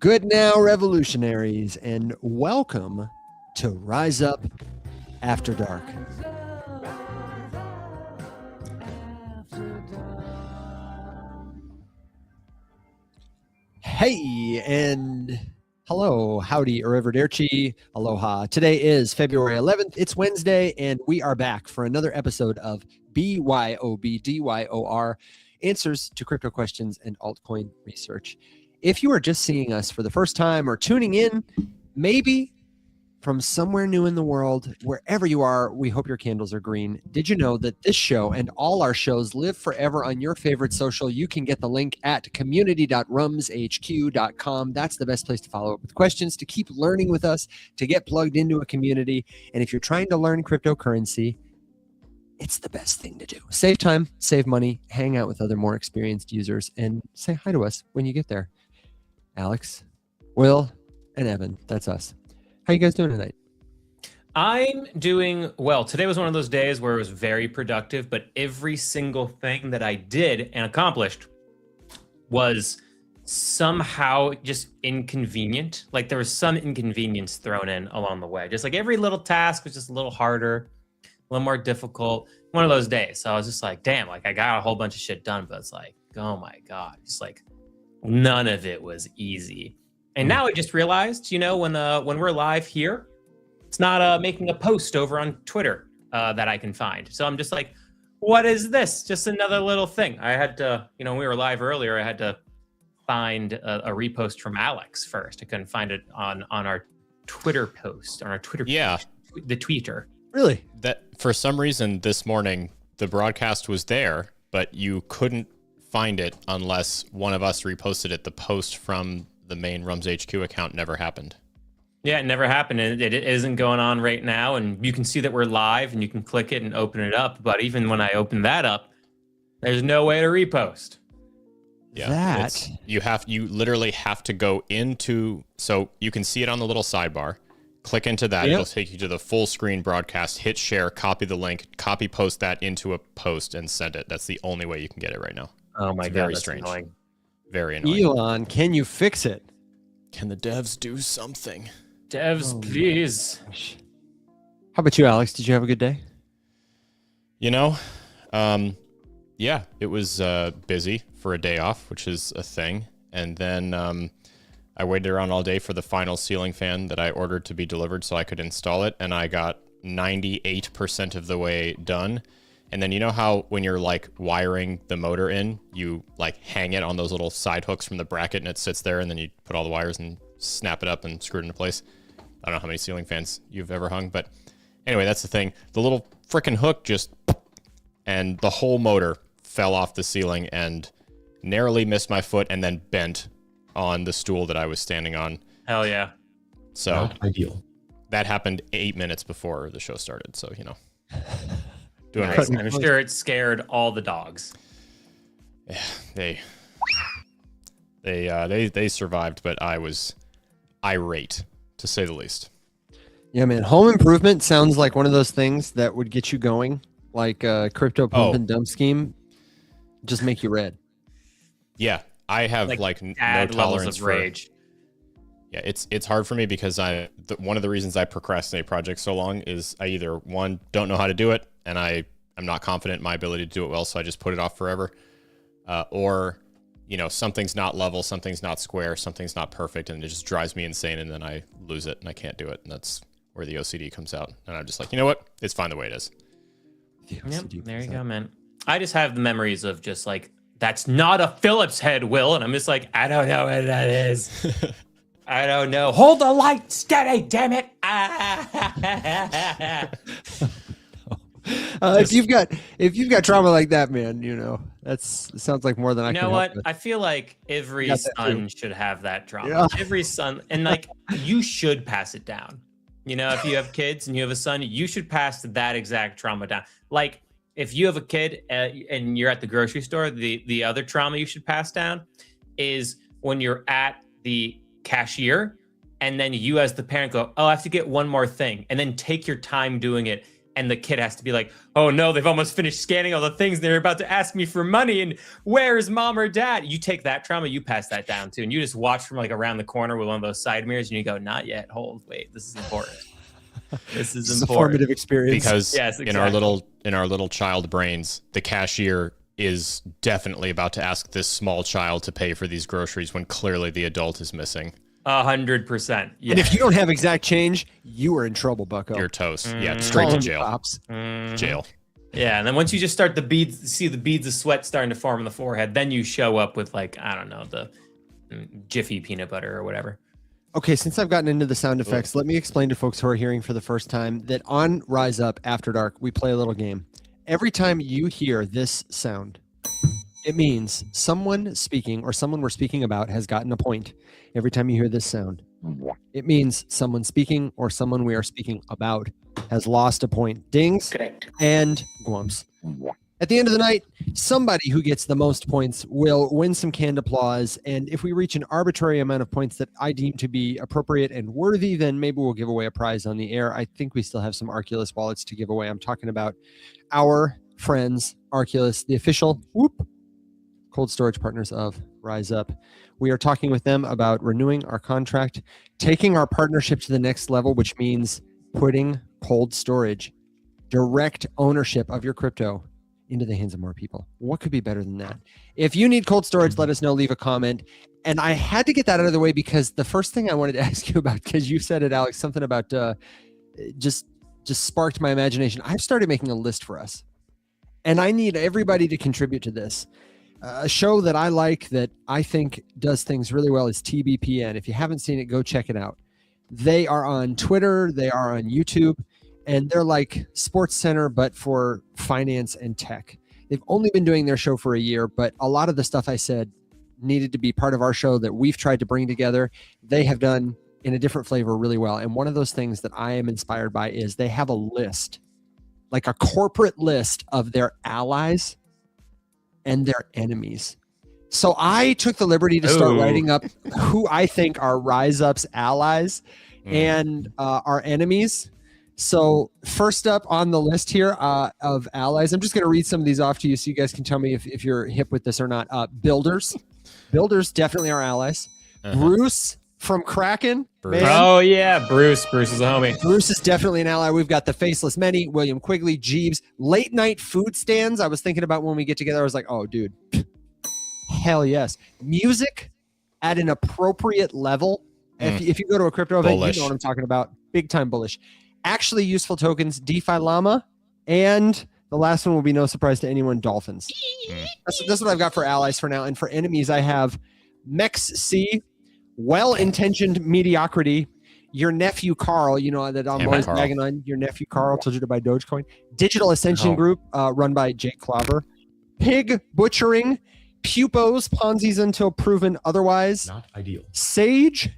Good now, revolutionaries, and welcome to Rise Up After Dark. Hey, and hello, howdy, arrivederci, aloha. Today is February 11th. It's Wednesday, and we are back for another episode of BYOB, DYOR, Answers to Crypto Questions and Altcoin Research. If you are just seeing us for the first time or tuning in, maybe from somewhere new in the world, wherever you are, we hope your candles are green. Did you know that this show and all our shows live forever on your favorite social? You can get the link at community.rumshq.com. That's the best place to follow up with questions, to keep learning with us, to get plugged into a community. And if you're trying to learn cryptocurrency, it's the best thing to do. Save time, save money, hang out with other more experienced users, and say hi to us when you get there. Alex, Will, and Evan, that's us. How you guys doing tonight? I'm doing well. Today was one of those days where it was very productive, but every single thing that I did and accomplished was somehow just inconvenient. Like there was some inconvenience thrown in along the way. Just like every little task was just a little harder, a little more difficult. One of those days. So I was just like, damn, like I got a whole bunch of shit done, but it's like, oh my God, just like none of it was easy. And now I just realized, you know, when we're live here, it's not making a post over on Twitter that I can find. So I'm just like, what is this? Just another little thing. I had to, you know, when we were live earlier, I had to find a repost from Alex first. I couldn't find it on our Twitter post, on our Twitter page, the tweeter. Really? That for some reason this morning, the broadcast was there, but you couldn't find it unless one of us reposted it. The post from the main Rums HQ account never happened. Yeah, it never happened. It isn't going on right now. And you can see that we're live and you can click it and open it up. But even when I open that up, there's no way to repost. Yeah, you literally have to go into, so you can see it on the little sidebar. Click into that. Yep. It'll take you to the full screen broadcast. Hit share, copy the link, copy post that into a post and send it. That's the only way you can get it right now. Oh my God, very that's strange. Annoying. Very annoying. Elon, can you fix it? Can the devs do something? Devs, please. How about you, Alex? Did you have a good day? You know, yeah, it was busy for a day off, which is a thing. And then I waited around all day for the final ceiling fan that I ordered to be delivered so I could install it. And I got 98% of the way done. And then you know how when you're like wiring the motor in, you like hang it on those little side hooks from the bracket and it sits there and then you put all the wires and snap it up and screw it into place. I don't know how many ceiling fans you've ever hung, but anyway, that's the thing. The little frickin' hook just, and the whole motor fell off the ceiling and narrowly missed my foot and then bent on the stool that I was standing on. Hell yeah. So Not ideal. That happened 8 minutes before the show started. So, you know. Nice. I'm sure it scared all the dogs. Yeah, they survived, but I was irate, to say the least. Yeah, man. Home improvement sounds like one of those things that would get you going, like a crypto pump and dump scheme. Just make you red. Yeah, I have like no tolerance of rage. Yeah, it's hard for me because one of the reasons I procrastinate projects so long is I either, one, don't know how to do it, and I'm not confident in my ability to do it well, so I just put it off forever. Or, you know, something's not level, something's not square, something's not perfect, and it just drives me insane, and then I lose it, and I can't do it, and that's where the OCD comes out. And I'm just like, you know what? It's fine the way it is. Yep, there you go, man. I just have the memories of just like, that's not a Phillips head, Will, and I'm just like, I don't know what that is. I don't know. Hold the light steady, damn it. If you've got trauma like that, man, you know, it sounds like more than I can. You know what? I feel like every son should have that trauma. Yeah. Every son, and like you should pass it down. You know, if you have kids and you have a son, you should pass that exact trauma down. Like if you have a kid and you're at the grocery store, the other trauma you should pass down is when you're at the cashier and then you as the parent go, oh, I have to get one more thing, and then take your time doing it. and the kid has to be like, oh no, they've almost finished scanning all the things. They're about to ask me for money. And where's mom or dad? You take that trauma, you pass that down too. And you just watch from like around the corner with one of those side mirrors and you go, not yet. Hold, wait, this is important. This is a formative experience. Because yes, exactly. in our little child brains, the cashier is definitely about to ask this small child to pay for these groceries when clearly the adult is missing. 100%. Yeah. And if you don't have exact change, you are in trouble, bucko. You're toast. Yeah, straight to jail. Jail. Yeah, and then once you just start see the beads of sweat starting to form on the forehead, then you show up with like, I don't know, the Jiffy peanut butter or whatever. Okay, since I've gotten into the sound effects, let me explain to folks who are hearing for the first time that on Rise Up After Dark, we play a little game. Every time you hear this sound, it means someone speaking or someone we're speaking about has gotten a point. Every time you hear this sound, it means someone speaking or someone we are speaking about has lost a point. Dings and glumps. At the end of the night, somebody who gets the most points will win some canned applause. And if we reach an arbitrary amount of points that I deem to be appropriate and worthy, then maybe we'll give away a prize on the air. I think we still have some Arculus wallets to give away. I'm talking about our friends, Arculus, the official cold storage partners of Rise Up. We are talking with them about renewing our contract, taking our partnership to the next level, which means putting cold storage, direct ownership of your crypto into the hands of more people. What could be better than that? If you need cold storage, let us know, leave a comment. And I had to get that out of the way because the first thing I wanted to ask you about, because you said it, Alex, something about just sparked my imagination. I've started making a list for us. And I need everybody to contribute to this. A show that I like that I think does things really well is TBPN. If you haven't seen it, go check it out. They are on Twitter. They are on YouTube. And they're like Sports Center, but for finance and tech. They've only been doing their show for a year, but a lot of the stuff I said needed to be part of our show that we've tried to bring together. They have done in a different flavor really well. And one of those things that I am inspired by is they have a list, like a corporate list of their allies and their enemies. So I took the liberty to start writing up who I think are Rise Up's allies and our enemies. So first up on the list here of allies, I'm just going to read some of these off to you so you guys can tell me if you're hip with this or not. Builders. Builders definitely are allies. Bruce from Kraken. Bruce. Oh, yeah. Bruce is a homie. Bruce is definitely an ally. We've got the Faceless Many, William Quigley, Jeeves. Late night food stands. I was thinking about when we get together. I was like, oh, dude. Hell yes. Music at an appropriate level. If you go to a crypto event, you know what I'm talking about. Big time bullish. Actually useful tokens, DeFi Llama, and the last one will be no surprise to anyone, dolphins. That's what I've got for allies for now. And for enemies, I have Mex C, well-intentioned mediocrity, your nephew Carl, you know that I'm always bagging on your nephew Carl, told you to buy Dogecoin. Digital Ascension Group, run by Jake Clover. Pig butchering, Pupos, Ponzi's until proven otherwise. Not ideal. Sage,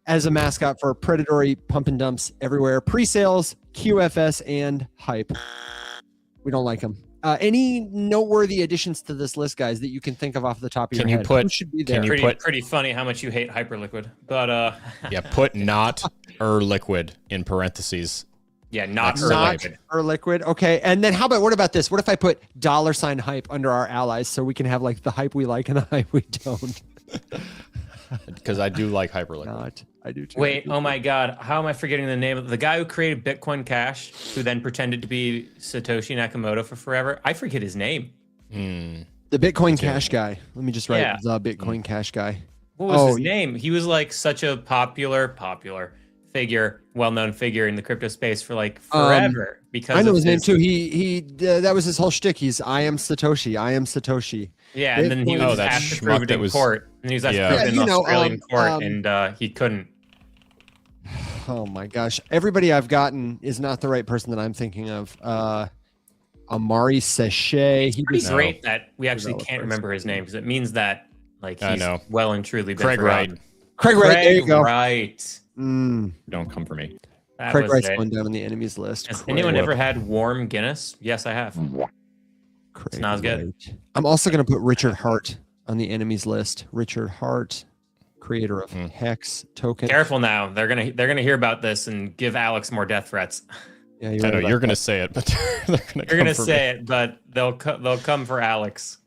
as a mascot for predatory pump and dumps everywhere. Pre-sales, QFS, and hype. We don't like them. Any noteworthy additions to this list, guys, that you can think of off the top of your head? Who should be there? Pretty funny how much you hate Hyperliquid, but yeah, put not liquid in parentheses. Yeah, not liquid. Okay, and then what about this? What if I put $ hype under our allies so we can have like the hype we like and the hype we don't? Because I do like Hyperliquid. I do too. Wait, oh my God. How am I forgetting the name of the guy who created Bitcoin Cash, who then pretended to be Satoshi Nakamoto for forever? I forget his name. The Bitcoin Cash guy. Let me just write the Bitcoin Cash guy. What was his name? He was like such a popular figure, well-known figure in the crypto space for like forever. Because I know his name too. He that was his whole shtick. I am Satoshi. I am Satoshi. Yeah, and then he was asked to prove it in court. And he was asked to prove it in Australian court, and he couldn't. Oh my gosh. Everybody I've gotten is not the right person that I'm thinking of. Amari Sachet. He's great that we actually can't remember his name because it means that like he's well and truly been Craig Wright. Craig Wright, there you go. Right. Don't come for me. Craig Wright's going down on the enemies list. Has anyone ever had warm Guinness? Yes, I have. It's not as good. I'm also going to put Richard Hart on the enemies list. Richard Hart, creator of Hex token. Careful now. They're gonna hear about this and give Alex more death threats. Yeah, I know you're going to say it, but they're going to You're going to say it, but they'll come for Alex.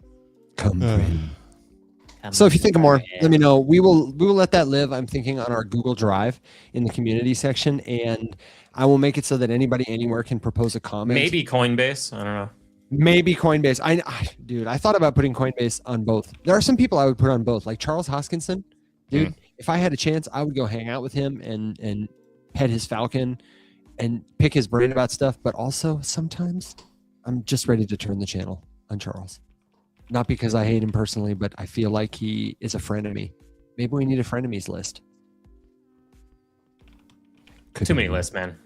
Come for him. So if you think of more, let me know. We will let that live. I'm thinking on our Google Drive in the community section, and I will make it so that anybody anywhere can propose a comment. Maybe Coinbase. I don't know. Maybe Coinbase. Dude, I thought about putting Coinbase on both. There are some people I would put on both, like Charles Hoskinson. Dude, if I had a chance, I would go hang out with him and pet his falcon and pick his brain about stuff. But also sometimes I'm just ready to turn the channel on Charles. Not because I hate him personally, but I feel like he is a frenemy. Maybe we need a frenemies list. Too many lists, man.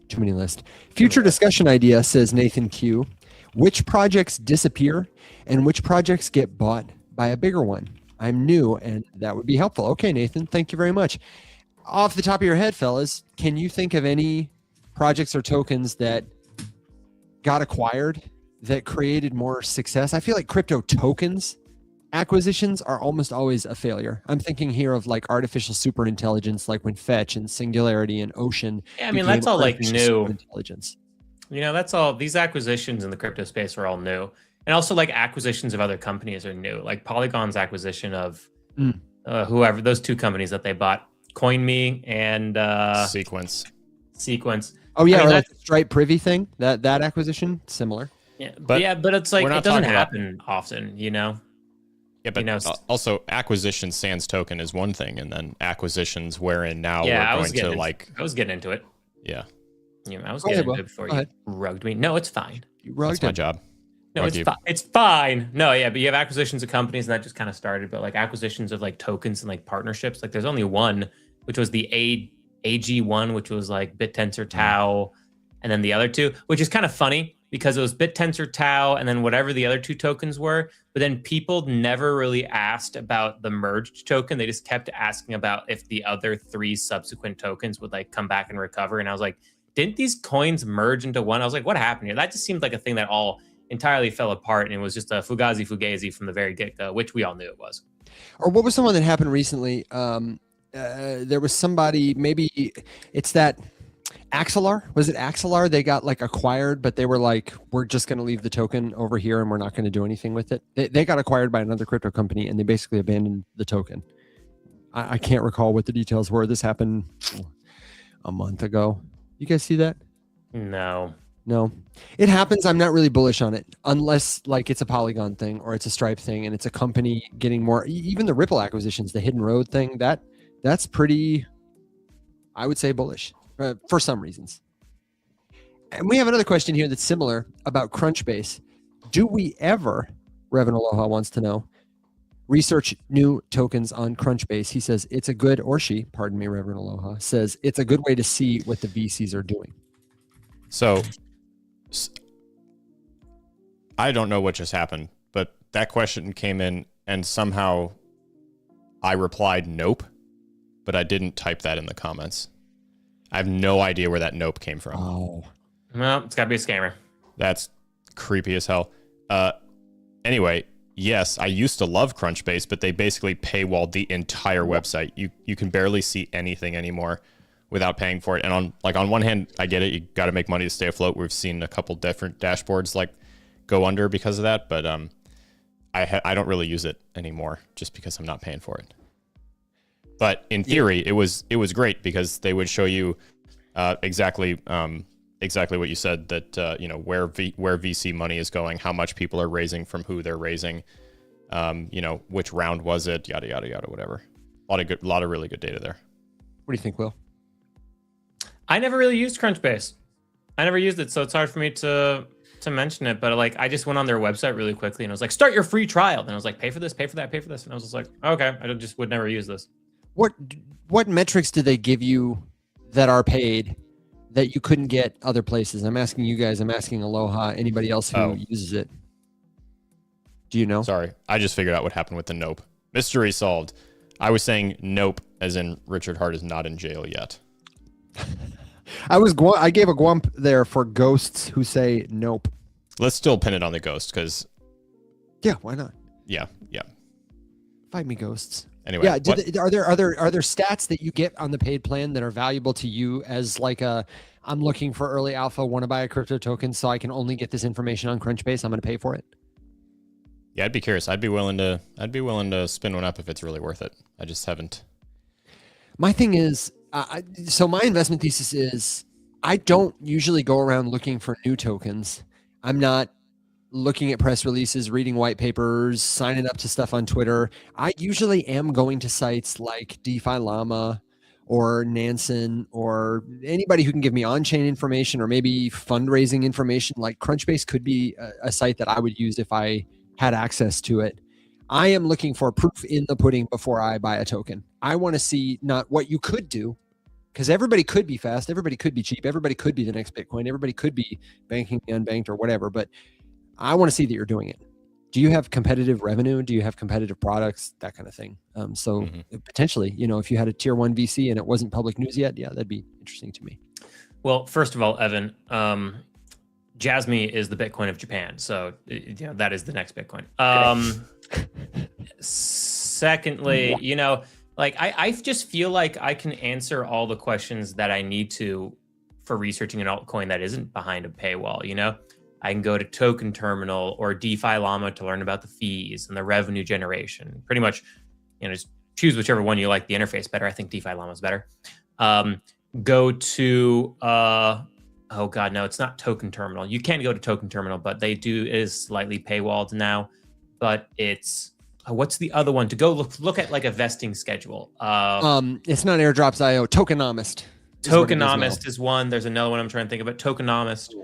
Too many lists. Future discussion idea, says Nathan Q. Which projects disappear and which projects get bought by a bigger one? I'm new and that would be helpful. Okay, Nathan, thank you very much. Off the top of your head, fellas, can you think of any projects or tokens that got acquired that created more success? I feel like crypto tokens acquisitions are almost always a failure. I'm thinking here of like artificial super intelligence, like when Fetch and Singularity and Ocean. Yeah, I mean, that's all like new intelligence. You know, that's all. These acquisitions in the crypto space are all new. And also like acquisitions of other companies are new. Like Polygon's acquisition of whoever, those two companies that they bought, CoinMe and Sequence. Oh yeah, I mean, or like the Stripe Privy thing, that acquisition, similar. Yeah, but it's like it doesn't happen often, you know. Yeah, but also acquisition sans token is one thing, and then acquisitions wherein now we're going to like. I was getting into it. Yeah. You know, I was getting into it before you rugged me. No, it's fine. That's my job. No, it's fine. No, yeah, but you have acquisitions of companies, and that just kind of started. But like acquisitions of like tokens and like partnerships, like there's only one, which was the AG1, which was like BitTensor Tau, and then the other two, which is kind of funny because it was BitTensor Tau and then whatever the other two tokens were. But then people never really asked about the merged token. They just kept asking about if the other three subsequent tokens would like come back and recover. And I was like, didn't these coins merge into one? I was like, what happened here? That just seemed like a thing that all entirely fell apart, and it was just a fugazi from the very get-go, which we all knew it was. Or what was the one that happened recently? There was somebody, maybe it's that Axelar. Was it Axelar? They got like acquired, but they were like, we're just going to leave the token over here and we're not going to do anything with it. They got acquired by another crypto company and they basically abandoned the token. I can't recall what the details were. This happened a month ago. You guys see that? No, it happens. I'm not really bullish on it unless like it's a Polygon thing or it's a Stripe thing and it's a company getting more. Even the Ripple acquisitions, the Hidden Road thing, that's pretty, I would say, bullish for some reasons. And we have another question here that's similar about Crunchbase. Do we ever, Revan Aloha wants to know, research new tokens on Crunchbase? He says it's a good, or she, pardon me, Reverend Aloha, says it's a good way to see what the VCs are doing. So I don't know what just happened, but that question came in and somehow I replied nope, but I didn't type that in the comments. I have no idea where that nope came from. Oh, well, it's gotta be a scammer. That's creepy as hell. Anyway, yes, I used to love Crunchbase, but they basically paywalled the entire website. You can barely see anything anymore without paying for it. And on one hand, I get it. You got to make money to stay afloat. We've seen a couple different dashboards like go under because of that, but I don't really use it anymore just because I'm not paying for it. But in theory, it was great because they would show you exactly what you said, that where VC money is going, how much people are raising, from who they're raising, which round was it, yada yada yada, whatever. A lot of really good data there. What do you think, Will? I never really used Crunchbase. I never used it, so it's hard for me to mention it. But like, I just went on their website really quickly and I was like, start your free trial. And I was like, pay for this, pay for that, pay for this. And I was just like, okay, I just would never use this. What metrics do they give you that are paid that you couldn't get other places? I'm asking you guys. I'm asking Aloha. Anybody else who uses it? Do you know? Sorry, I just figured out what happened with the nope. Mystery solved. I was saying nope, as in Richard Hart is not in jail yet. I gave a gwump there for ghosts who say nope. Let's still pin it on the ghost because. Yeah, why not? Yeah. Fight me, ghosts. Anyway, yeah. Are there stats that you get on the paid plan that are valuable to you as like a I'm looking for early alpha, want to buy a crypto token, so I can only get this information on Crunchbase. I'm going to pay for it. Yeah, I'd be curious. I'd be willing to spin one up if it's really worth it. I just haven't. My thing is, so my investment thesis is I don't usually go around looking for new tokens. I'm not looking at press releases, reading white papers, signing up to stuff on Twitter. I usually am going to sites like DeFi Llama or Nansen or anybody who can give me on-chain information or maybe fundraising information. Like Crunchbase could be a site that I would use if I had access to it. I am looking for proof in the pudding before I buy a token. I want to see not what you could do, because everybody could be fast, everybody could be cheap, everybody could be the next Bitcoin, everybody could be banking the unbanked or whatever, but I want to see that you're doing it. Do you have competitive revenue? Do you have competitive products? That kind of thing. So potentially, if you had a tier 1 VC and it wasn't public news yet, yeah, that'd be interesting to me. Well, first of all, Evan, Jasmy is the Bitcoin of Japan. So that is the next Bitcoin. Secondly, I just feel like I can answer all the questions that I need to for researching an altcoin that isn't behind a paywall. I can go to Token Terminal or DeFi Llama to learn about the fees and the revenue generation. Pretty much, just choose whichever one you like the interface better. I think DeFi Llama is better. Go to, oh God, no, it's not Token Terminal. You can't go to Token Terminal, but it is slightly paywalled now. But it's, what's the other one? To go look at like a vesting schedule. It's not Airdrops.io, Tokenomist. Tokenomist is one. There's another one I'm trying to think about, Tokenomist.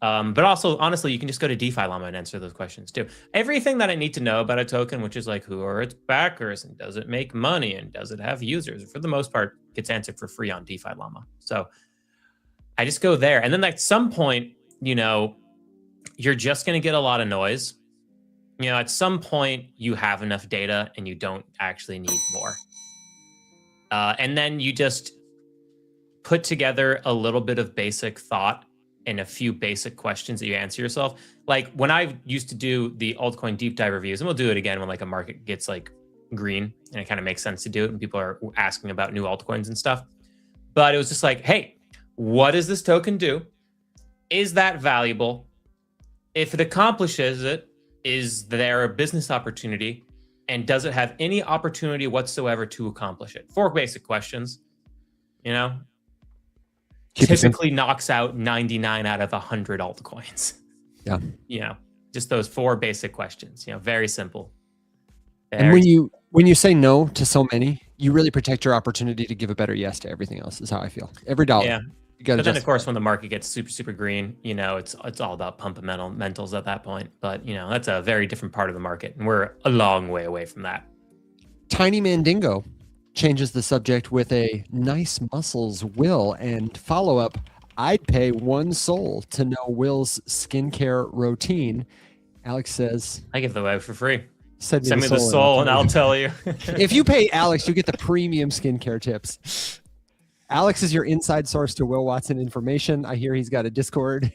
But also, honestly, you can just go to DeFi Llama and answer those questions too. Everything that I need to know about a token, which is like who are its backers and does it make money and does it have users, for the most part, gets answered for free on DeFi Llama. So I just go there. And then at some point, you're just going to get a lot of noise. At some point, you have enough data and you don't actually need more. And then you just put together a little bit of basic thought and a few basic questions that you answer yourself. Like when I used to do the altcoin deep dive reviews, and we'll do it again when like a market gets like green and it kind of makes sense to do it and people are asking about new altcoins and stuff. But it was just like, hey, what does this token do? Is that valuable? If it accomplishes it, is there a business opportunity? And does it have any opportunity whatsoever to accomplish it? 4 basic questions, typically knocks out 99 out of 100 altcoins. Yeah. Just those 4 basic questions, very simple. And when you say no to so many, you really protect your opportunity to give a better yes to everything else, is how I feel. Every dollar. Yeah. But then of course, when the market gets super, super green, it's all about fundamentals at that point. But that's a very different part of the market. And we're a long way away from that. Tiny Mandingo changes the subject with a nice muscles Will and follow-up. I'd pay 1 Sol to know Will's skincare routine. Alex says, I give the away for free. Send me the Sol and I'll tell you. If you pay Alex, you get the premium skincare tips. Alex is your inside source to Will Watson information. I hear he's got a Discord.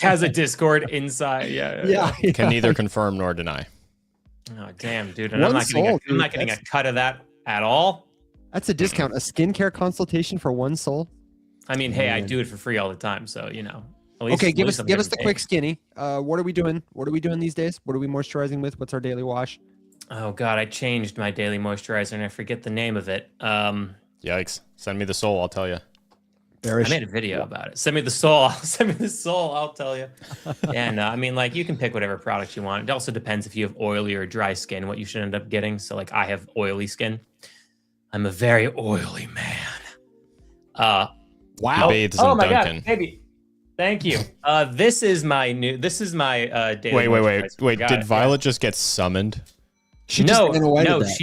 Has a Discord inside. Yeah. Can neither confirm nor deny. Oh, damn, dude. And I'm not getting a cut of that at all. That's a discount. A skincare consultation for 1 Sol. I mean, hey, I do it for free all the time, so At least, okay, give us the quick skinny. What are we doing? What are we doing these days? What are we moisturizing with? What's our daily wash? Oh God, I changed my daily moisturizer and I forget the name of it. Yikes! Send me the Sol, I'll tell you. I made a video about it. Send me the Sol. I'll tell you. And you can pick whatever product you want. It also depends if you have oily or dry skin, what you should end up getting. So like I have oily skin. I'm a very oily man. Wow. Bathes in my Dunkin'. God, baby. Thank you. This is my daily. Wait. Did Violet just get summoned? She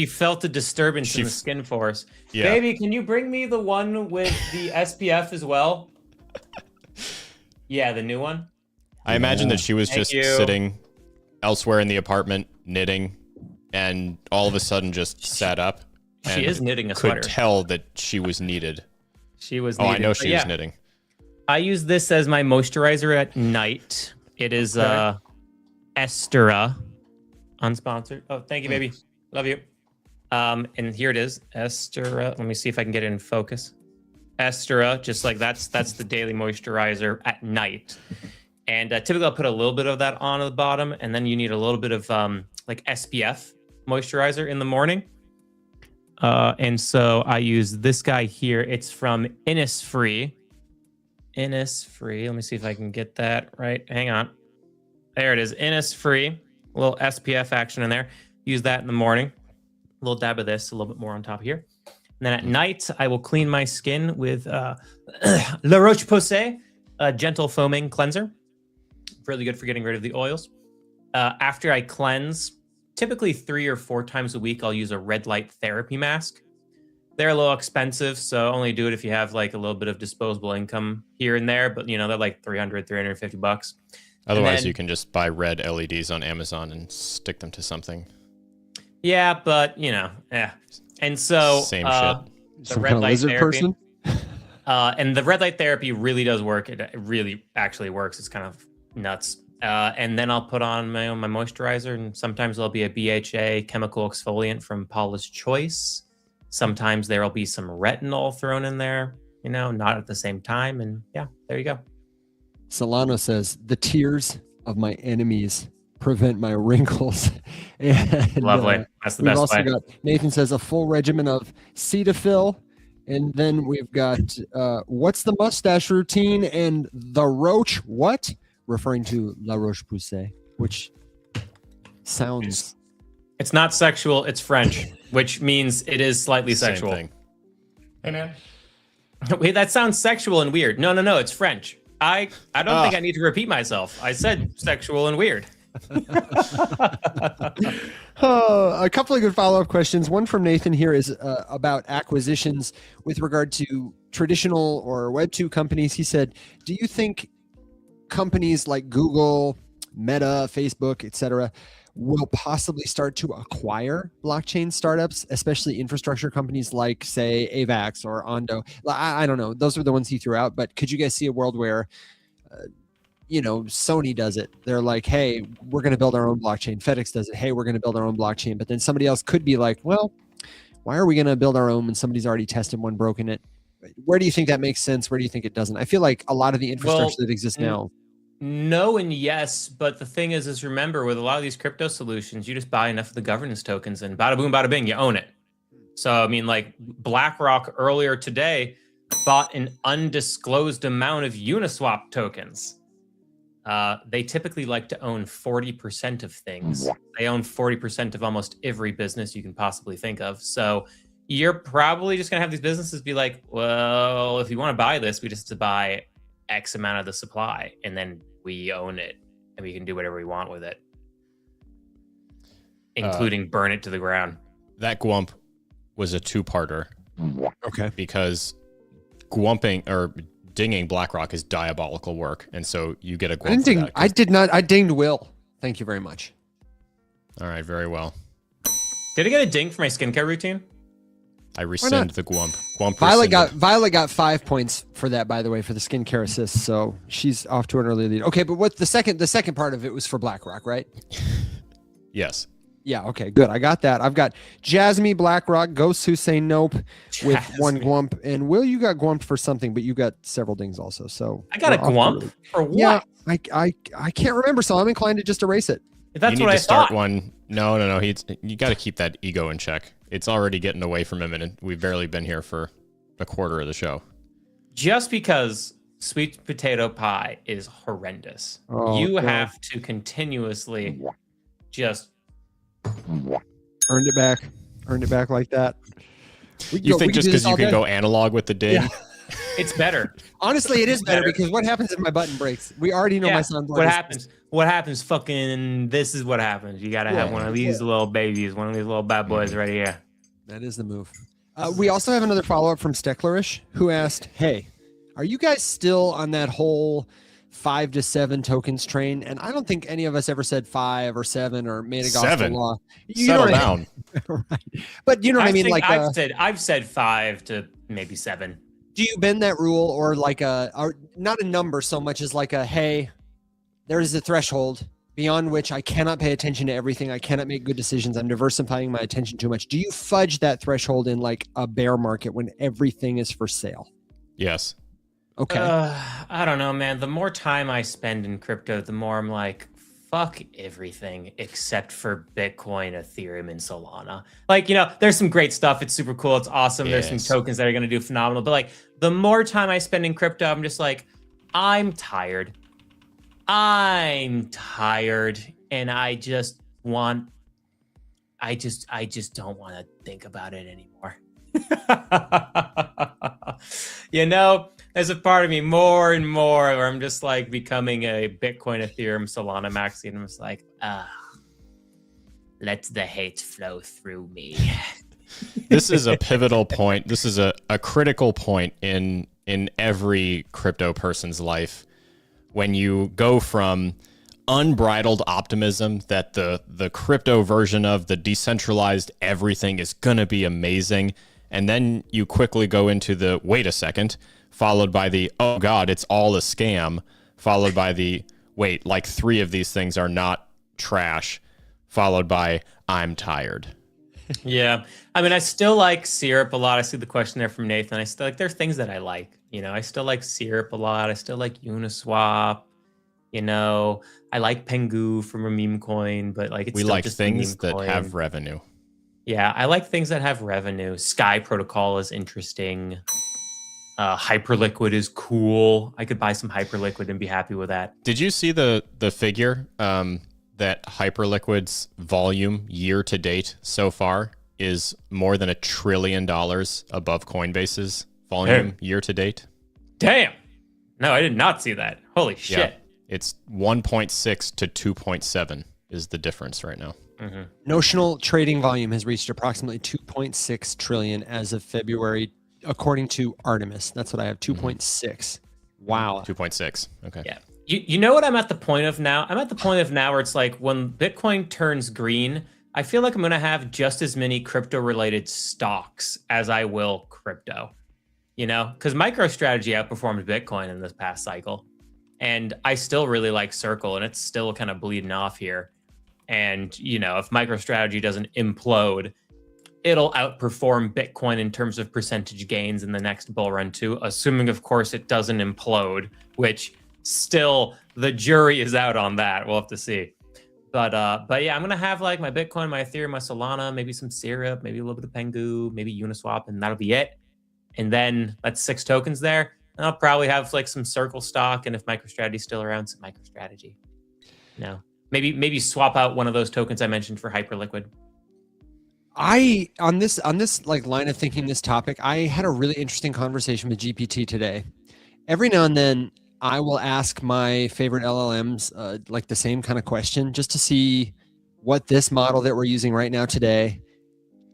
felt a disturbance in the skin force. Yeah. Baby, can you bring me the one with the SPF as well? Yeah, the new one. I imagine that she was just sitting elsewhere in the apartment knitting, and all of a sudden just sat up. She is knitting a sweater. Could tell that she was needed. She was needed. I know she was knitting. I use this as my moisturizer at night. It is Estera. Unsponsored. Oh, thank you, baby. Love you. And here it is, Estera. Let me see if I can get it in focus. Estera, just like that's the daily moisturizer at night. And typically I'll put a little bit of that on the bottom, and then you need a little bit of like SPF moisturizer in the morning. And so I use this guy here. It's from Innisfree. Innisfree. Let me see if I can get that right. Hang on. There it is. Innisfree. A little SPF action in there. Use that in the morning. A little dab of this, a little bit more on top here. And then at night, I will clean my skin with La Roche-Posay, a gentle foaming cleanser. Really good for getting rid of the oils. After I cleanse, typically 3 or 4 times a week, I'll use a red light therapy mask. They're a little expensive, so only do it if you have like a little bit of disposable income here and there. But, you know, they're like $350. Otherwise, you can just buy red LEDs on Amazon and stick them to something. Yeah, but, you know, yeah. And so Same shit. The Some red kind of light lizard therapy, person? and the red light therapy really does work. It really actually works. It's kind of nuts. And then I'll put on my moisturizer, and sometimes there'll be a BHA chemical exfoliant from Paula's Choice. Sometimes there'll be some retinol thrown in there, you know, not at the same time. And yeah, there you go. Solano says, the tears of my enemies prevent my wrinkles. And, Lovely. That's the we've best also way. got, Nathan says, a full regimen of Cetaphil. And then we've got, what's the mustache routine? And the Roche, what? Referring to La Roche-Posay, which sounds... It's not sexual, it's French, which means it is slightly Same sexual. thing. Hey, man. Wait, that sounds sexual and weird. No, it's French. I don't think I need to repeat myself. I said sexual and weird. A couple of good follow-up questions. One from Nathan here is about acquisitions with regard to traditional or Web2 companies. He said, do you think companies like Google, Meta, Facebook, etc., will possibly start to acquire blockchain startups, especially infrastructure companies like, say, AVAX or Ondo? I don't know. Those are the ones he threw out. But could you guys see a world where, Sony does it? They're like, hey, we're going to build our own blockchain. FedEx does it. Hey, we're going to build our own blockchain. But then somebody else could be like, well, why are we going to build our own when somebody's already tested one, broken it? Where do you think that makes sense? Where do you think it doesn't? I feel like a lot of the infrastructure that exists now. No and yes, but the thing is remember, with a lot of these crypto solutions, you just buy enough of the governance tokens and bada boom, bada bing, you own it. So, I mean, like BlackRock earlier today bought an undisclosed amount of Uniswap tokens. They typically like to own 40% of things. They own 40% of almost every business you can possibly think of. So you're probably just going to have these businesses be like, well, if you want to buy this, we just have to buy X amount of the supply, and then we own it, and we can do whatever we want with it, including burn it to the ground. That Gwump was a two-parter. Okay. Because Gwumping or dinging BlackRock is diabolical work, and so you get a Gwump for that. I did not. I dinged Will. Thank you very much. All right, very well. Did I get a ding for my skincare routine? I rescind the Gwump. Gwump Violet got 5 points for that, by the way, for the skincare assist. So she's off to an early lead. Okay, but what the second part of it was for BlackRock, right? Yes. Yeah. Okay. Good. I got that. I've got Jasmine, BlackRock, ghosts who say nope with one Gwump, and Will, you got Gwump for something, but you got several dings also. So I got a Gwump for what? Yeah, I can't remember, so I'm inclined to just erase it. If that's you what need I to start thought. one. No. You got to keep that ego in check. It's already getting away from him, and we've barely been here for a quarter of the show. Just because sweet potato pie is horrendous, you have to continuously just earned it back like that. You think just because you can go analog with the ding? Yeah. It's better. Honestly, it is better because what happens if my button breaks? We already know my son's what happens. What happens? Fucking, this is what happens. You gotta have one of these little babies, one of these little bad boys right here. That is the move. We also have another follow-up from Stecklerish, who asked, hey, are you guys still on that whole 5 to 7 tokens train? And I don't think any of us ever said 5 or 7 or made a gospel law. Settle down. Right. But you know what I mean? Like I've said 5 to maybe 7. Do you bend that rule, or like or not a number so much as like a, hey, there is a threshold beyond which I cannot pay attention to everything. I cannot make good decisions. I'm diversifying my attention too much. Do you fudge that threshold in like a bear market when everything is for sale? Yes. Okay. I don't know, man. The more time I spend in crypto, the more I'm like, fuck everything except for Bitcoin, Ethereum, and Solana. Like, there's some great stuff. It's super cool. It's awesome. There's some Yes. tokens that are going to do phenomenal. But like, the more time I spend in crypto, I'm just like, I'm tired. And I just don't want to think about it anymore. There's a part of me more and more where I'm just like becoming a Bitcoin, Ethereum, Solana maxi, and I'm just like, let the hate flow through me. This is a pivotal point. This is a critical point in every crypto person's life, when you go from unbridled optimism that the crypto version of the decentralized everything is gonna be amazing, and then you quickly go into the wait a second, followed by the oh god, it's all a scam, followed by the wait, like 3 of these things are not trash, followed by I'm tired. Yeah. I mean, I still like syrup a lot. I see the question there from Nathan. I still like, there's things that I like. I still like syrup a lot. I still like Uniswap. I like Pengu from a meme coin, but like we still like just things that coin. have revenue. Yeah, I like things that have revenue. Sky Protocol is interesting. Hyperliquid is cool. I could buy some Hyperliquid and be happy with that. Did you see the figure that Hyperliquid's volume year to date so far is more than $1 trillion above Coinbase's volume year to date? Damn. No, I did not see that. Holy shit. Yeah, it's 1.6 to 2.7 is the difference right now. Mm-hmm. Notional trading volume has reached approximately 2.6 trillion as of February, according to Artemis. That's what I have, 2.6. Wow. 2.6. Okay. Yeah. You know what I'm at the point of now? I'm at the point of now where it's like when Bitcoin turns green, I feel like I'm going to have just as many crypto-related stocks as I will crypto. Because MicroStrategy outperformed Bitcoin in this past cycle. And I still really like Circle, and it's still kind of bleeding off here. And, if MicroStrategy doesn't implode, it'll outperform Bitcoin in terms of percentage gains in the next bull run too, assuming, of course, it doesn't implode, which still the jury is out on that. We'll have to see. But yeah, I'm going to have like my Bitcoin, my Ethereum, my Solana, maybe some Syrup, maybe a little bit of Pengu, maybe Uniswap, and that'll be it. And then that's 6 tokens there. And I'll probably have like some Circle stock. And if MicroStrategy's still around, some MicroStrategy. Maybe swap out one of those tokens I mentioned for Hyperliquid. On this like line of thinking, this topic, I had a really interesting conversation with GPT today. Every now and then I will ask my favorite LLMs like the same kind of question, just to see what this model that we're using right now today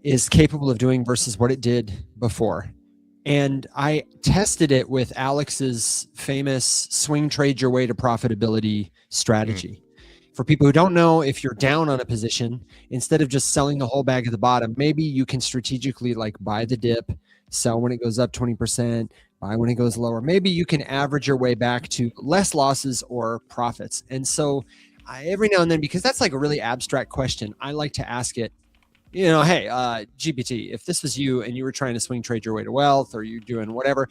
is capable of doing versus what it did before. And I tested it with Alex's famous swing trade your way to profitability strategy. For people who don't know, if you're down on a position, instead of just selling the whole bag at the bottom, maybe you can strategically like buy the dip, sell when it goes up 20%, buy when it goes lower. Maybe you can average your way back to less losses or profits. And so every now and then, because that's like a really abstract question, I like to ask it, hey, GPT, if this was you and you were trying to swing trade your way to wealth, or you're doing whatever,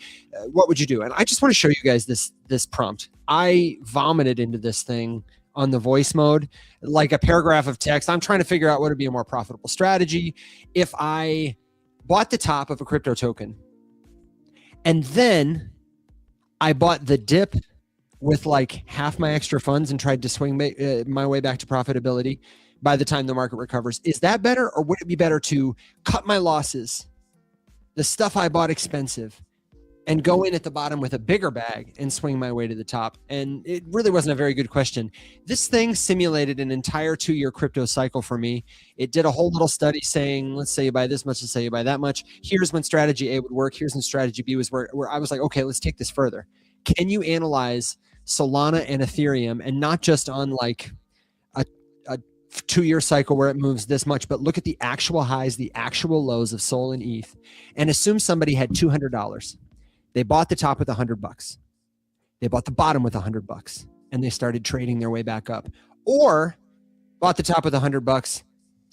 what would you do? And I just want to show you guys this prompt. I vomited into this thing on the voice mode, like a paragraph of text. I'm trying to figure out what would be a more profitable strategy. If I bought the top of a crypto token and then I bought the dip with like half my extra funds and tried to swing my way back to profitability by the time the market recovers, is that better? Or would it be better to cut my losses, the stuff I bought expensive, and go in at the bottom with a bigger bag and swing my way to the top? And it really wasn't a very good question. This thing simulated an entire 2-year crypto cycle for me. It did a whole little study saying, let's say you buy this much, let's say you buy that much. Here's when strategy A would work. Here's when strategy B was where I was like, okay, let's take this further. Can you analyze Solana and Ethereum, and not just on like a 2-year cycle where it moves this much, but look at the actual highs, the actual lows of Sol and ETH, and assume somebody had $200. They bought the top with $100. They bought the bottom with $100, and they started trading their way back up. Or bought the top with $100,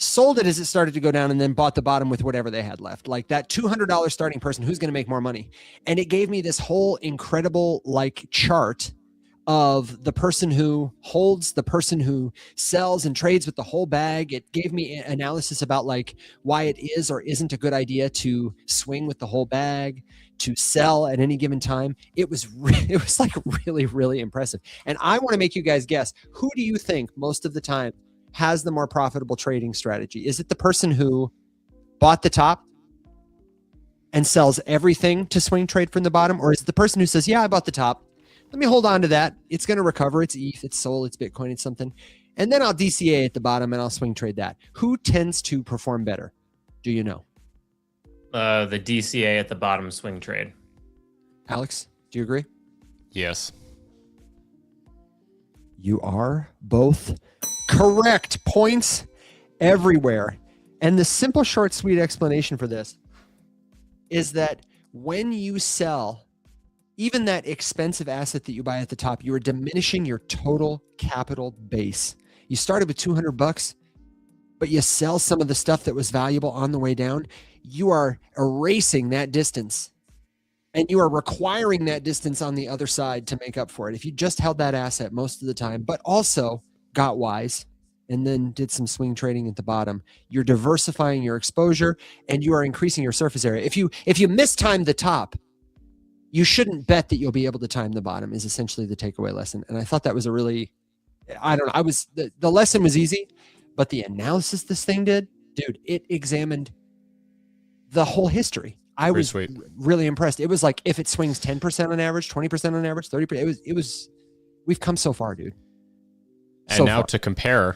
sold it as it started to go down, and then bought the bottom with whatever they had left. Like that $200 starting person, who's going to make more money? And it gave me this whole incredible like chart of the person who holds, the person who sells and trades with the whole bag. It gave me analysis about like why it is or isn't a good idea to swing with the whole bag, to sell at any given time. It was like really, really impressive. And I want to make you guys guess, who do you think most of the time has the more profitable trading strategy? Is it the person who bought the top and sells everything to swing trade from the bottom? Or is it the person who says, yeah, I bought the top, let me hold on to that, it's going to recover, it's ETH, it's SOL, it's Bitcoin, it's something, and then I'll DCA at the bottom and I'll swing trade that? Who tends to perform better? Do you know? The DCA at the bottom swing trade. Alex, do you agree? Yes. You are both correct. Points everywhere. And the simple, short, sweet explanation for this is that when you sell even that expensive asset that you buy at the top, you are diminishing your total capital base. You started with $200, but you sell some of the stuff that was valuable on the way down. You are erasing that distance, and you are requiring that distance on the other side to make up for it. If you just held that asset most of the time, but also got wise and then did some swing trading at the bottom, you're diversifying your exposure and you are increasing your surface area. If you mistime the top, you shouldn't bet that you'll be able to time the bottom, is essentially the takeaway lesson. And I thought that was a really, the lesson was easy, but the analysis this thing did, dude, it examined the whole history. I was really impressed. It was like, if it swings 10% on average, 20% on average, 30%, we've come so far, dude. And now to compare,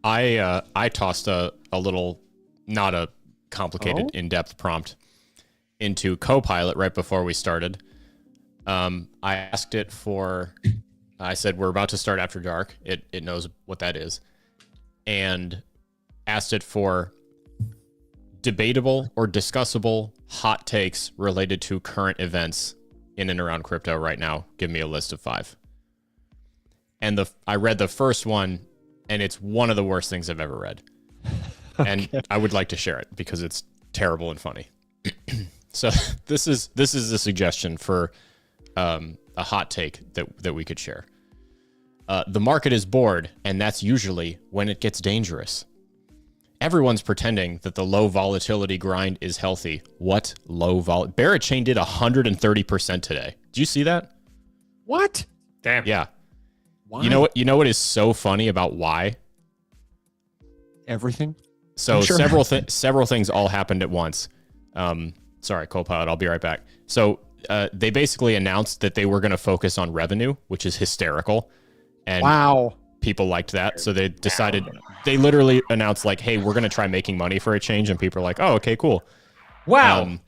I tossed a little, not a complicated, in-depth prompt into Copilot right before we started. I asked it for, I said, we're about to start After Dark. It knows what that is. And asked it for debatable or discussable hot takes related to current events in and around crypto right now. Give me a list of 5. And I read the first one, and it's one of the worst things I've ever read. Okay. And I would like to share it because it's terrible and funny. So this is a suggestion for a hot take that we could share. The market is bored, and that's usually when it gets dangerous. Everyone's pretending that the low volatility grind is healthy. What low vol? Barrett Chain did 130% today. Did you see that? What? Damn. Yeah. Why? You know what is so funny about why? Everything. So sure. several things all happened at once. Sorry, Copilot, I'll be right back. So they basically announced that they were going to focus on revenue, which is hysterical. And wow. People liked that. So they decided, they literally announced like, hey, we're going to try making money for a change. And people are like, oh, okay, cool. Wow.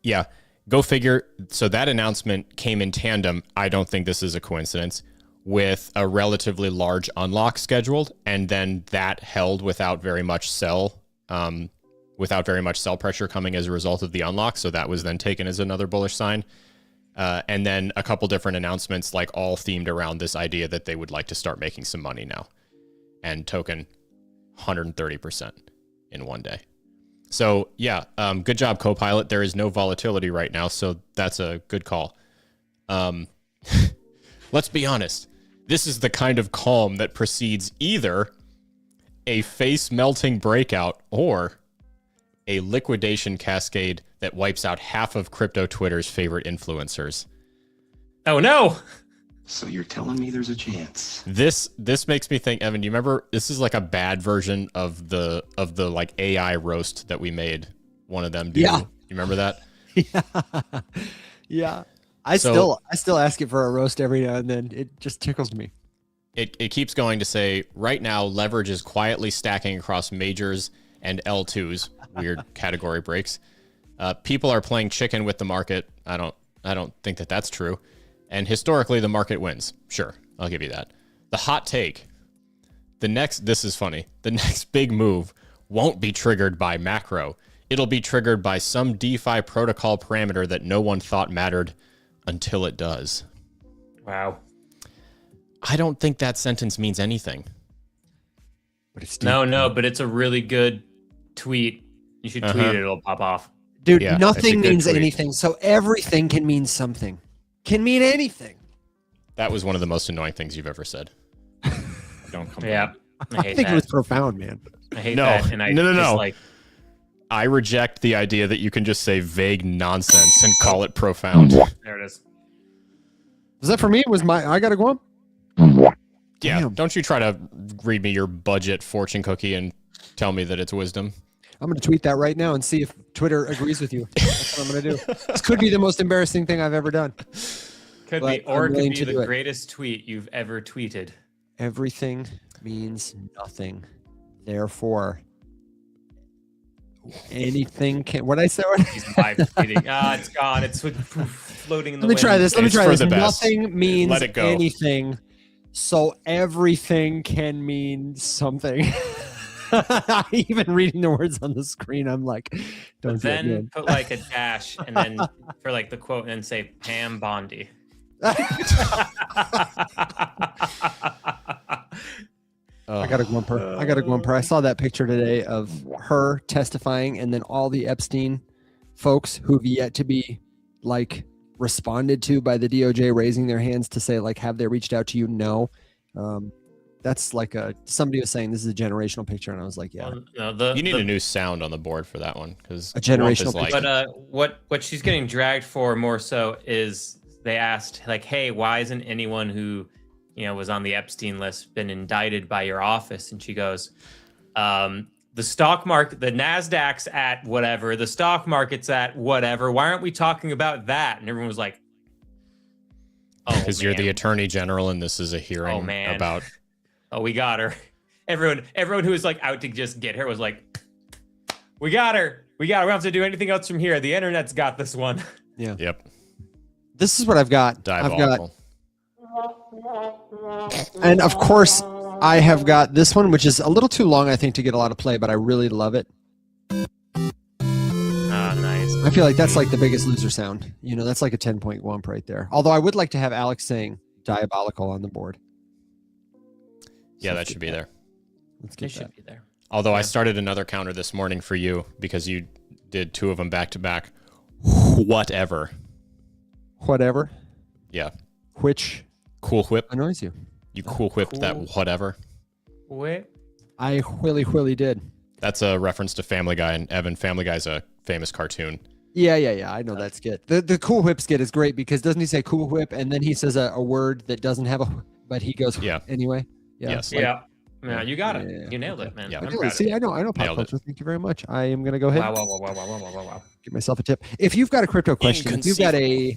Yeah, go figure. So that announcement came in tandem. I don't think this is a coincidence, with a relatively large unlock scheduled. And then that held without very much sell pressure coming as a result of the unlock. So that was then taken as another bullish sign. And then a couple different announcements, like all themed around this idea that they would like to start making some money now. And token 130% in one day. So yeah, good job, Copilot. There is no volatility right now, so that's a good call. Let's be honest. This is the kind of calm that precedes either a face-melting breakout or a liquidation cascade that wipes out half of crypto Twitter's favorite influencers. Oh no! So you're telling me there's a chance? This makes me think, Evan, you remember, this is like a bad version of the like AI roast that we made one of them do. Yeah. You remember that? Yeah. Yeah. I still ask it for a roast every now and then. It just tickles me. It keeps going to say, right now, leverage is quietly stacking across majors and L2s, weird category breaks. People are playing chicken with the market. I don't think that that's true. And historically, the market wins. Sure, I'll give you that. The hot take, this is funny. The next big move won't be triggered by macro. It'll be triggered by some DeFi protocol parameter that no one thought mattered until it does. Wow. I don't think that sentence means anything. But it's deep. No, but it's a really good tweet. You should tweet it. It'll pop off. Dude, Yeah, nothing it's a good means tweet. anything. So everything can mean something. Can mean anything. That was one of the most annoying things you've ever said. Don't come. Yeah. I I hate think that. it was profound, man. I hate No, that. And I no. just like, I reject the idea that you can just say vague nonsense and call it profound. there it is. Was that for me? I got to go on? Yeah, Damn. don't you try to read me your budget fortune cookie and tell me that it's wisdom. I'm going to tweet that right now and see if Twitter agrees with you. That's what I'm going to do. This could be the most embarrassing thing I've ever done. Could But be, or I'm it willing could be to do the it. greatest tweet you've ever tweeted. Everything means nothing. Therefore, anything can. What I say? He's live tweeting. It's gone. It's floating in the Let me wind. try this. Let me It's try for this. the best. Nothing means Let it go. anything. So everything can mean something. Even reading the words on the screen, I'm like, don't But get me then in. put like a dash and then for like the quote and then say Pam Bondi. I got a Gwumper. I saw that picture today of her testifying and then all the Epstein folks who've yet to be like responded to by the DOJ raising their hands to say like, have they reached out to you? No. That's like somebody was saying this is a generational picture. And I was like, yeah, You need a new sound on the board for that one because A generational like, But what she's getting dragged for more so is they asked like, hey, why isn't anyone who was on the Epstein list been indicted by your office? And she goes, the stock market, the NASDAQ's at whatever, the stock market's at whatever. Why aren't we talking about that? And everyone was like, oh, because you're the man. attorney general and this is a hearing Oh, man. about. Oh, we got her. Everyone who was like out to just get her was like, we got her. We don't have to do anything else from here. The internet's got this one. yeah. Yep. This is what I've got. Diabolical. And of course, I have got this one, which is a little too long, I think, to get a lot of play, but I really love it. Nice. I feel like that's like the biggest loser sound. That's like a 10-point wump right there. Although I would like to have Alex saying diabolical on the board. Yeah, So that let's should get be that. there. Let's It get should that. be there. Although I started another counter this morning for you because you did two of them back to back. Whatever. Whatever. Yeah. Which Cool whip. annoys you. You cool whipped that Cool. whatever. Wait. I whilly did. That's a reference to Family Guy, and Evan, Family Guy's a famous cartoon. Yeah. I know that skit. The cool whip skit is great because doesn't he say cool whip and then he says a word that doesn't have but he goes Yeah. anyway. Yeah. Yes. Yeah. No, you got it. Yeah. You nailed it, man. Yeah. I'm Really? proud See, of I know pop Nailed it. culture. Thank you very much. I am gonna go ahead. Wow. Give myself a tip. If you've got a crypto question, if you've got a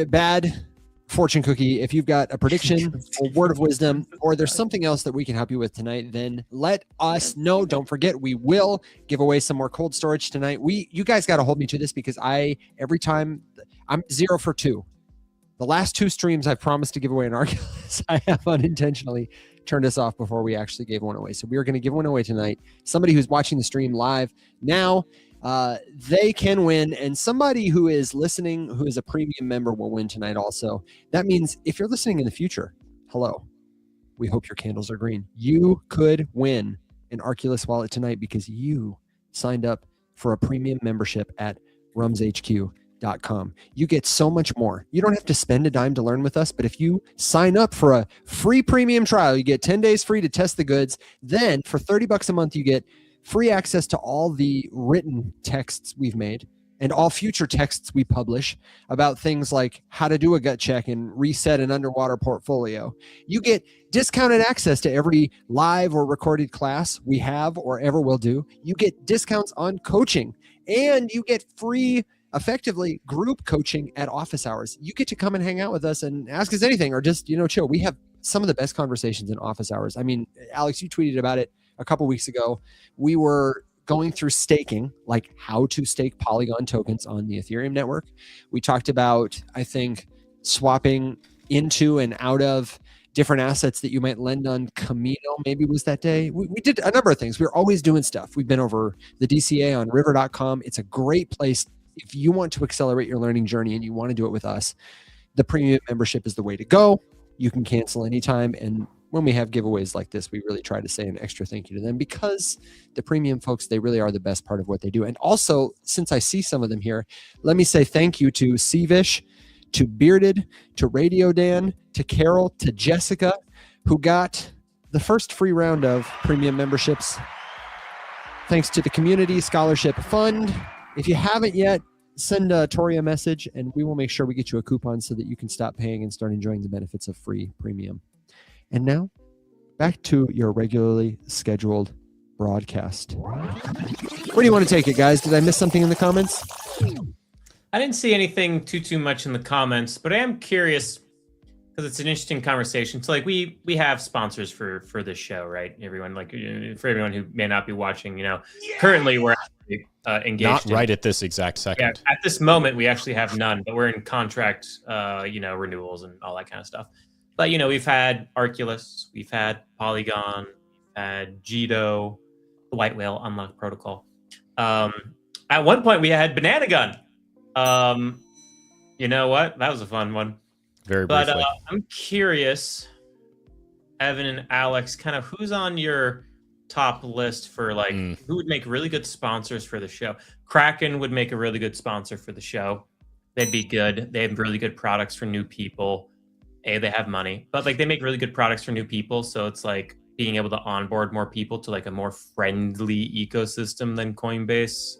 bad fortune cookie, if you've got a prediction or word of wisdom, or there's something else that we can help you with tonight, then let us know. Don't forget, we will give away some more cold storage tonight. You guys got to hold me to this because every time I'm 0 for 2. The last 2 streams I've promised to give away an Arculus, I have unintentionally turned us off before we actually gave one away. So we are going to give one away tonight. Somebody who's watching the stream live now, they can win. And somebody who is listening, who is a premium member, will win tonight also. That means if you're listening in the future, hello, we hope your candles are green. You could win an Arculus wallet tonight because you signed up for a premium membership at rumshq.com. You get so much more. You don't have to spend a dime to learn with us, but if you sign up for a free premium trial, you get 10 days free to test the goods. Then for $30 a month, you get free access to all the written texts we've made and all future texts we publish about things like how to do a gut check and reset an underwater portfolio. You get discounted access to every live or recorded class we have or ever will do. You get discounts on coaching, and you get free, effectively, group coaching at office hours. You get to come and hang out with us and ask us anything or just, chill. We have some of the best conversations in office hours. I mean, Alex, you tweeted about it a couple weeks ago. We were going through staking, like how to stake Polygon tokens on the Ethereum network. We talked about, I think, swapping into and out of different assets that you might lend on Camino, maybe was that day. We did a number of things. We're always doing stuff. We've been over the DCA on river.com. It's a great place if you want to accelerate your learning journey and you want to do it with us. The premium membership is the way to go. You can cancel anytime, and when we have giveaways like this, we really try to say an extra thank you to them, because the premium folks, they really are the best part of what they do. And also, since I see some of them here, let me say thank you to Seavish, to Bearded, to Radio Dan, to Carol, to Jessica, who got the first free round of premium memberships thanks to the Community Scholarship Fund. If you haven't yet, send Tori a message and we will make sure we get you a coupon so that you can stop paying and start enjoying the benefits of free premium. And now, back to your regularly scheduled broadcast. Where do you want to take it, guys? Did I miss something in the comments? I didn't see anything too much in the comments, but I am curious because it's an interesting conversation. So like we have sponsors for this show, right? Everyone, like for everyone who may not be watching, currently we're actually engaged. Not right at this exact second. Yeah, at this moment we actually have none, but we're in contract, renewals and all that kind of stuff. But we've had Arculus, we've had Polygon, we've had Jito, the White Whale Unlock Protocol. At one point we had Banana Gun. You know what? That was a fun one. Very briefly. But I'm curious, Evan and Alex, kind of who's on your top list for who would make really good sponsors for the show? Kraken would make a really good sponsor for the show. They'd be good. They have really good products for new people. They have money, but they make really good products for new people. So it's like being able to onboard more people to a more friendly ecosystem than Coinbase.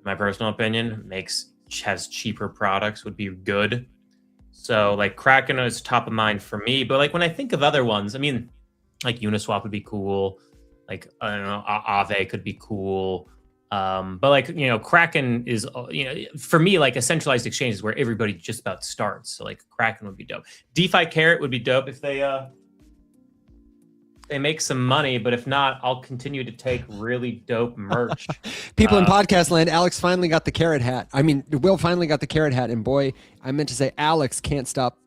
My personal opinion, has cheaper products, would be good. So Kraken is top of mind for me, but when I think of other ones, I mean, Uniswap would be cool. I don't know, Aave could be cool. But Kraken is, for me, a centralized exchange is where everybody just about starts. So Kraken would be dope. DeFi Carrot would be dope if they make some money, but if not, I'll continue to take really dope merch. People in podcast land, Alex finally got the carrot hat. I mean, Will finally got the carrot hat, and boy, I meant to say Alex can't stop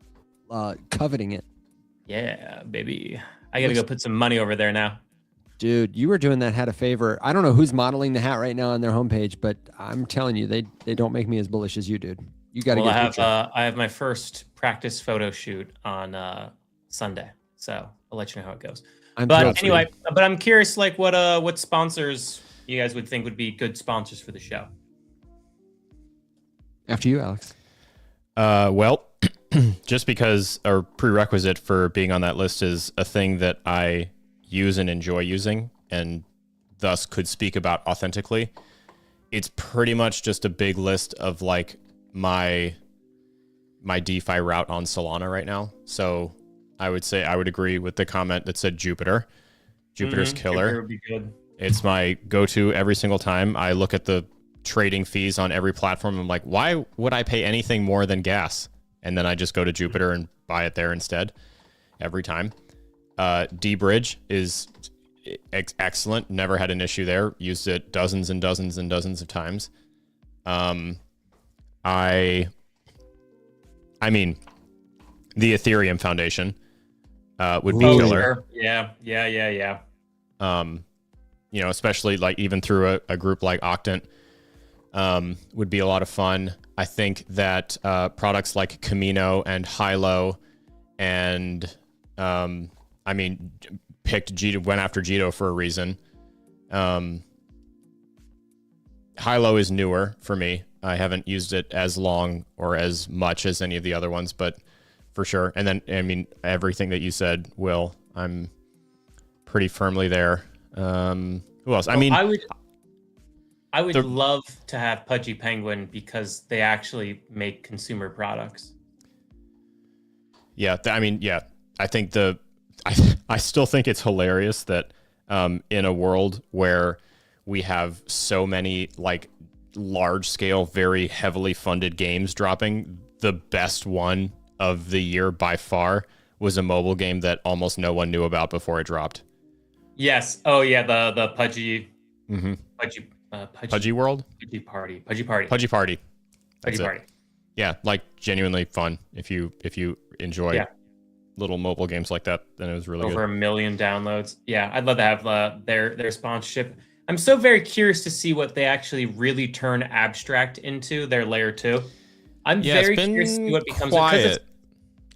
coveting it. Yeah, baby. I gotta go put some money over there now. Dude, you were doing that hat a favor. I don't know who's modeling the hat right now on their homepage, but I'm telling you, they don't make me as bullish as you, dude. You got to get I have my first practice photo shoot on Sunday, so I'll let you know how it goes. But anyway, I'm curious, what sponsors you guys would think would be good sponsors for the show? After you, Alex. Well, just because a prerequisite for being on that list is a thing that I use and enjoy using, and thus could speak about authentically. It's pretty much just a big list of my DeFi route on Solana right now. So I would say I would agree with the comment that said Jupiter. Jupiter's killer. Jupiter would be good. It's my go-to every single time. I look at the trading fees on every platform. I'm like, why would I pay anything more than gas? And then I just go to Jupiter and buy it there instead every time. D-Bridge is excellent. Never had an issue there. Used it dozens and dozens and dozens of times. I mean, the Ethereum Foundation would be killer. Sure. Yeah. Especially even through a group like Octant, would be a lot of fun. I think that products like Camino and Hilo and picked Jito, went after Jito for a reason. Hilo is newer for me. I haven't used it as long or as much as any of the other ones, but for sure. And then, everything that you said, Will, I'm pretty firmly there. Who else? I would love to have Pudgy Penguin because they actually make consumer products. Yeah. I think I still think it's hilarious that in a world where we have so many large scale, very heavily funded games dropping, the best one of the year by far was a mobile game that almost no one knew about before it dropped. Yes. Oh yeah. The Pudgy. Mm-hmm. Pudgy World? Pudgy Party. Pudgy Party. That's Pudgy Party. Yeah, genuinely fun. If you enjoy little mobile games like that, then it was really over good. Over 1 million downloads. Yeah, I'd love to have their sponsorship. I'm so very curious to see what they actually really turn Abstract into, their layer 2. I'm very curious to see what becomes quiet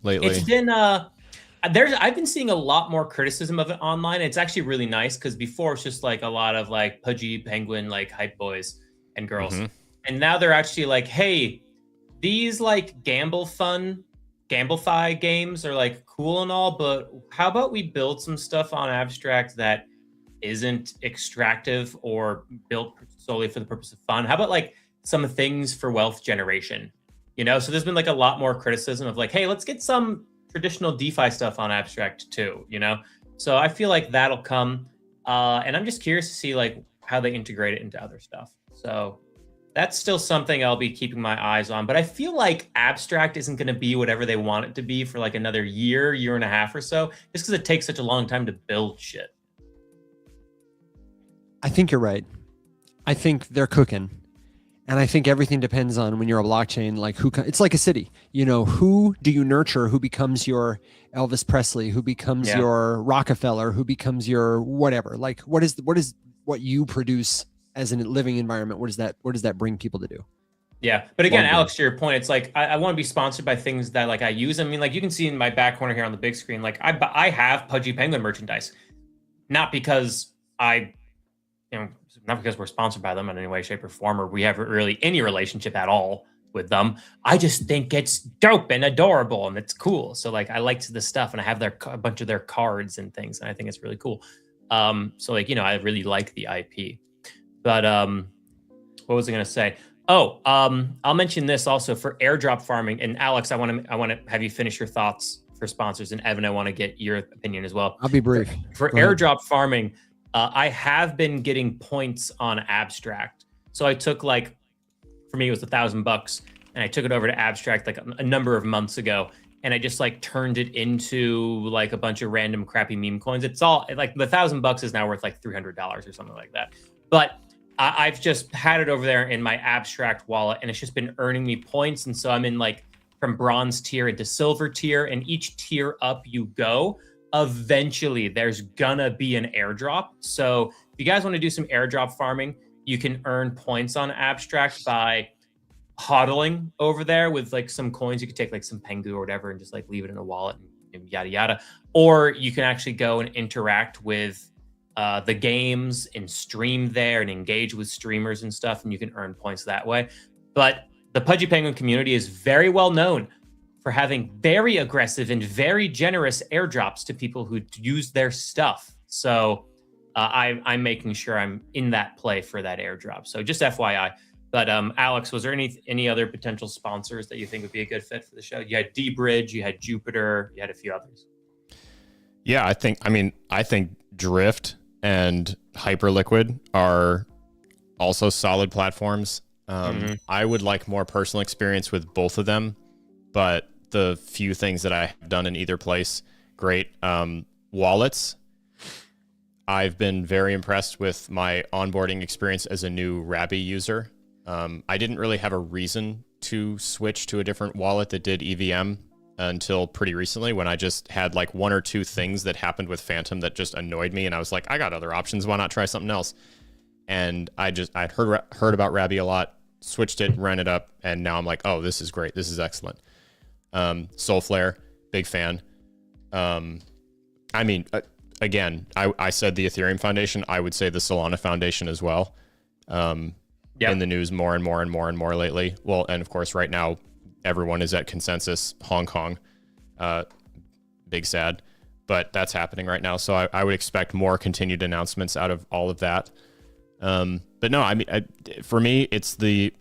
lately. It's been I I've been seeing a lot more criticism of it online. It's actually really nice because before it's just like a lot of like pudgy penguin like hype boys and girls, and now they're actually like, hey, these like gamblify games are like cool and all, but how about we build some stuff on Abstract that isn't extractive or built solely for the purpose of fun? How about like some things for wealth generation? You know, so there's been like a lot more criticism of like, hey, let's get some traditional DeFi stuff on Abstract too, you know? So I feel like that'll come. And I'm just curious to see like how they integrate it into other stuff. So that's still something I'll be keeping my eyes on. But I feel like Abstract isn't going to be whatever they want it to be for like another year and a half or so, just because it takes such a long time to build shit. I think you're right. I think they're cooking. And I think everything depends on when you're a blockchain, like it's like a city, you know, who do you nurture? Who becomes your Elvis Presley? Who becomes your Rockefeller? Who becomes your whatever? Like, what is what you produce as a living environment? What does that bring people to do? Yeah. But again, Alex, to your point, it's like, I want to be sponsored by things that like I use. I mean, like you can see in my back corner here on the big screen, like I have Pudgy Penguin merchandise, not because not because we're sponsored by them in any way, shape, or form, or we have really any relationship at all with them. I just think it's dope and adorable and it's cool. So like I liked the stuff and I have a bunch of their cards and things, and I think it's really cool. So like, I really like the IP. But what was I gonna say? Oh, I'll mention this also for airdrop farming. And Alex, I want to have you finish your thoughts for sponsors, and Evan, I want to get your opinion as well. I'll be brief. For airdrop farming, I have been getting points on Abstract. So I took for me, it was $1,000, and I took it over to Abstract like a number of months ago, and I just like turned it into like a bunch of random crappy meme coins. It's all like the $1,000 is now worth like $300 or something like that. But I've just had it over there in my Abstract wallet, and it's just been earning me points. And so I'm in like from bronze tier into silver tier, and each tier up you go, eventually there's gonna be an airdrop. So if you guys want to do some airdrop farming, you can earn points on Abstract by hodling over there with like some coins. You could take like some Pengu or whatever and just like leave it in a wallet and yada yada. Or you can actually go and interact with the games and stream there and engage with streamers and stuff, and you can earn points that way. But the Pudgy Penguin community is very well known for having very aggressive and very generous airdrops to people who use their stuff. So I'm making sure I'm in that play for that airdrop. So just FYI. But Alex, was there any other potential sponsors that you think would be a good fit for the show? You had D-Bridge, you had Jupiter, you had a few others. Yeah, I think Drift and Hyperliquid are also solid platforms. I would like more personal experience with both of them, but the few things that I have done in either place, great. Wallets, I've been very impressed with my onboarding experience as a new Rabby user. I didn't really have a reason to switch to a different wallet that did EVM until pretty recently, when I just had like one or two things that happened with Phantom that just annoyed me, and I was like, I got other options, why not try something else? And I'd heard about Rabby a lot, switched it, ran it up, and now I'm like, oh, this is great, this is excellent. Soulflare, big fan. Again, I said the Ethereum Foundation, I would say the Solana Foundation as well. In the news more and more lately. Well, and of course, right now, everyone is at Consensus Hong Kong. Big sad, but that's happening right now. So I would expect more continued announcements out of all of that. But no, for me, it's the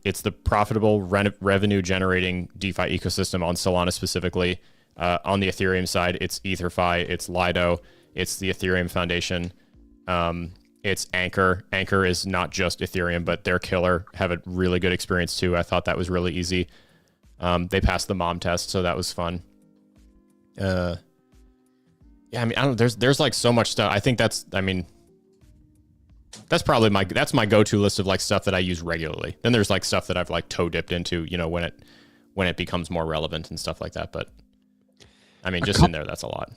profitable revenue generating DeFi ecosystem on Solana specifically. On the Ethereum side, it's EtherFi, it's Lido, it's the Ethereum Foundation. It's Anchor. Anchor is not just Ethereum, but they're killer. Have a really good experience too. I thought that was really easy. They passed the mom test, so that was fun. I don't know. There's like so much stuff. I think that's probably my go-to list of like stuff that I use regularly. Then there's like stuff that I've like toe dipped into, when it becomes more relevant and stuff like that. But just in there, that's a lot.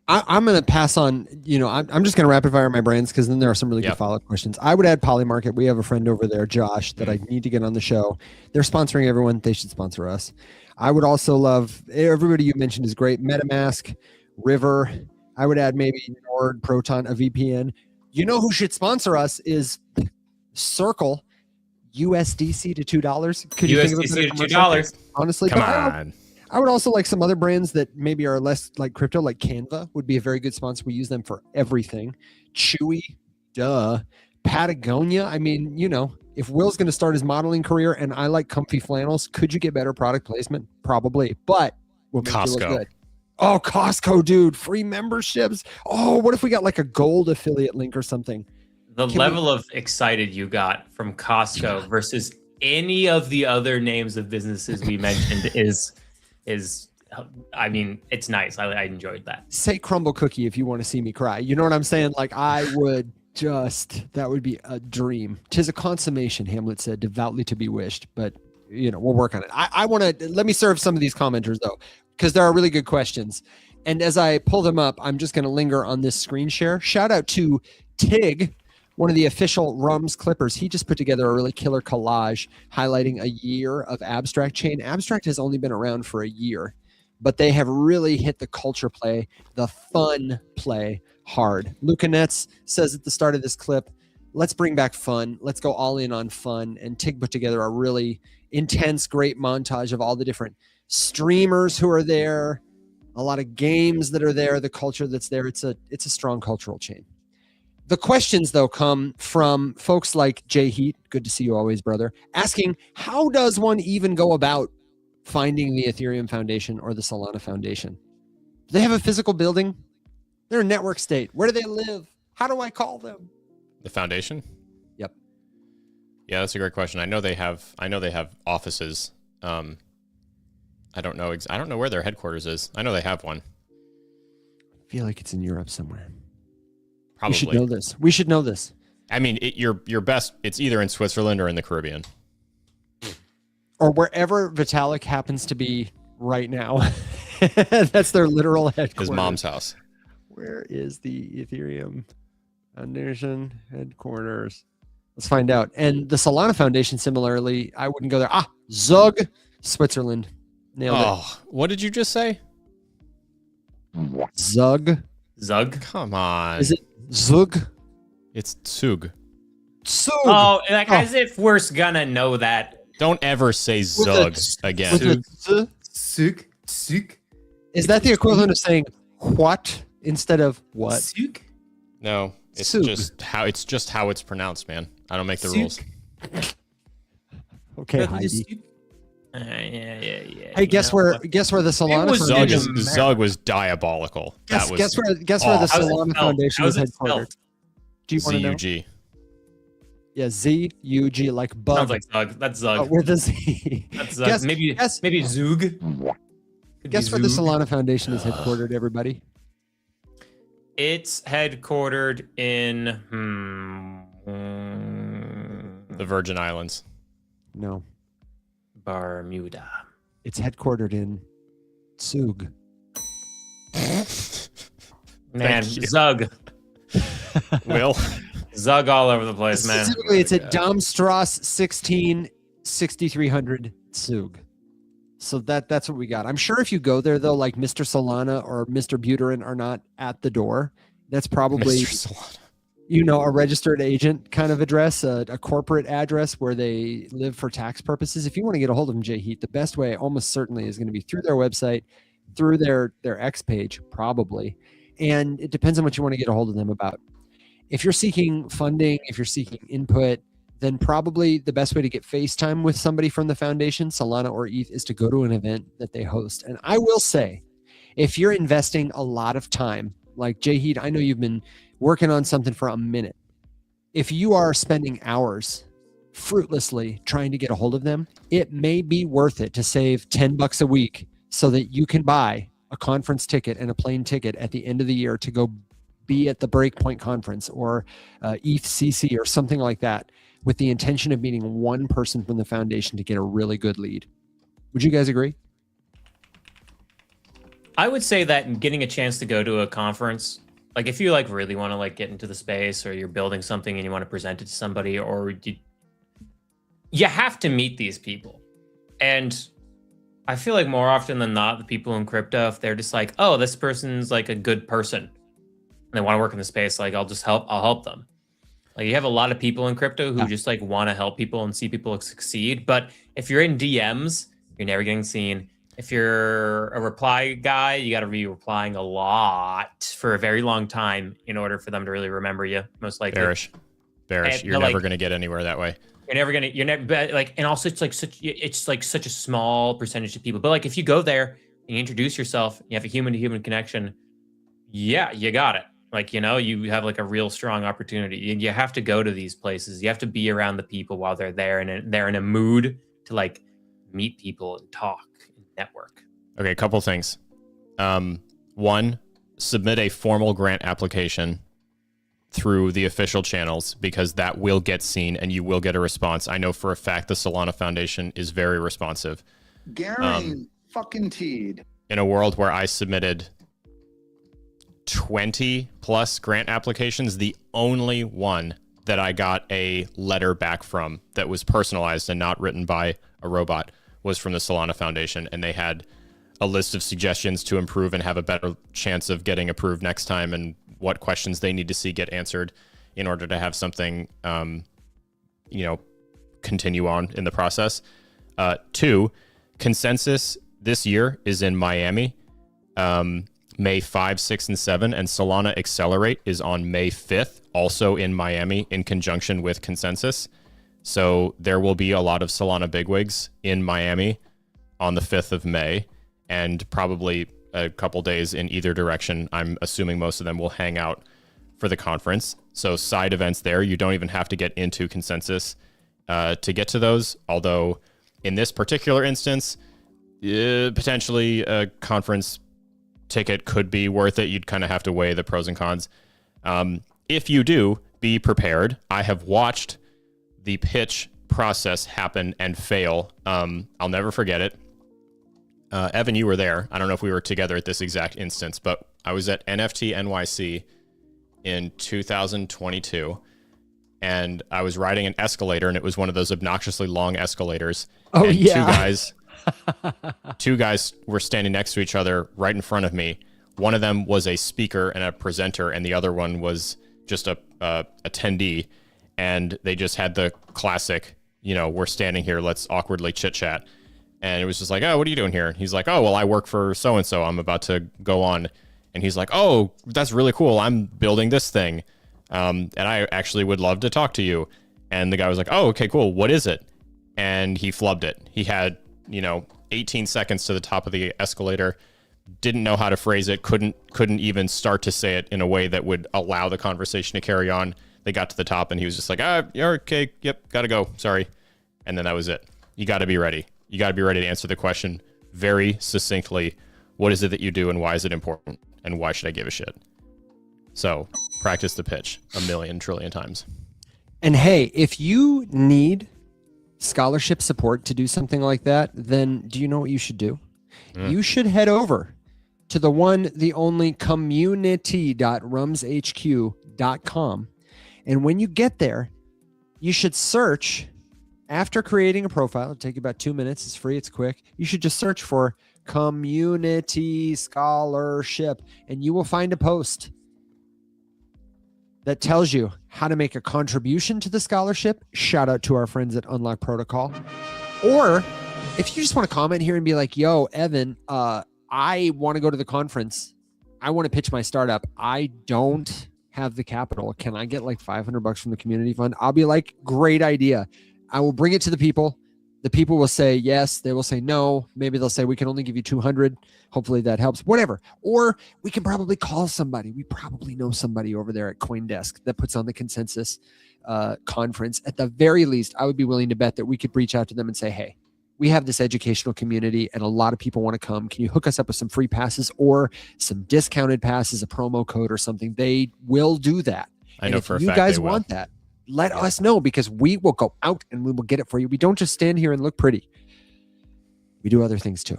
I'm going to pass on, I'm just going to rapid fire my brands, because then there are some really good follow-up questions. I would add Polymarket. We have a friend over there, Josh, that I need to get on the show. They're sponsoring everyone. They should sponsor us. I would also love, everybody you mentioned is great. MetaMask, River. I would add maybe Nord, Proton, a VPN. You know who should sponsor us is Circle. USDC to $2. Could you think of a better USDC to commercial? $2. Honestly, Come but on. I would also like some other brands that maybe are less like crypto, like Canva would be a very good sponsor. We use them for everything. Chewy, duh. Patagonia. I mean, you know, if Will's going to start his modeling career and I like comfy flannels, could you get better product placement? Probably, but we'll make you look Costco. good. Oh, Costco, dude. Free memberships. Oh, what if we got like a gold affiliate link or something? The level of excited you got from Costco versus any of the other names of businesses we mentioned is I mean, it's nice. I enjoyed that. Say crumble cookie if you want to see me cry. You know what I'm saying? Like I would that would be a dream. 'Tis a consummation, Hamlet said, devoutly to be wished. But you know, we'll work on it. I want to let me serve some of these commenters though, because there are really good questions. And as I pull them up, I'm just going to linger on this screen share. Shout out to Tig, one of the official Rums Clippers. He just put together a really killer collage highlighting a year of Abstract Chain. Abstract has only been around for a year, but they have really hit the culture play, the fun play hard. Luca Nets says at the start of this clip, let's bring back fun. Let's go all in on fun. And Tig put together a really intense, great montage of all the different streamers who are there, a lot of games that are there, the culture that's there. It's a strong cultural chain. The questions, though, come from folks like Jay Heat, good to see you always, brother, asking, how does one even go about finding the Ethereum Foundation or the Solana Foundation? Do they have a physical building? They're a network state. Where do they live? How do I call them? The foundation? Yep. Yeah, that's a great question. I know they have offices. I don't know where their headquarters is. I know they have one. I feel like it's in Europe somewhere. Probably. We should know this. We should know this. I mean, your best. It's either in Switzerland or in the Caribbean, or wherever Vitalik happens to be right now. That's their literal headquarters. his mom's house. Where is the Ethereum Foundation headquarters? Let's find out. And the Solana Foundation, similarly, I wouldn't go there. Zug, Switzerland. Nailed it. What did you just say? Zug. Zug. Come on. Is it Zug? It's Zug. Zug. Oh, like as if we're gonna know that. Don't ever say Zug again. With a Z? Suk. Suk. Is that the equivalent of saying what instead of what? Suk. No, it's Zug. just how it's pronounced, man. I don't make the rules. Okay, Heidi. Yeah. Hey, guess where the Solana was Foundation Zug was diabolical. Guess where the How's it Solana spelled? Foundation How's is it spelled? headquartered? Do you want to know? ZUG. Yeah, Z-U-G, like bug. Sounds like Zug. That's Zug. With a Z. That's Zug. Maybe Zug. Could Guess be where the Zug. Solana Foundation is headquartered, everybody? It's headquartered in The Virgin Islands. No. Bermuda. It's headquartered in Zug. Man, Thank you. Zug. Will. Zug all over the place, man. Specifically, it's at Darmstrasse 16, 6300 Zug. So that's what we got. I'm sure if you go there, though, like Mr. Solana or Mr. Buterin are not at the door. That's probably, Mr. Solana. a registered agent kind of address, a corporate address where they live for tax purposes. If you want to get a hold of them, Jay Heat, the best way almost certainly is going to be through their website, through their X page, probably. And it depends on what you want to get a hold of them about. If you're seeking funding, if you're seeking input, then probably the best way to get FaceTime with somebody from the foundation, Solana or ETH, is to go to an event that they host. And I will say, if you're investing a lot of time, like Jay Heat, I know you've been working on something for a minute. If you are spending hours fruitlessly trying to get a hold of them, it may be worth it to save $10 a week so that you can buy a conference ticket and a plane ticket at the end of the year to go be at the Breakpoint conference or ETHCC or something like that, with the intention of meeting one person from the foundation to get a really good lead. Would you guys agree? I would say that getting a chance to go to a conference, like if you really want to get into the space, or you're building something and you want to present it to somebody, or you have to meet these people. And I feel like more often than not, the people in crypto, if they're just like, oh, this person's like a good person, and they want to work in the space, like I'll help them. Like you have a lot of people in crypto who just like want to help people and see people succeed. But if you're in DMs, you're never getting seen. If you're a reply guy, you got to be replying a lot for a very long time in order for them to really remember you, most likely. Bearish. You're never going to get anywhere that way. You're never like, and also it's like such a small percentage of people. But like if you go there and you introduce yourself, you have a human to human connection. Yeah, you got it. Like, you have like a real strong opportunity. You have to go to these places. You have to be around the people while they're there, and they're in a mood to like meet people and talk and network. Okay, a couple things. One, submit a formal grant application through the official channels, because that will get seen and you will get a response. I know for a fact the Solana Foundation is very responsive. Guaranteed. In a world where I submitted 20 plus grant applications, the only one that I got a letter back from that was personalized and not written by a robot was from the Solana Foundation, and they had a list of suggestions to improve and have a better chance of getting approved next time, and what questions they need to see get answered in order to have something continue on in the process. 2, Consensus this year is in Miami, May 5, 6, and 7, and Solana Accelerate is on May 5th, also in Miami, in conjunction with Consensus. So there will be a lot of Solana bigwigs in Miami on the 5th of May, and probably a couple days in either direction. I'm assuming most of them will hang out for the conference. So side events there. You don't even have to get into Consensus to get to those. Although in this particular instance, potentially a conference ticket could be worth it. You'd kind of have to weigh the pros and cons. If you do, be prepared. I have watched the pitch process happen and fail. I'll never forget it. Evan, you were there. I don't know if we were together at this exact instance, but I was at NFT NYC in 2022, and I was riding an escalator, and it was one of those obnoxiously long escalators. Oh, and yeah. Two guys were standing next to each other right in front of me. One of them was a speaker and a presenter, and the other one was just a attendee. And they just had the classic, we're standing here, let's awkwardly chit chat. And it was just like, oh, what are you doing here? And he's like, oh, well, I work for so-and-so. I'm about to go on. And he's like, oh, that's really cool. I'm building this thing. And I actually would love to talk to you. And the guy was like, oh, okay, cool. What is it? And he flubbed it. He had, 18 seconds to the top of the escalator, didn't know how to phrase it, couldn't even start to say it in a way that would allow the conversation to carry on. They got to the top and he was just like, okay, yep, gotta go, sorry. And then that was it. You gotta be ready. You gotta be ready to answer the question very succinctly. What is it that you do and why is it important? And why should I give a shit? So practice the pitch 1,000,000 trillion times. And hey, if you need scholarship support to do something like that, then do you know what you should do? You should head over to the one, the only community.rumshq.com. And when you get there, you should search, after creating a profile, it'll take you about 2 minutes. It's free, it's quick. You should just search for community scholarship, and you will find a post that tells you how to make a contribution to the scholarship. Shout out to our friends at Unlock Protocol. Or if you just want to comment here and be like, yo, Evan, I want to go to the conference. I want to pitch my startup. I don't have the capital. Can I get like $500 from the community fund? I'll be like, great idea. I will bring it to the people. The people will say yes. They will say no. Maybe they'll say we can only give you 200. Hopefully that helps. Whatever. Or we can probably call somebody. We probably know somebody over there at CoinDesk that puts on the Consensus conference. At the very least, I would be willing to bet that we could reach out to them and say, hey, we have this educational community and a lot of people want to come. Can you hook us up with some free passes or some discounted passes, a promo code or something? They will do that. I know for a fact you guys want that, let us know, because we will go out and we will get it for you. We don't just stand here and look pretty. We do other things too.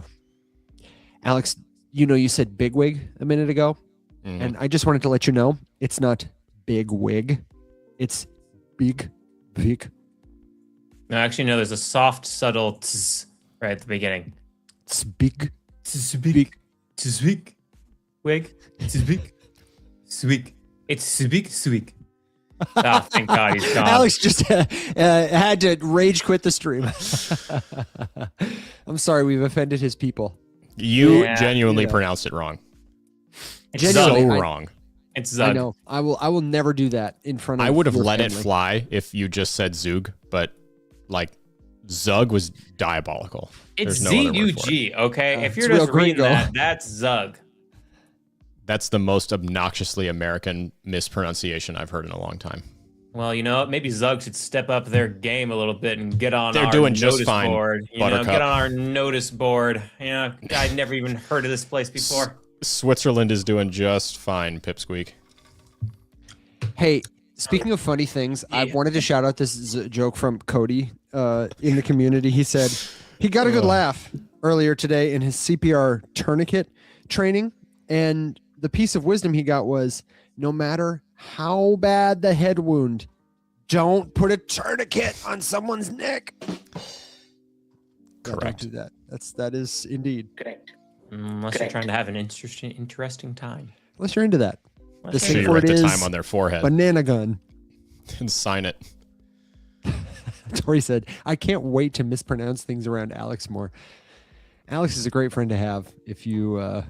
Alex, you said bigwig a minute ago, and I just wanted to let you know it's not big wig. It's big. No, actually, no, there's a soft, subtle tss right at the beginning. Speak. Speak. Speak. Wig. Speak. Speak. It's speak. Speak. Oh, thank God he's gone. Alex just had to rage quit the stream. I'm sorry, we've offended his people. You Yeah. genuinely pronounced it wrong. It's Genuinely, So Zug. wrong. It's Zug. I know. I will never do that in front of I would have your let it family. fly if you just said Zug, but like Zug was diabolical. It's There's no other word for it. Z-U-G, okay? If it's you're just real reading gringo. that, that's Zug. That's the most obnoxiously American mispronunciation I've heard in a long time. Well, you know what? Maybe Zug should step up their game a little bit and get on They're our doing just notice fine, board. You know, Buttercup. get on our notice board. You know, I'd never even heard of this place before. Switzerland is doing just fine, Pipsqueak. Hey, speaking of funny things, I Yeah. wanted to shout out this joke from Cody in the community. He said he got a good laugh earlier today in his CPR tourniquet training. And the piece of wisdom he got was, no matter how bad the head wound, don't put a tourniquet on someone's neck. Yeah, don't Correct. do that. That is indeed. Correct. Unless you're trying to have an interesting time. Unless you're into that. Unless The So you're- you for write it the is time on their forehead Banana gun. and sign it. Tori said, I can't wait to mispronounce things around Alex more. Alex is a great friend to have if you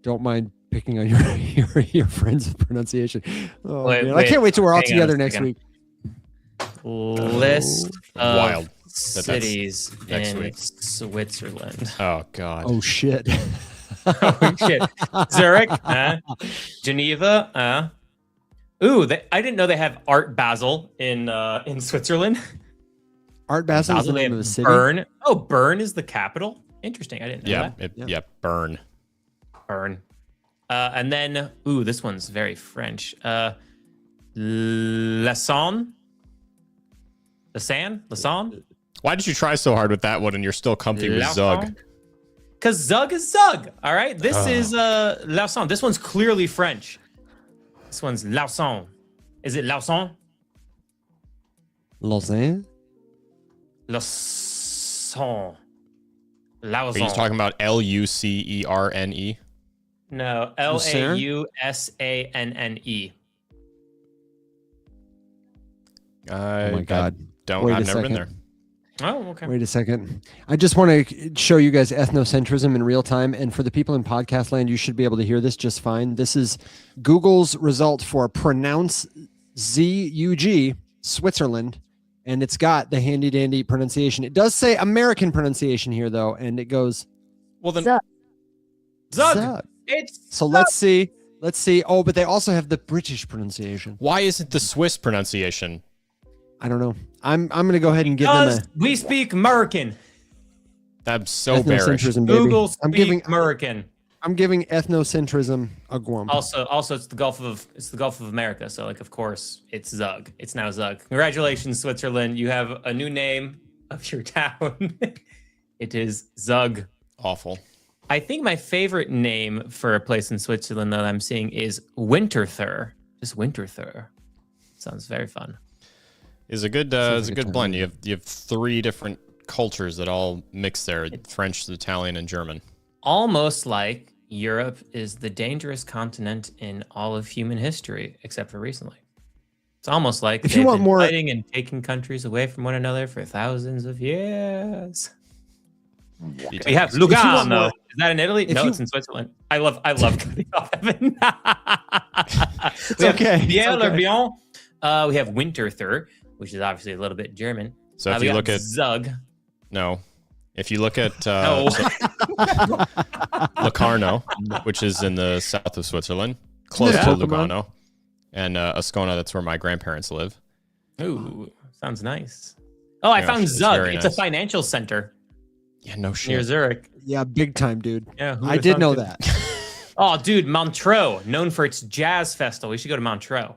don't mind picking on your friends' pronunciation. Oh, Wait, man. I wait, can't wait till we're all hang on a together next second. week. List of Wild. cities next in week. Switzerland. Oh God. Oh, shit. Oh, shit. Zurich, Geneva, Ooh, I didn't know they have Art Basel in Switzerland. Art Basel is the They name have of the city. Bern. Oh, Bern is the capital. Interesting. I didn't know Yeah. that. Yeah. Yeah. Burn. Bern. And then, ooh, this one's very French. Lausanne. Lausanne. Why did you try so hard with that one and you're still comfy with Zug? Because Zug is Zug. All right. This is Lausanne. This one's clearly French. This one's Lausanne. Is it Lausanne? Lausanne? Lausanne. Are Lausanne. you talking about Lucerne? No, Lucerne? Lausanne. Oh my God. Don't. Wait I've a never been there. second. Oh, okay. Wait a second. I just want to show you guys ethnocentrism in real time. And for the people in podcast land, you should be able to hear this just fine. This is Google's result for pronounce ZUG, Switzerland. And it's got the handy dandy pronunciation. It does say American pronunciation here, though. And it goes, Well then, Zug. Zug. Zug. It's So let's see. Let's see. Oh, but they also have the British pronunciation. why isn't the Swiss pronunciation? I don't know. I'm going to go ahead and give them because we speak American. I'm so bearish. ethnocentrism, baby. Google speak I'm giving American. ethnocentrism a glum. Also, it's the Gulf of America. So, like, of course, it's Zug. It's now Zug. Congratulations, Switzerland. You have a new name of your town. It is Zug. Awful. I think my favorite name for a place in Switzerland that I'm seeing is Winterthur. Just Winterthur. Sounds very fun. Is a good Sounds is a like a good time. blend. You have three different cultures that all mix there: French, Italian, and German. Almost like Europe is the dangerous continent in all of human history, except for recently. It's almost like If you they've want been more- fighting and taking countries away from one another for thousands of years. We have If you want Lugano. more- Is that in Italy? if No, you- it's in Switzerland. I love cutting off Evan. It's We have okay. It's Biel or okay. Bion. We have Winterthur, which is obviously a little bit German. So if we you got look at Zug. no, if you look at No. Locarno, which is in the south of Switzerland, close Yeah. to Pokemon. Lugano, and Ascona, that's where my grandparents live. Ooh, sounds nice. Oh, I Yeah, found it's Zug. very It's nice. a financial center Yeah, no near shit. Zurich. Yeah, big time, dude. Yeah, who I would've did thought know it? that. Oh, dude, Montreux, known for its jazz festival. We should go to Montreux.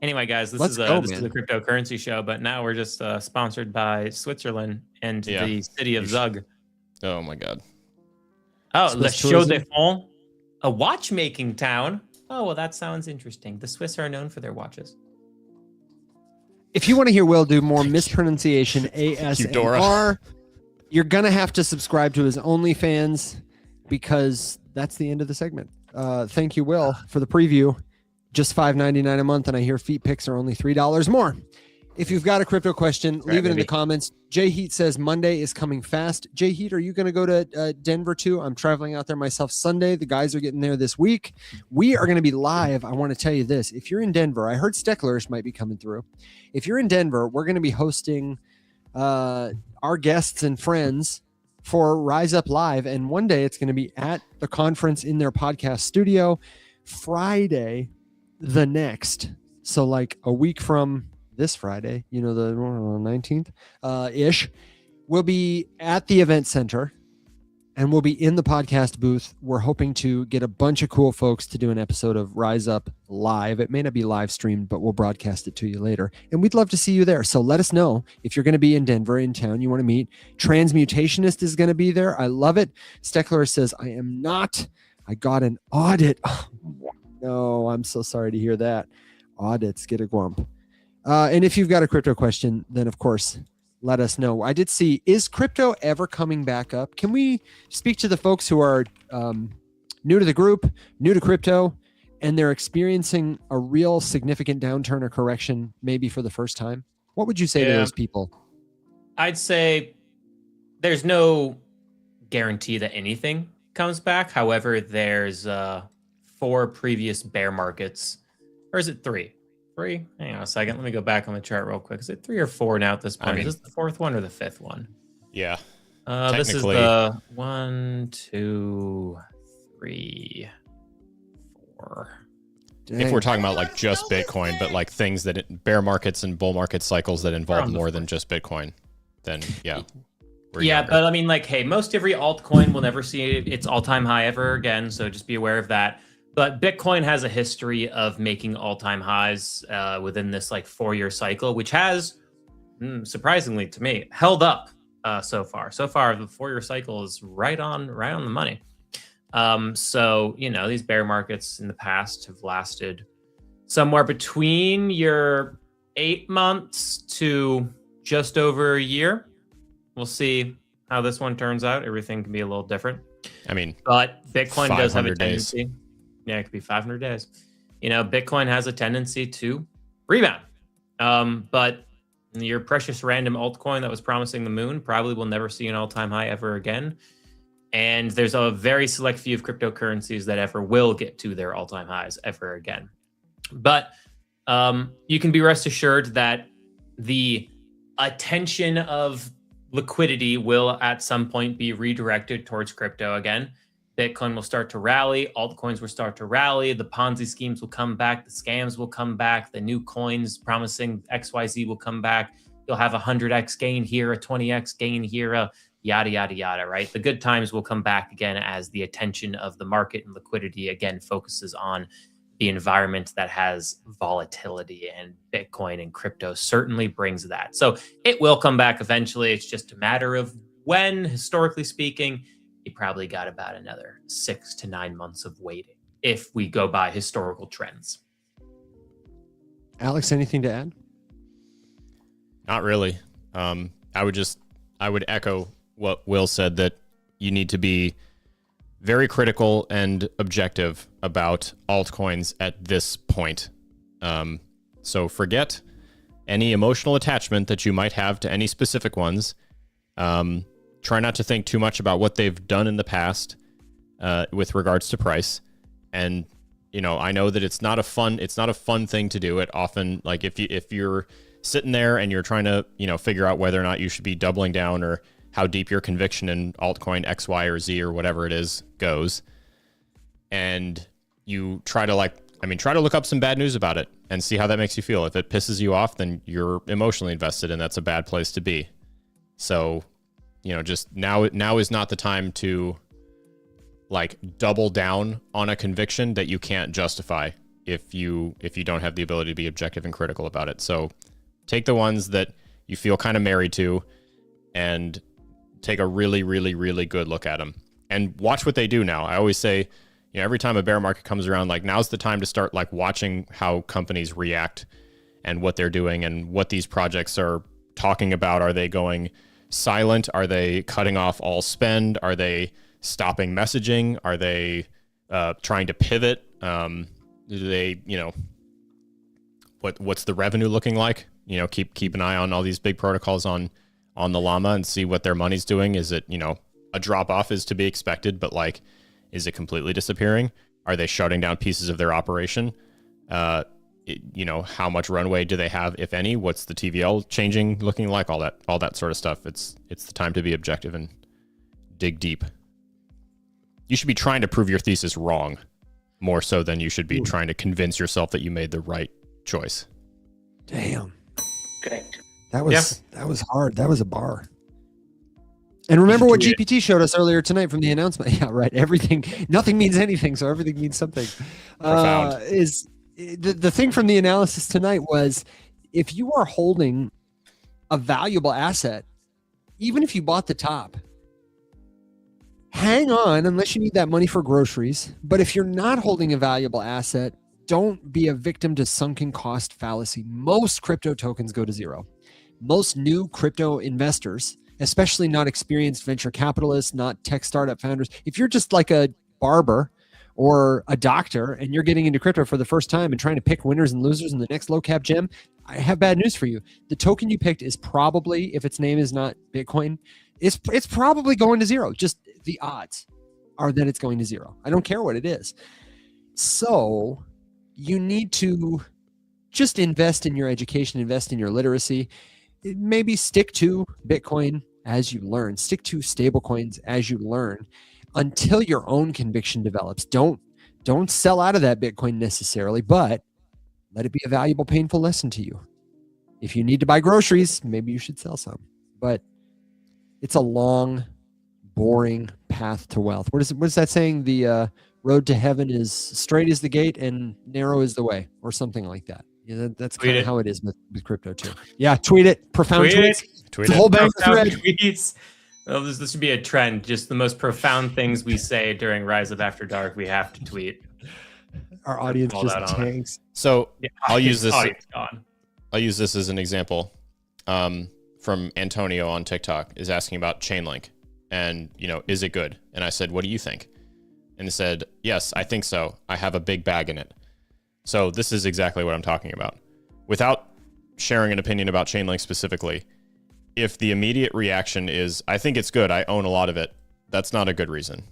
Anyway, guys, this Let's is go, this is man. a cryptocurrency show, but now we're just sponsored by Switzerland and Yeah. the city of You should- Zug. Oh my god. Oh, Swiss Le Chaux tourism? de Fonds, a watchmaking town. Oh, well, that sounds interesting. The Swiss are known for their watches. If you want to hear Will do more mispronunciation, Dora. ASMR, You're gonna have to subscribe to his OnlyFans because that's the end of the segment. Thank you, Will, for the preview. Just $5.99 a month, and I hear feet pics are only $3 more. If you've got a crypto question, leave it in the comments. Jay Heat says Monday is coming fast. Jay Heat, are you going to go to Denver too? I'm traveling out there myself Sunday. The guys are getting there this week. We are going to be live. I want to tell you this. If you're in Denver, I heard Stecklers might be coming through. If you're in Denver, we're going to be hosting our guests and friends for Rise Up Live. And one day it's going to be at the conference in their podcast studio. Friday, the next. So like a week from this Friday, the 19th ish, we'll be at the event center and we'll be in the podcast booth. We're hoping to get a bunch of cool folks to do an episode of Rise Up Live. It may not be live streamed, but we'll broadcast it to you later. And we'd love to see you there. So let us know if you're going to be in Denver, in town, you want to meet. Transmutationist is going to be there. I love it. Steckler says, I am not. I got an audit. Oh, no, I'm so sorry to hear that. Audits, get a glump. And if you've got a crypto question, then of course, let us know. I did see, is crypto ever coming back up? Can we speak to the folks who are new to the group, new to crypto, and they're experiencing a real significant downturn or correction, maybe for the first time? What would you say to those people? I'd say there's no guarantee that anything comes back. However, there's 4 previous bear markets, or is it 3? 3? Hang on a second. Let me go back on the chart real quick. Is it 3 or 4 now at this point? Is this the 4th one or the 5th one? Yeah. This is the 1, 2, 3, 4. Dang. If we're talking about like just Bitcoin, but like things that bear markets and bull market cycles that involve more than just Bitcoin, then yeah. Yeah, but I mean, like, hey, most every altcoin will never see its all-time high ever again, so just be aware of that. But Bitcoin has a history of making all-time highs within this like 4-year cycle, which has, surprisingly to me, held up so far. So far, the 4-year cycle is right on the money. So these bear markets in the past have lasted somewhere between your 8 months to just over a year. We'll see how this one turns out. Everything can be a little different. I mean, but Bitcoin does have a 500 days. tendency. Yeah, it could be 500 days. Bitcoin has a tendency to rebound. But your precious random altcoin that was promising the moon probably will never see an all-time high ever again. And there's a very select few of cryptocurrencies that ever will get to their all-time highs ever again. But you can be rest assured that the attention of liquidity will at some point be redirected towards crypto again. Bitcoin will start to rally, altcoins will start to rally, the Ponzi schemes will come back, the scams will come back, the new coins promising XYZ will come back. You'll have a 100x gain here, a 20x gain here, a yada, yada, yada, right? The good times will come back again as the attention of the market and liquidity again focuses on the environment that has volatility, and Bitcoin and crypto certainly brings that. So it will come back eventually. It's just a matter of when. Historically speaking, you probably got about another 6 to 9 months of waiting if we go by historical trends. Alex, anything to add? Not really. I would echo what Will said, that you need to be very critical and objective about altcoins at this point. So forget any emotional attachment that you might have to any specific ones. Try not to think too much about what they've done in the past with regards to price. And I know that it's not a fun thing to do. It often, like if you're sitting there and you're trying to figure out whether or not you should be doubling down, or how deep your conviction in altcoin X, Y, or Z or whatever it is goes, and you try to look up some bad news about it and see how that makes you feel. If it pisses you off, then you're emotionally invested, and that's a bad place to be. So just now is not the time to like double down on a conviction that you can't justify if you don't have the ability to be objective and critical about it. So take the ones that you feel kind of married to and take a really, really, really good look at them and watch what they do now. I always say, every time a bear market comes around, like now's the time to start like watching how companies react and what they're doing and what these projects are talking about. Are they going silent? Are they cutting off all spend? Are they stopping messaging? Are they trying to pivot? Do they, what's the revenue looking like? Keep an eye on all these big protocols on the Llama and see what their money's doing. Is it, a drop off is to be expected, but like, is it completely disappearing? Are they shutting down pieces of their operation? How much runway do they have, if any? What's the TVL changing, looking like? All that sort of stuff. It's the time to be objective and dig deep. You should be trying to prove your thesis wrong more so than you should be trying to convince yourself that you made the right choice. Damn. Correct. That was hard. That was a bar. And remember what GPT showed us earlier tonight from the announcement. Yeah, right. Nothing means anything, so everything means something. Profound. Is the thing from the analysis tonight was, if you are holding a valuable asset, even if you bought the top, hang on unless you need that money for groceries. But if you're not holding a valuable asset, don't be a victim to sunken cost fallacy. Most crypto tokens go to zero. Most new crypto investors, especially not experienced venture capitalists, not tech startup founders, if you're just like a barber or a doctor and you're getting into crypto for the first time and trying to pick winners and losers in the next low cap gem, I have bad news for you. The token you picked is probably, if its name is not Bitcoin, it's probably going to zero. Just the odds are that it's going to zero. I don't care what it is. So you need to just invest in your education, invest in your literacy. Maybe stick to Bitcoin as you learn, stick to stable coins as you learn until your own conviction develops. Don't sell out of that Bitcoin necessarily, but let it be a valuable, painful lesson to you. If you need to buy groceries, maybe you should sell some, but it's a long, boring path to wealth. What is that saying? The road to heaven is straight as the gate and narrow is the way, or something like that. Yeah, that's kind of how it is with crypto too. Yeah, tweet it. Profound tweets. Tweet it. Whole bang Profound thread. tweets. Well, this should be a trend. Just the most profound things we say during Rise of After Dark, we have to tweet. Our audience All just that on it. tanks. So Yeah, I'll use this. audience gone. I'll use this as an example. From Antonio on TikTok is asking about Chainlink, and is it good? And I said, what do you think? And he said, yes, I think so. I have a big bag in it. So this is exactly what I'm talking about. Without sharing an opinion about Chainlink specifically, if the immediate reaction is, I think it's good, I own a lot of it, that's not a good reason.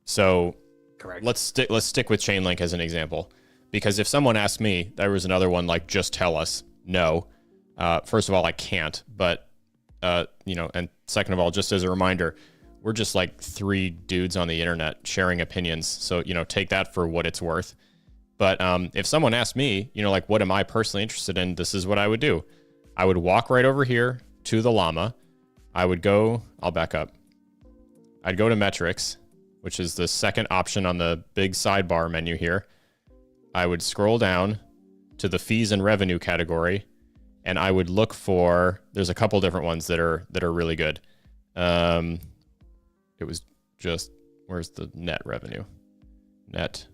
So Correct. let's stick with Chainlink as an example. Because if someone asked me, there was another one like, just tell us. No. First of all, I can't. But, and second of all, just as a reminder, we're just like three dudes on the internet sharing opinions. So, take that for what it's worth. But if someone asked me, like, what am I personally interested in? This is what I would do. I would walk right over here to the llama. I'll back up. I'd go to metrics, which is the second option on the big sidebar menu here. I would scroll down to the fees and revenue category, and I would look for, there's a couple different ones that are really good. It was just, where's the net revenue? Net.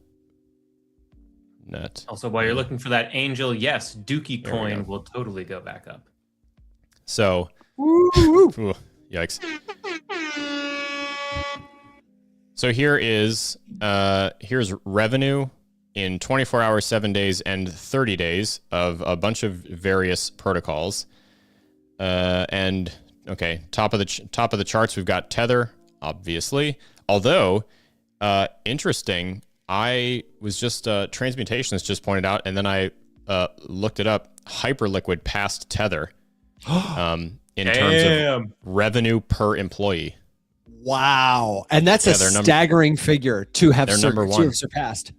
Also, while you're looking for that angel, yes, Dookie There we coin go. will totally go back up. So, ooh, yikes. So here's revenue in 24 hours, 7 days, and 30 days of a bunch of various protocols. And okay, top of the charts, we've got Tether, obviously. Although, interesting, I was just Transmutationist just pointed out, and then I looked it up. Hyperliquid passed Tether in terms of revenue per employee. Wow. And that's Yeah, a they're staggering figure to have they're number one. to have surpassed.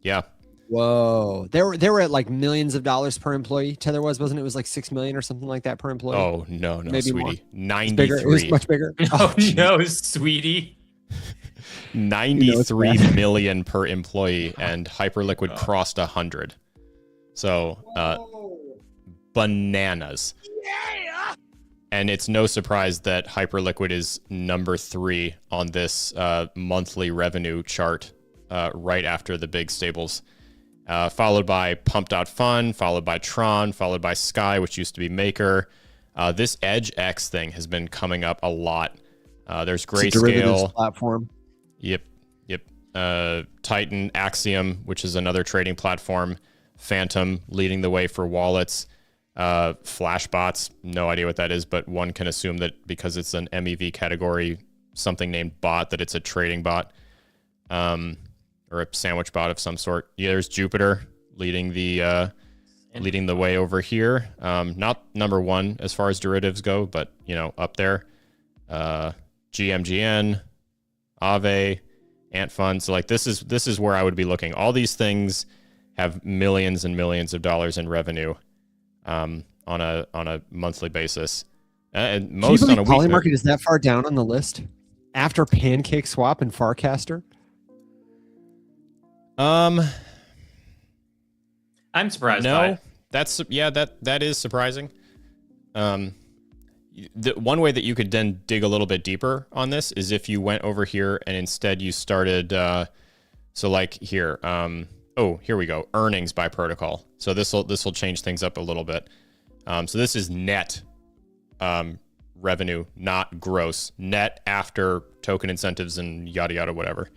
Yeah. Whoa. They were at like millions of dollars per employee. Tether wasn't it? It was like 6 million or something like that per employee. Oh no, Maybe more. sweetie. It's bigger. It was 93. much bigger. Oh, geez. no, sweetie. 93 bad. million per employee, and Hyperliquid crossed 100. So bananas. And it's no surprise that Hyperliquid is number 3 on this monthly revenue chart right after the big stables, followed by Pump.Fun, followed by Tron, followed by Sky, which used to be Maker, This Edge X thing has been coming up a lot. There's It's a derivatives Grayscale. platform. Yep. Titan, Axiom, which is another trading platform. Phantom leading the way for wallets. Flashbots, no idea what that is, but one can assume that because it's an MEV category, something named bot, that it's a trading bot, or a sandwich bot of some sort. Yeah, there's Jupiter leading the way over here. Not number one as far as derivatives go, but up there. GMGN, Aave, Ant Fund. So this is where I would be looking. All these things have millions and millions of dollars in revenue on a monthly basis. And most on a weekly. Polymarket is that far down on the list after Pancake Swap and Farcaster? I'm surprised by it. That is surprising. The one way that you could then dig a little bit deeper on this is if you went over here and instead you started here. Here we go. Earnings by protocol. So this will change things up a little bit. So this is net revenue, not gross. Net after token incentives and yada yada whatever.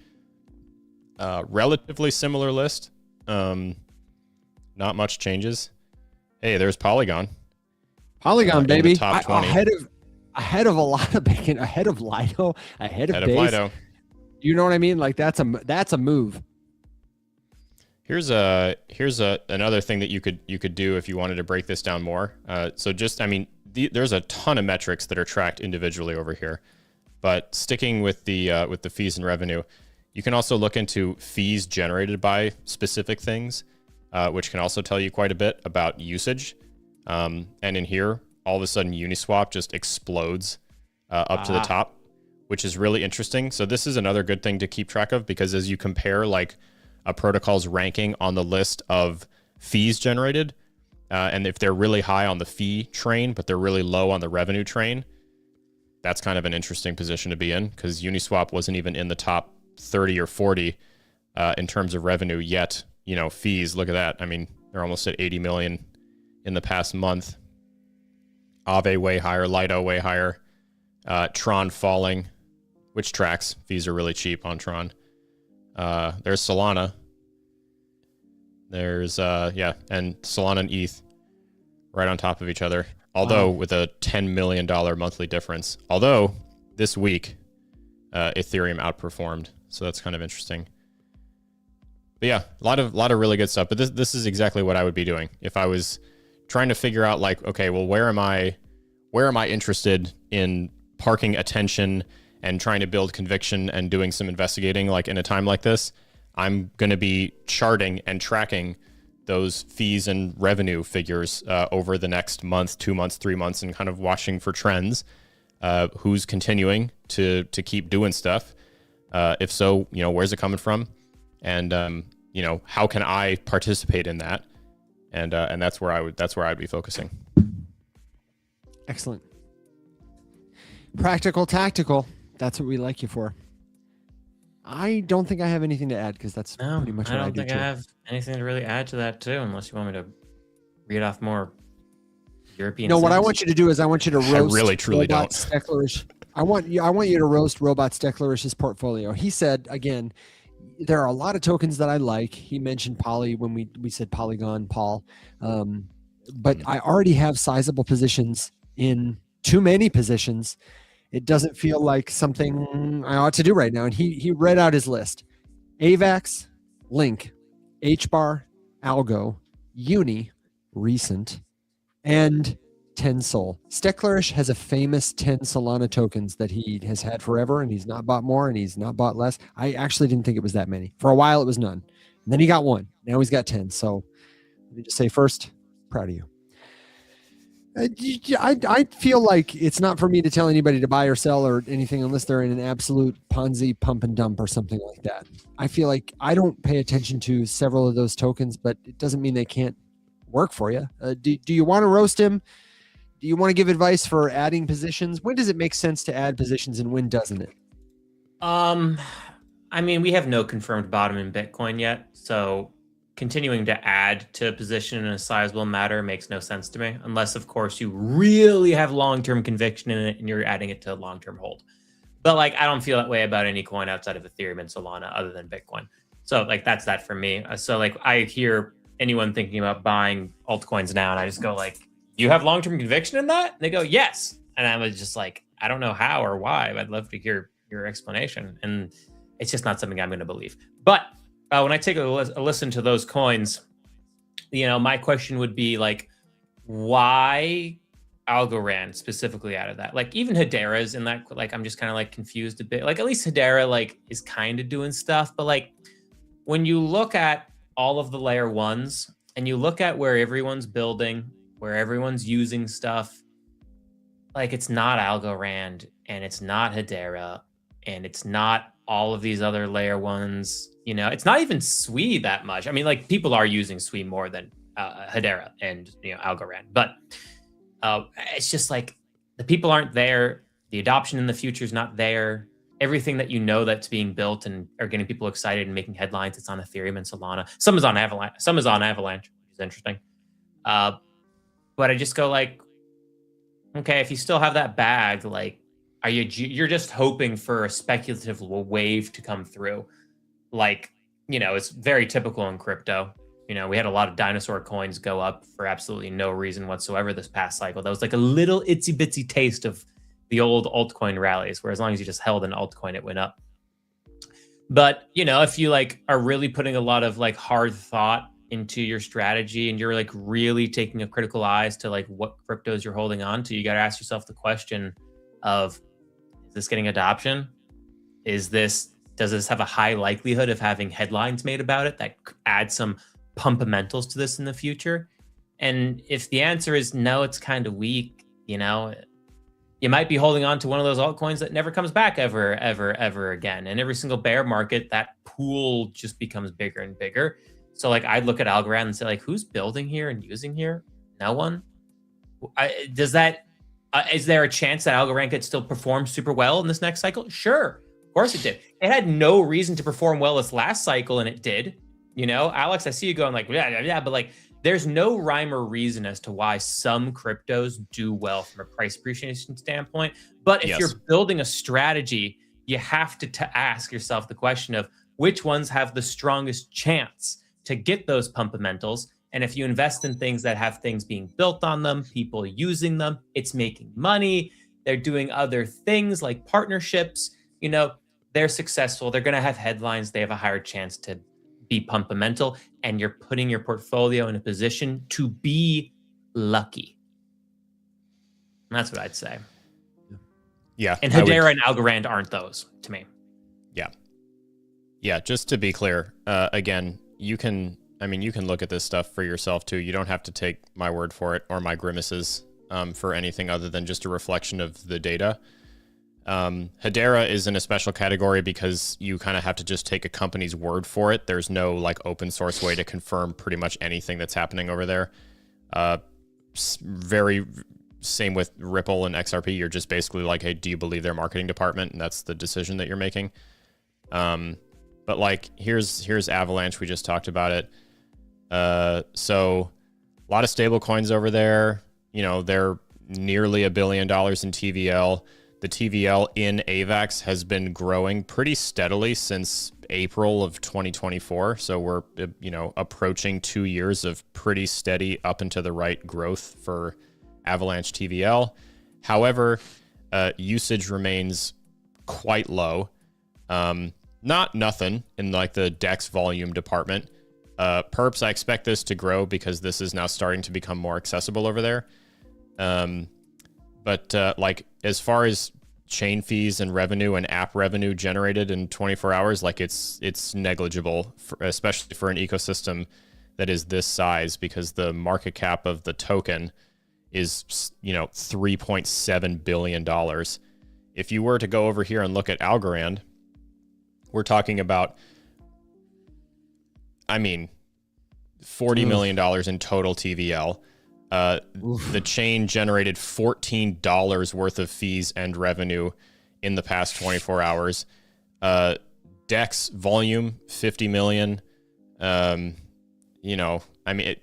Relatively similar list. Not much changes. Hey, there's Polygon. Polygon, baby. Top 20. Ahead of a lot of bacon, ahead of Lido, ahead of Base. Lido. You know what I mean? Like that's a move. Here's another thing that you could do if you wanted to break this down more. There's a ton of metrics that are tracked individually over here, but sticking with the fees and revenue, you can also look into fees generated by specific things, which can also tell you quite a bit about usage. And in here, all of a sudden, Uniswap just explodes up to the top, which is really interesting. So this is another good thing to keep track of, because as you compare like a protocol's ranking on the list of fees generated, and if they're really high on the fee train, but they're really low on the revenue train, that's kind of an interesting position to be in, because Uniswap wasn't even in the top 30 or 40 in terms of revenue yet. Fees, look at that. I mean, they're almost at 80 million in the past month. Aave way higher, Lido way higher, Tron falling, which tracks. Fees are really cheap on Tron. There's Solana. There's and Solana and ETH right on top of each other. Although with a $10 million monthly difference. Although this week, Ethereum outperformed, so that's kind of interesting. But yeah, a lot of really good stuff. But this is exactly what I would be doing if I was trying to figure out, like, okay, well, where am I interested in parking attention and trying to build conviction and doing some investigating, like in a time like this. I'm going to be charting and tracking those fees and revenue figures over the next month, 2 months, 3 months, and kind of watching for trends. Who's continuing to keep doing stuff? If so, where's it coming from? And how can I participate in that? And that's where I'd be focusing. Excellent. Practical, tactical. That's what we like you for. I don't think I have anything to add, because that's pretty much what I do. I don't think I have anything to really add to that too, unless you want me to read off more European. No, what I want you to do is I want you to roast. I really truly Robot don't. Steckler's. I want you to roast Robot Steckler's portfolio. He said again, there are a lot of tokens that I like. He mentioned Poly when we said Polygon, Paul. But I already have sizable positions in too many positions. It doesn't feel like something I ought to do right now. And he read out his list: AVAX, Link, HBAR, Algo, Uni, Recent, and 10 Sol. Stecklerish has a famous 10 Solana tokens that he has had forever, and he's not bought more and he's not bought less. I actually didn't think it was that many. For a while, it was none. And then he got one. Now he's got 10. So let me just say first, proud of you. I feel like it's not for me to tell anybody to buy or sell or anything unless they're in an absolute Ponzi pump and dump or something like that. I feel like I don't pay attention to several of those tokens, but it doesn't mean they can't work for you. Do you want to roast him? Do you want to give advice for adding positions? When does it make sense to add positions and when doesn't it? I mean, we have no confirmed bottom in Bitcoin yet, so continuing to add to a position in a sizable matter makes no sense to me, unless, of course, you really have long-term conviction in it and you're adding it to a long-term hold. But like, I don't feel that way about any coin outside of Ethereum and Solana other than Bitcoin. So like, that's that for me. So like, I hear anyone thinking about buying altcoins now, and I just go like, you have long-term conviction in that? And they go, yes. And I was just like, I don't know how or why. I'd love to hear your explanation. And it's just not something I'm going to believe. But when I take a listen to those coins, you know, my question would be like, why Algorand specifically out of that? Like even Hedera's in that, like, I'm just kind of like confused a bit. Like at least Hedera like is kind of doing stuff, but like when you look at all of the layer ones and you look at where everyone's building, where everyone's using stuff, like it's not Algorand and it's not Hedera and it's not all of these other layer ones. You know, it's not even Sui that much. I mean, like people are using Sui more than Hedera and, you know, Algorand, but it's just like the people aren't there. The adoption in the future is not there. Everything that you know that's being built and are getting people excited and making headlines, it's on Ethereum and Solana. Some is on Avalanche, which is interesting. But I just go like, okay, if you still have that bag, like, you're just hoping for a speculative wave to come through. Like, you know, it's very typical in crypto. You know, we had a lot of dinosaur coins go up for absolutely no reason whatsoever this past cycle. That was like a little itsy bitsy taste of the old altcoin rallies, where as long as you just held an altcoin, it went up. But, you know, if you like are really putting a lot of like hard thought into your strategy and you're like really taking a critical eyes to like what cryptos you're holding on to, you got to ask yourself the question of, is this getting adoption? Does this have a high likelihood of having headlines made about it that add some pumpamentals to this in the future? And if the answer is no, it's kind of weak, you know, you might be holding on to one of those altcoins that never comes back ever again. And every single bear market, that pool just becomes bigger and bigger. So like, I'd look at Algorand and say like, who's building here and using here? No one. Is there a chance that Algorand could still perform super well in this next cycle? Sure. Of course it did. It had no reason to perform well this last cycle, and it did. You know, Alex, I see you going like, yeah, but like, there's no rhyme or reason as to why some cryptos do well from a price appreciation standpoint. But if you're building a strategy, you have to ask yourself the question of which ones have the strongest chance to get those pumpamentals. And if you invest in things that have things being built on them, people using them, it's making money, they're doing other things like partnerships, you know, they're successful, they're going to have headlines, they have a higher chance to be pumpamental, and you're putting your portfolio in a position to be lucky. And that's what I'd say. Yeah. And Hedera and Algorand aren't those to me. Yeah. Yeah. Just to be clear, again, you can look at this stuff for yourself too. You don't have to take my word for it or my grimaces for anything other than just a reflection of the data. Hedera is in a special category because you kind of have to just take a company's word for it. There's no like open source way to confirm pretty much anything that's happening over there. Very same with Ripple and XRP. You're just basically like, hey, do you believe their marketing department? And that's the decision that you're making. But like, here's Avalanche. We just talked about it. So a lot of stable coins over there. You know, they're nearly $1 billion in TVL. The TVL in AVAX has been growing pretty steadily since April of 2024. So we're, you know, approaching 2 years of pretty steady up and to the right growth for Avalanche TVL. However, usage remains quite low. Not nothing in like the DEX volume department. Perps, I expect this to grow because this is now starting to become more accessible over there. But like as far as chain fees and revenue and app revenue generated in 24 hours, like it's negligible, especially for an ecosystem that is this size, because the market cap of the token is, you know, $3.7 billion. If you were to go over here and look at Algorand, we're talking about, I mean, $40 million in total TVL. The chain generated $14 worth of fees and revenue in the past 24 hours. DEX volume, 50 million. I mean,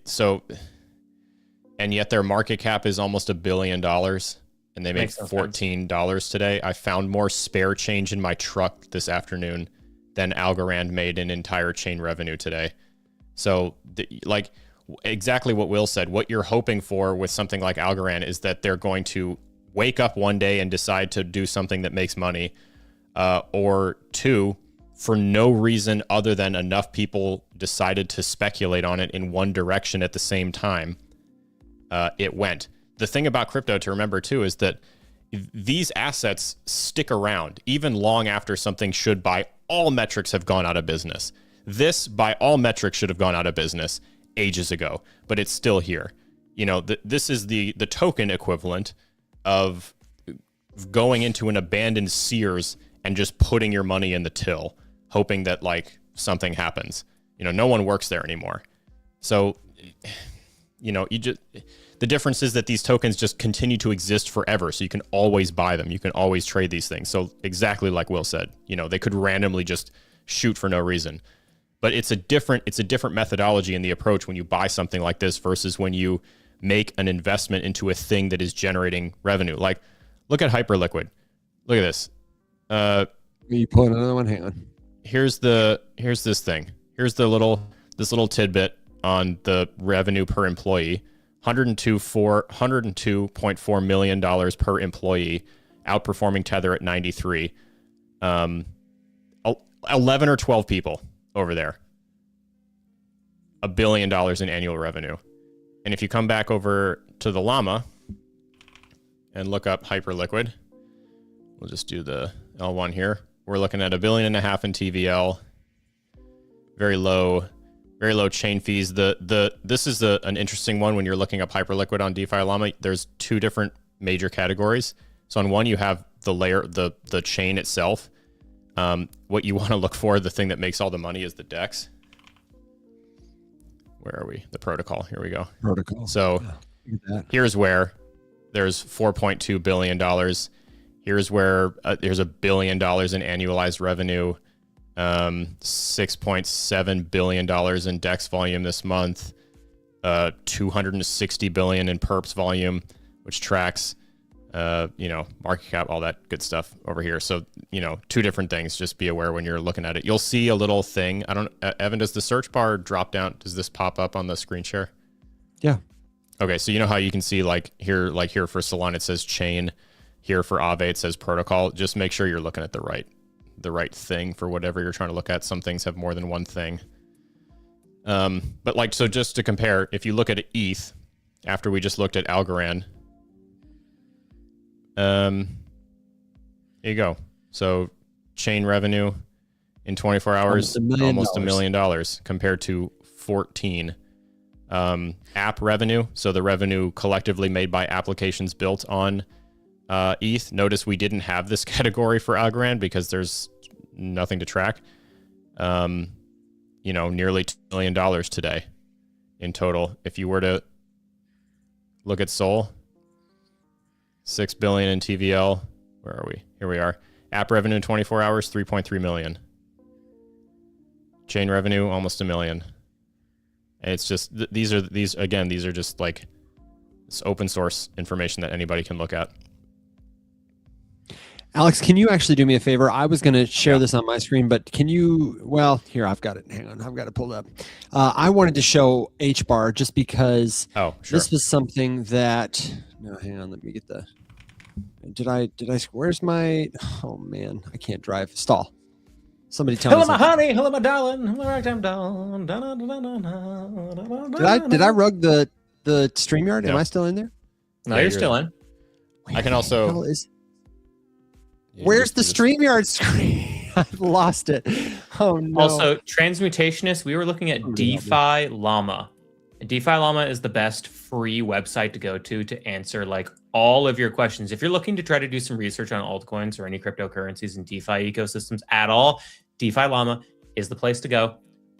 and yet their market cap is almost $1 billion, and they made $14 today. I found more spare change in my truck this afternoon than Algorand made in entire chain revenue today. So, exactly what Will said, what you're hoping for with something like Algorand is that they're going to wake up one day and decide to do something that makes money, or two, for no reason other than enough people decided to speculate on it in one direction at the same time, it went. The thing about crypto to remember too is that these assets stick around even long after something should, by all metrics, have gone out of business. This, by all metrics, should have gone out of business ages ago, but it's still here. This is the token equivalent of going into an abandoned Sears and just putting your money in the till, hoping that something happens. No one works there anymore. So, the difference is that these tokens just continue to exist forever. So you can always buy them. You can always trade these things. So exactly like Will said, they could randomly just shoot for no reason. But it's a different methodology in the approach when you buy something like this versus when you make an investment into a thing that is generating revenue. Look at Hyperliquid. Look at this. You pull another one. Hang on. Here's this thing. Here's this little tidbit on the revenue per employee. $102.4 million per employee, outperforming Tether at 93. 11 or 12 people over there. $1 billion in annual revenue. And if you come back over to the Llama and look up Hyperliquid, we'll just do the L1 here. We're looking at $1.5 billion in TVL. Very low chain fees. This is an interesting one when you're looking up Hyperliquid on DeFi Llama. There's two different major categories. So on one, you have the layer, the chain itself. What you want to look for, the thing that makes all the money, is the DEX. Where are we? The protocol. Here we go. Protocol. So here's where there's $4.2 billion. Here's where there's $1 billion in annualized revenue. $6.7 billion in DEX volume this month, $260 billion in perps volume, which tracks, market cap, all that good stuff over here. So, two different things. Just be aware when you're looking at it. You'll see a little thing. Evan, does the search bar drop down? Does this pop up on the screen share? Yeah. Okay. So, how you can see here for Solana, it says chain. Here for Aave, it says protocol. Just make sure you're looking at the right thing for whatever you're trying to look at. Some things have more than one thing. But so just to compare, if you look at ETH, after we just looked at Algorand, here you go. So chain revenue in 24 hours, almost $1 million compared to 14. App revenue, so the revenue collectively made by applications built on ETH. Notice we didn't have this category for Algorand because there's nothing to track. Nearly $2 million today in total. If you were to look at Sol, $6 billion in TVL. Where are we? Here we are. App revenue in 24 hours, 3.3 million. Chain revenue, almost $1 million. And it's just these are just it's open source information that anybody can look at. Alex, can you actually do me a favor? I was going to share this on my screen, but can you, here, I've got it. Hang on. I've got it pulled up. I wanted to show HBAR just because this was something that, no, hang on. Let me get where's my, oh man, I can't drive. Stall. Somebody tell me. Hello, my honey. Hello, my darling. Hello, ragtime doll. Did I rug the StreamYard? No. Am I still in there? No, you're still in. I can also... Where's the StreamYard screen? I've lost it. Oh no. Also, Transmutationist, we were looking at DeFi Llama. DeFi Llama is the best free website to go to answer all of your questions. If you're looking to try to do some research on altcoins or any cryptocurrencies and DeFi ecosystems at all, DeFi Llama is the place to go.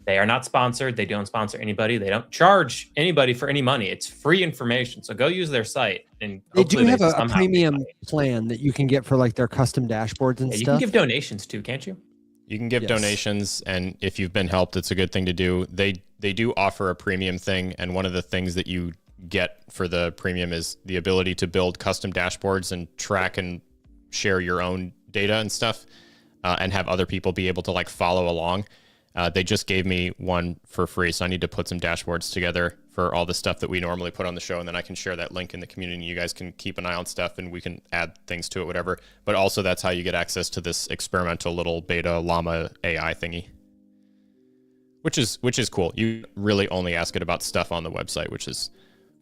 They are not sponsored. They don't sponsor anybody. They don't charge anybody for any money. It's free information. So go use their site. And they do have a premium plan that you can get for their custom dashboards and stuff. You can give donations too, can't you? You can give donations, and if you've been helped, it's a good thing to do. They they do offer a premium thing, and one of the things that you get for the premium is the ability to build custom dashboards and track and share your own data and stuff, and have other people be able to like follow along. They just gave me one for free, so I need to put some dashboards together for all the stuff that we normally put on the show, and then I can share that link in the community. You guys can keep an eye on stuff, and we can add things to it, whatever. But also, that's how you get access to this experimental little beta llama AI thingy, which is cool. You really only ask it about stuff on the website, which is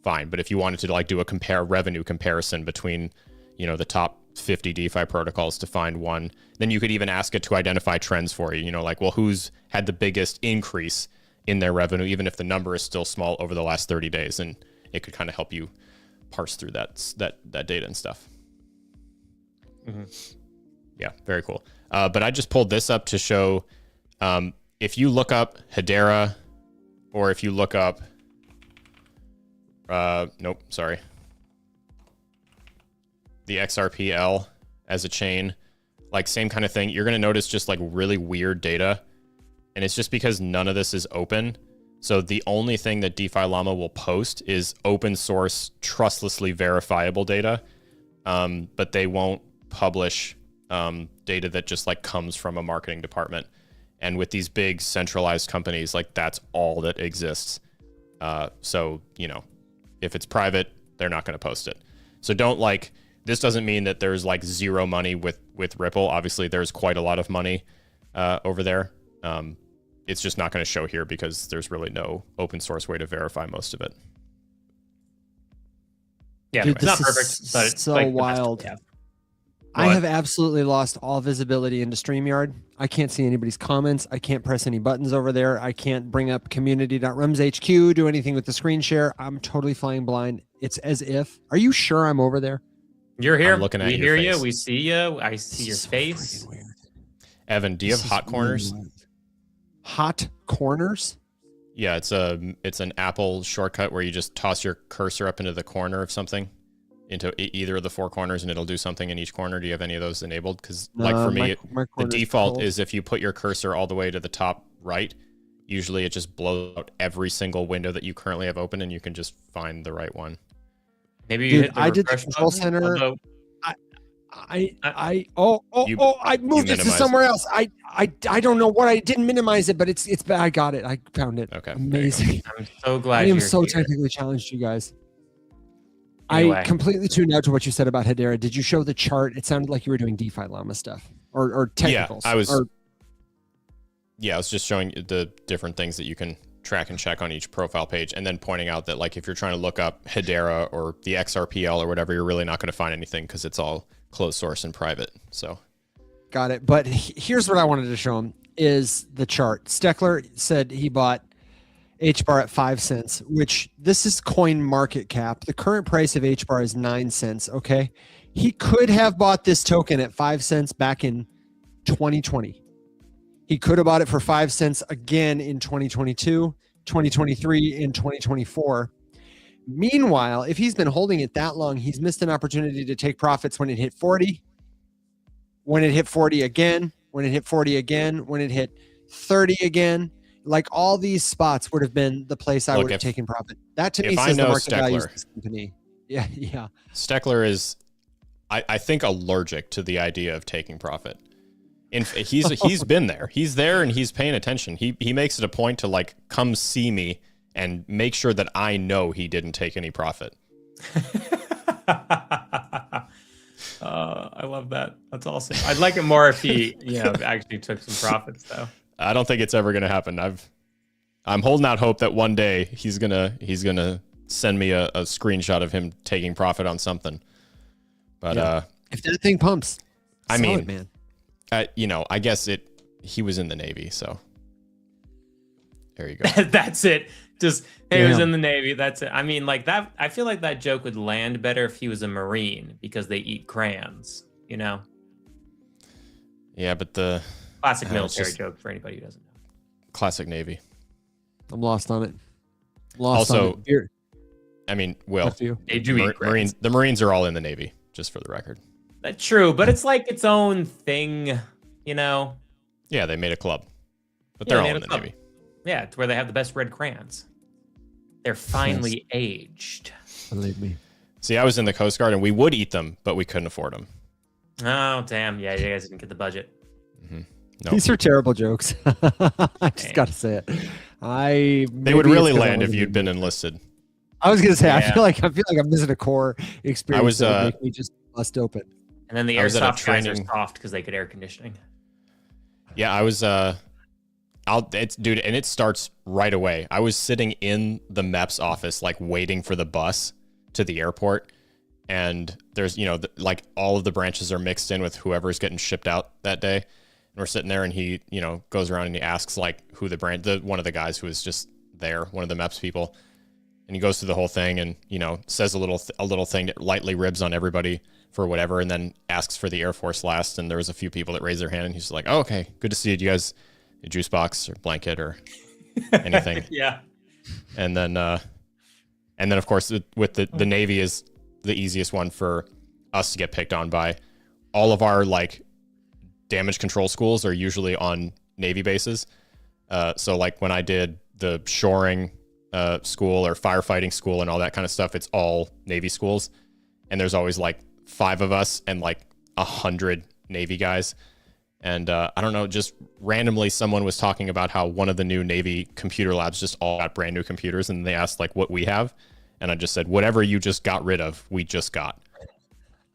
fine. But if you wanted to like do a revenue comparison between, the top 50 DeFi protocols to find one, then you could even ask it to identify trends for you. Like, well, who's had the biggest increase in their revenue, even if the number is still small over the last 30 days, and it could kind of help you parse through that data and stuff. Mm-hmm. Yeah, very cool. But I just pulled this up to show, if you look up Hedera, or if you look up, nope, sorry, the XRPL as a chain, like same kind of thing, you're going to notice just like really weird data. And it's just because none of this is open. So the only thing that DeFi Llama will post is open source, trustlessly verifiable data. But they won't publish data that just like comes from a marketing department. And with these big centralized companies, like that's all that exists. So, if it's private, they're not going to post it. So this doesn't mean that there's like zero money with Ripple. Obviously there's quite a lot of money over there. It's just not going to show here because there's really no open source way to verify most of it. Yeah, Dude, it's not perfect, but it's so like wild. I have absolutely lost all visibility into StreamYard. I can't see anybody's comments. I can't press any buttons over there. I can't bring up community.rumshq, do anything with the screen share. I'm totally flying blind. It's as if. Are you sure I'm over there? You're here. I'm looking at we your hear face. you. We see you. I see your So face. freaking weird. Evan, do you have hot corners? Really hot corners? Yeah, it's an Apple shortcut where you just toss your cursor up into the corner of something, into either of the four corners, and it'll do something in each corner. Do you have any of those enabled? Because like for me, the default is if you put your cursor all the way to the top right, usually it just blows out every single window that you currently have open, and you can just find the right one. Maybe you hit the I did the refresh control button, center. although- I moved this to somewhere else. I don't know what I didn't minimize it, but it's bad. I got it. I found it. Okay. Amazing. I'm so glad I am you're so here. technically challenged, you guys. Anyway. I completely tuned out to what you said about Hedera. Did you show the chart? It sounded like you were doing DeFi Llama stuff or technicals. Yeah, I was just showing you the different things that you can track and check on each profile page, and then pointing out that like if you're trying to look up Hedera or the XRPL or whatever, you're really not going to find anything because it's all closed source and private. So got it. But here's what I wanted to show him is the chart. Steckler said he bought HBAR at 5 cents, which this is coin market cap. The current price of HBAR is 9 cents. Okay. He could have bought this token at 5 cents back in 2020. He could have bought it for 5 cents again in 2022, 2023, and 2024. Meanwhile, if he's been holding it that long, he's missed an opportunity to take profits when it hit 40, when it hit 40 again, when it hit 40 again, when it hit 30 again. Like all these spots would have been the place I would have taken profit. That to me says the market value of this company. Yeah. Steckler is, I think, allergic to the idea of taking profit. He's been there. He's there and he's paying attention. He makes it a point to like come see me and make sure that I know he didn't take any profit. I love that. That's awesome. I'd like it more if he, actually took some profits though. I don't think it's ever going to happen. I'm holding out hope that one day he's gonna send me a screenshot of him taking profit on something. But if that thing pumps, solid, man. I guess he was in the Navy, so there you go. That's it. Just he was in the Navy. That's it. I mean, like that. I feel like that joke would land better if he was a Marine because they eat crayons. Yeah, but the classic military joke for anybody who doesn't know. Classic Navy. I'm lost on it. I mean, Will, they do eat crayons. The Marines are all in the Navy, just for the record. That's true, but it's like its own thing, Yeah, they made a club, but they're all in the Navy. Yeah, it's where they have the best red crayons. They're finely aged. Believe me. See, I was in the Coast Guard and we would eat them, but we couldn't afford them. Oh, damn. Yeah, you guys didn't get the budget. Nope. These are terrible jokes. I just got to say it. They would really land if you'd been enlisted. I was gonna say, Yeah. I feel like I'm missing a core experience. I was, that would make me just bust open. And then the I was at a airsoft guys are training- soft because they get air conditioning. Yeah, I was dude, and it starts right away. I was sitting in the MEPS office, like waiting for the bus to the airport, and there's, like all of the branches are mixed in with whoever's getting shipped out that day. And we're sitting there, and he, goes around and he asks like who one of the guys who was just there, one of the MEPS people, and he goes through the whole thing and says a little thing that lightly ribs on everybody for whatever, and then asks for the Air Force last. And there was a few people that raised their hand, and he's like, "Oh, okay, good to see you. Do you guys a juice box or blanket or anything?" Yeah. And then of course with the Navy is the easiest one for us to get picked on by. All of our like damage control schools are usually on Navy bases. So like when I did the shoring school or firefighting school and all that kind of stuff, it's all Navy schools. And there's always like 5 of us and like 100 Navy guys. And I don't know, just randomly someone was talking about how one of the new Navy computer labs just all got brand new computers, and they asked like what we have. And I just said, whatever you just got rid of, we just got.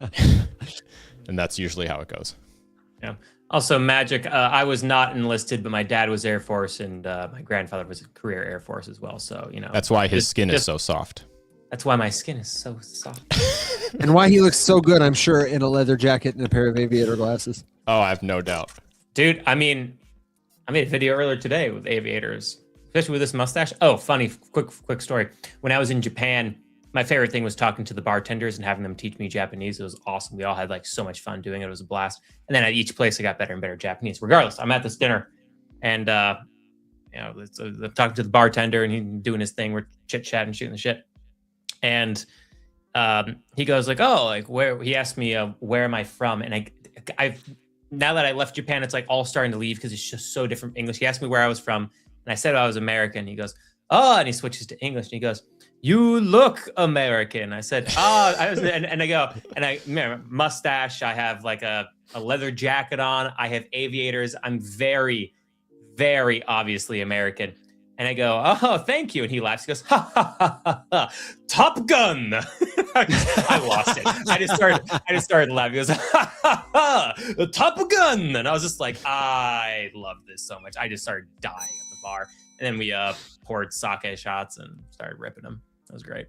And that's usually how it goes. Yeah. Also, Magic, I was not enlisted, but my dad was Air Force, and my grandfather was a career Air Force as well. So, That's why his skin is so soft. That's why my skin is so soft. And why he looks so good, I'm sure, in a leather jacket and a pair of aviator glasses. Oh, I have no doubt. Dude, I mean, I made a video earlier today with aviators, especially with this mustache. Oh, funny, quick story. When I was in Japan, my favorite thing was talking to the bartenders and having them teach me Japanese. It was awesome. We all had like so much fun doing it. It was a blast. And then at each place, I got better and better Japanese. Regardless, I'm at this dinner, and I'm talking to the bartender, and he's doing his thing. We're chit-chatting, shooting the shit. And he goes like, "Oh, like where?" He asked me, "Where am I from?" And I've now that I left Japan, it's like all starting to leave because it's just so different English. He asked me where I was from, and I said I was American. He goes, "Oh," and he switches to English, and he goes, "You look American." I said, "Oh," and I go, and I mustache. I have like a leather jacket on. I have aviators. I'm very, very obviously American. And I go, "Oh, thank you." And he laughs. He goes, "Ha ha ha ha, ha. Top Gun." I lost it. I just started laughing. He goes, "Ha ha ha, the Top Gun." And I was just like, I love this so much. I just started dying at the bar. And then we poured sake shots and started ripping them. That was great.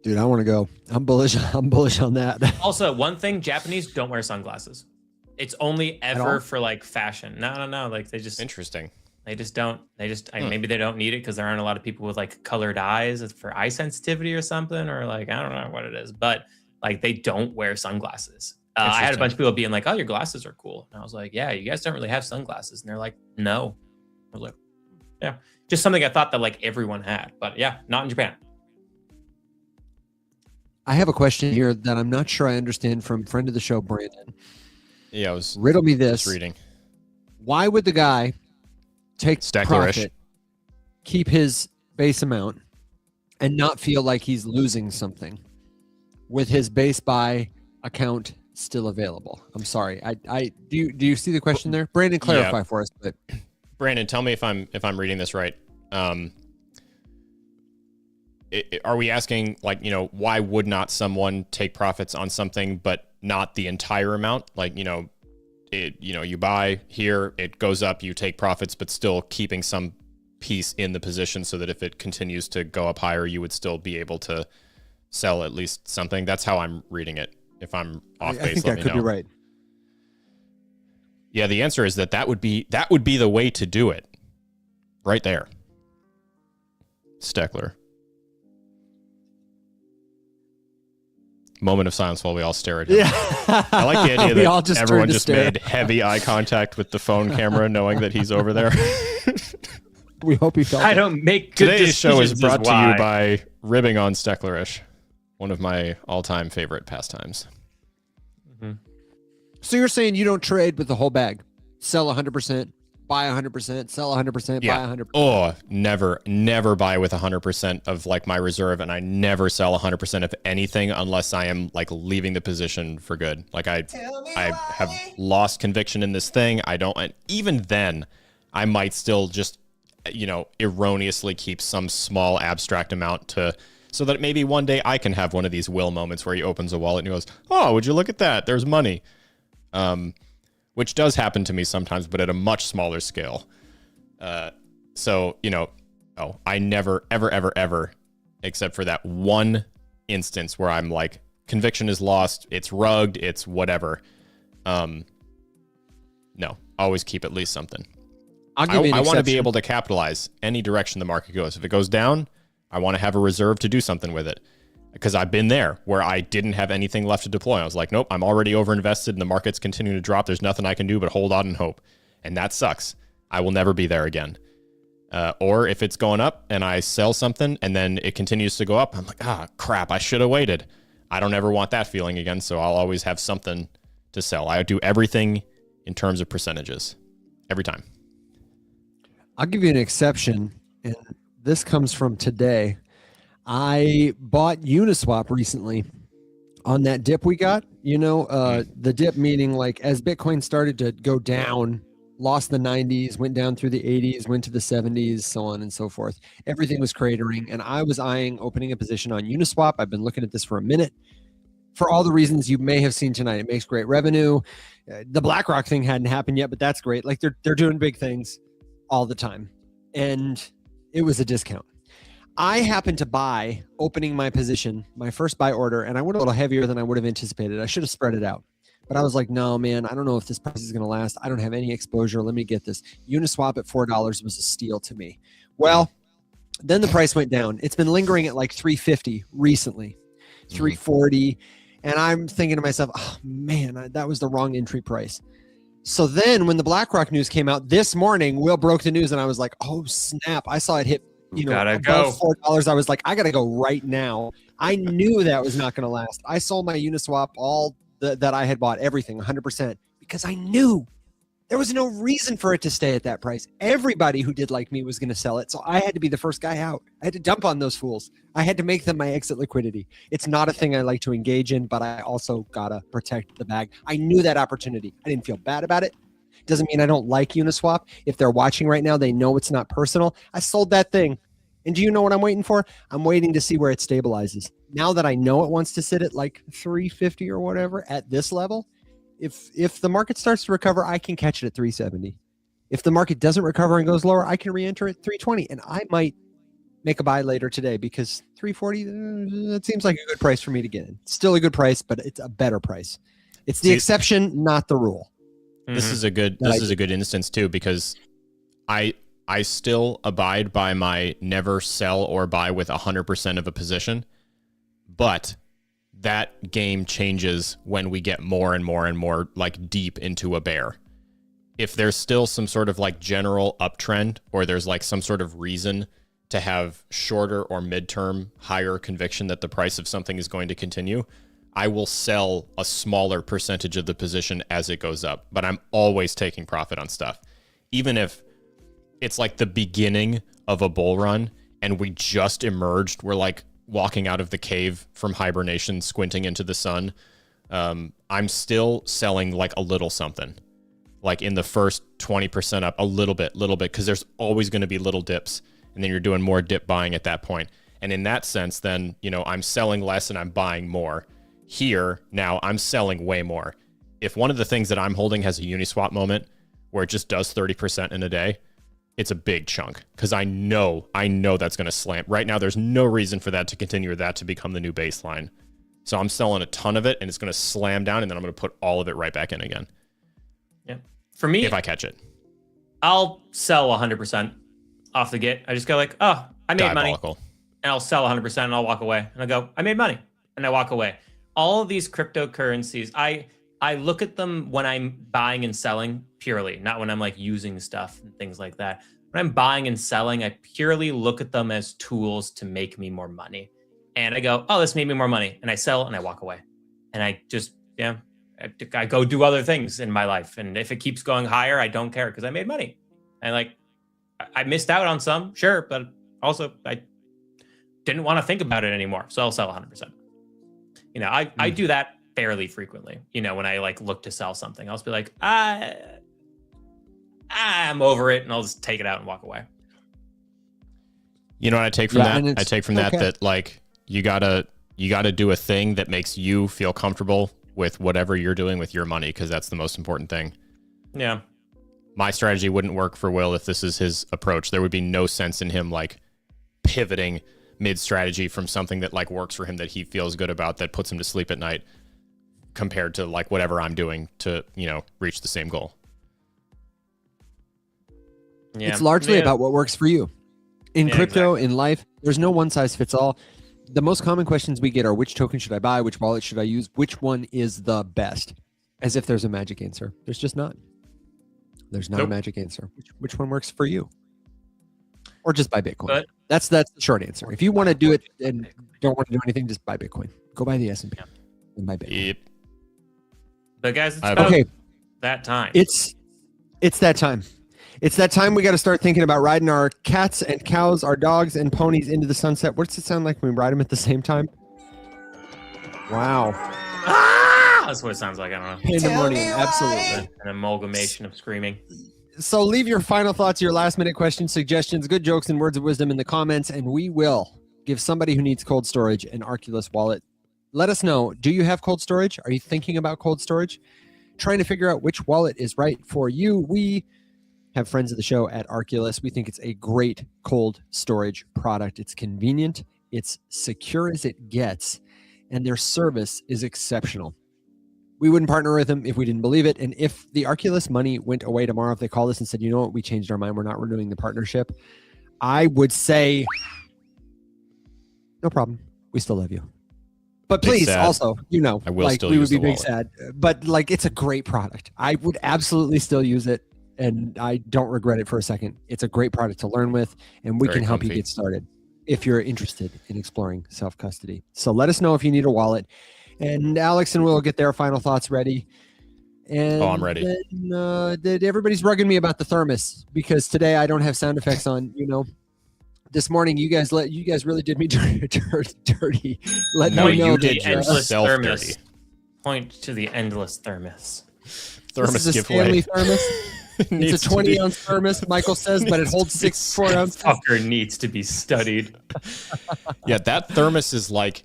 Dude, I want to go. I'm bullish on that. Also, one thing, Japanese don't wear sunglasses. It's only ever for like fashion. No. Like they just Interesting. They just don't. Maybe they don't need it because there aren't a lot of people with like colored eyes for eye sensitivity or something, or like I don't know what it is, but like they don't wear sunglasses. I had a bunch of people being like, "Oh, your glasses are cool," and I was like, "Yeah, you guys don't really have sunglasses," and they're like, "No." I was like, "Yeah, just something I thought that like everyone had, but yeah, not in Japan." I have a question here that I'm not sure I understand from friend of the show, Brandon. Yeah, I was Riddle me this. just reading. Why would the guy take Stacklerish. profit, keep his base amount, and not feel like he's losing something with his base buy account still available? I'm sorry. Do you see the question there? Brandon, clarify for us. But Brandon, tell me if I'm reading this right. Are we asking like, why would not someone take profits on something but not the entire amount? Like, you buy here, it goes up, you take profits, but still keeping some piece in the position so that if it continues to go up higher, you would still be able to sell at least something. That's how I'm reading it. If I'm off base, I think let that me could know. be right. Yeah, the answer is that would be the way to do it. Right there. Steckler. Moment of silence while we all stare at him. Yeah. I like the idea We all that just everyone turned to just stare. made heavy eye contact with the phone camera, knowing that he's over there. We hope he felt I it. don't make good Today's show is decisions, brought to why. you by ribbing on Stecklerish, one of my all-time favorite pastimes. So you're saying you don't trade with the whole bag, sell 100%, buy 100%, sell 100%, Yeah. buy 100%. Oh, never buy with 100% of like my reserve, and I never sell 100% of anything unless I am like leaving the position for good. Like I have lost conviction in this thing. I don't, and even then, I might still just, erroneously keep some small abstract amount so that maybe one day I can have one of these Will moments where he opens a wallet and he goes, "Oh, would you look at that? There's money." Which does happen to me sometimes, but at a much smaller scale. So, I never, ever, except for that one instance where I'm like, conviction is lost, it's rugged, it's whatever. No, always keep at least something. I'll give you an I want to be exception. able to capitalize any direction the market goes. If it goes down, I want to have a reserve to do something with it. Because I've been there where I didn't have anything left to deploy. I was like, nope, I'm already overinvested and the market's continuing to drop. There's nothing I can do but hold on and hope. And that sucks. I will never be there again. Or if it's going up and I sell something and then it continues to go up, I'm like, crap, I should have waited. I don't ever want that feeling again. So I'll always have something to sell. I do everything in terms of percentages every time. I'll give you an exception. And this comes from today. I bought Uniswap recently on that dip we got, the dip meaning like as Bitcoin started to go down, lost the 90s, went down through the 80s, went to the 70s, so on and so forth. Everything was cratering. And I was eyeing opening a position on Uniswap. I've been looking at this for a minute for all the reasons you may have seen tonight. It makes great revenue. The BlackRock thing hadn't happened yet, but that's great. Like they're doing big things all the time. And it was a discount. I happened to buy, opening my position, my first buy order, and I went a little heavier than I would have anticipated. I should have spread it out. But I was like, no, man, I don't know if this price is going to last. I don't have any exposure. Let me get this. Uniswap at $4 was a steal to me. Well, then the price went down. It's been lingering at like $3.50 recently, $3.40. And I'm thinking to myself, oh, man, that was the wrong entry price. So then when the BlackRock news came out this morning, Will broke the news and I was like, oh, snap. I saw it hit above $4. I was like, I got to go right now. I knew that was not going to last. I sold my Uniswap, all that I had bought, everything, 100%, because I knew there was no reason for it to stay at that price. Everybody who did like me was going to sell it. So I had to be the first guy out. I had to dump on those fools. I had to make them my exit liquidity. It's not a thing I like to engage in, but I also got to protect the bag. I knew that opportunity. I didn't feel bad about it. Doesn't mean I don't like Uniswap. If they're watching right now, they know it's not personal. I sold that thing. And do you know what I'm waiting for? I'm waiting to see where it stabilizes. Now that I know it wants to sit at like 350 or whatever at this level, if the market starts to recover, I can catch it at 370. If the market doesn't recover and goes lower, I can re-enter at 320. And I might make a buy later today because 340, that seems like a good price for me to get in. It's still a good price, but it's a better price. It's the exception, not the rule. This is a good instance too, because I still abide by my never sell or buy with 100% of a position, but that game changes when we get more and more and more like deep into a bear. If there's still some sort of like general uptrend, or there's like some sort of reason to have shorter or midterm higher conviction that the price of something is going to continue, I will sell a smaller percentage of the position as it goes up, but I'm always taking profit on stuff. Even if it's like the beginning of a bull run and we just emerged, we're like walking out of the cave from hibernation, squinting into the sun. I'm still selling like a little something, like in the first 20% up, a little bit, because there's always going to be little dips, and then you're doing more dip buying at that point. And in that sense, then, I'm selling less and I'm buying more. Here, now I'm selling way more. If one of the things that I'm holding has a Uniswap moment where it just does 30% in a day, it's a big chunk, because I know that's going to slam. Right now, there's no reason for that to continue or that to become the new baseline. So I'm selling a ton of it, and it's going to slam down, and then I'm going to put all of it right back in again. Yeah. For me, if I catch it, I'll sell 100% off the get. I just go like, oh, I made money. And I'll sell 100% and I'll walk away. And I go, I made money. And I walk away. All of these cryptocurrencies, I look at them when I'm buying and selling purely, not when I'm like using stuff and things like that. When I'm buying and selling, I purely look at them as tools to make me more money. And I go, oh, this made me more money. And I sell and I walk away. And I just, I go do other things in my life. And if it keeps going higher, I don't care because I made money. And like, I missed out on some, sure, but also I didn't want to think about it anymore. So I'll sell 100%. You know, I do that fairly frequently. You know, when I like look to sell something, I'll just be like, I'm over it, and I'll just take it out and walk away. You know what I take from that? I take from okay. that like you gotta do a thing that makes you feel comfortable with whatever you're doing with your money, because that's the most important thing. Yeah. My strategy wouldn't work for Will if this is his approach. There would be no sense in him like pivoting mid-strategy from something that like works for him, that he feels good about, that puts him to sleep at night, compared to like whatever I'm doing to, you know, reach the same goal. Yeah. It's largely about what works for you. In crypto, in life, there's no one size fits all. The most common questions we get are, which token should I buy? Which wallet should I use? Which one is the best? As if there's a magic answer. There's just not. There's not a magic answer. Which one works for you? Or just buy Bitcoin. But that's the short answer. If you want to do it and don't want to do anything, just buy Bitcoin. Go buy the S&P and buy Bitcoin. Yep. But guys, it's about that time. It's that time. It's that time we got to start thinking about riding our cats and cows, our dogs and ponies into the sunset. What's it sound like when we ride them at the same time? Wow. That's what it sounds like. I don't know. Pandemonium, absolutely. An amalgamation of screaming. So leave your final thoughts, your last minute questions, suggestions, good jokes, and words of wisdom in the comments, and we will give somebody who needs cold storage an Arculus wallet. Let us know. Do you have cold storage? Are you thinking about cold storage? Trying to figure out which wallet is right for you. We have friends of the show at Arculus. We think it's a great cold storage product. It's convenient, it's secure as it gets, and their service is exceptional. We wouldn't partner with them if we didn't believe it. And if the Arculus money went away tomorrow, if they called us and said, you know what, we changed our mind, we're not renewing the partnership, I would say, no problem. We still love you. But please, also, you know, I will like still we use would be the big wallet. sad. But like, it's a great product. I would absolutely still use it. And I don't regret it for a second. It's a great product to learn with, and we can help you get started if you're interested in exploring self-custody. So let us know if you need a wallet. And Alex and Will will get their final thoughts ready. And I'm ready. Then, everybody's rugging me about the thermos because today I don't have sound effects on. You know, this morning you guys really did me dirty. Let me know the endless thermos. Dirty. Point to the endless thermos. Thermos this is a giveaway. Stanley thermos. It's a 20-ounce thermos, Michael says, but it holds 4 ounces. Fucker needs to be studied. Yeah, that thermos is like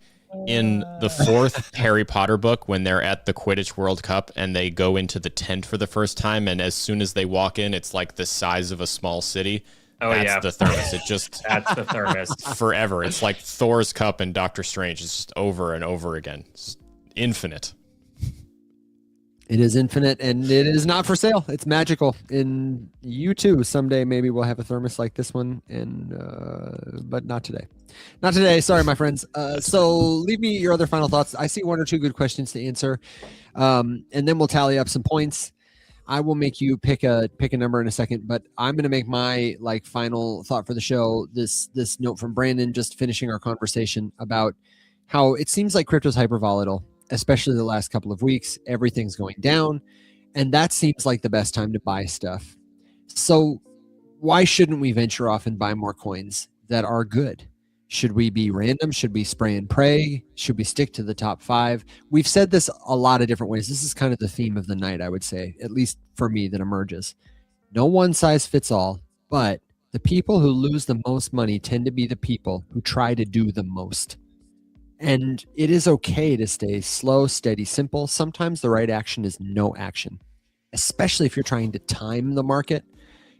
in the 4th Harry Potter book when they're at the Quidditch World Cup and they go into the tent for the first time, and as soon as they walk in, it's like the size of a small city. Oh, that's the thermos. It just that's the thermos forever. It's like Thor's cup and Doctor Strange. It's just over and over again. It's infinite. It is infinite, and it is not for sale. It's magical. And you too, someday maybe we'll have a thermos like this one, and but not today. Not today. Sorry, my friends. So leave me your other final thoughts. I see 1 or 2 good questions to answer, and then we'll tally up some points. I will make you pick a number in a second, but I'm going to make my final thought for the show. This note from Brandon, just finishing our conversation about how it seems like crypto's hyper volatile. Especially the last couple of weeks, everything's going down, and that seems like the best time to buy stuff. So why shouldn't we venture off and buy more coins that are good? Should we be random? Should we spray and pray? Should we stick to the top 5? We've said this a lot of different ways. This is kind of the theme of the night, I would say, at least for me, that emerges. No one size fits all, but the people who lose the most money tend to be the people who try to do the most. And it is okay to stay slow, steady, simple. Sometimes the right action is no action, especially if you're trying to time the market.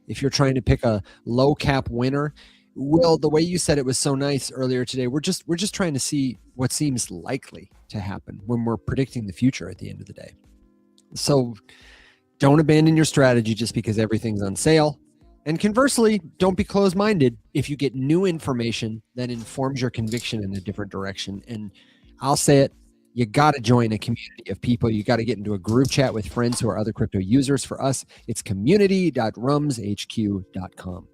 If you're trying to pick a low cap winner, Will, the way you said it was so nice earlier today. We're just trying to see what seems likely to happen when we're predicting the future at the end of the day. So don't abandon your strategy just because everything's on sale. And conversely, don't be closed-minded if you get new information that informs your conviction in a different direction. And I'll say it, you got to join a community of people. You got to get into a group chat with friends who are other crypto users. For us, it's community.rumshq.com.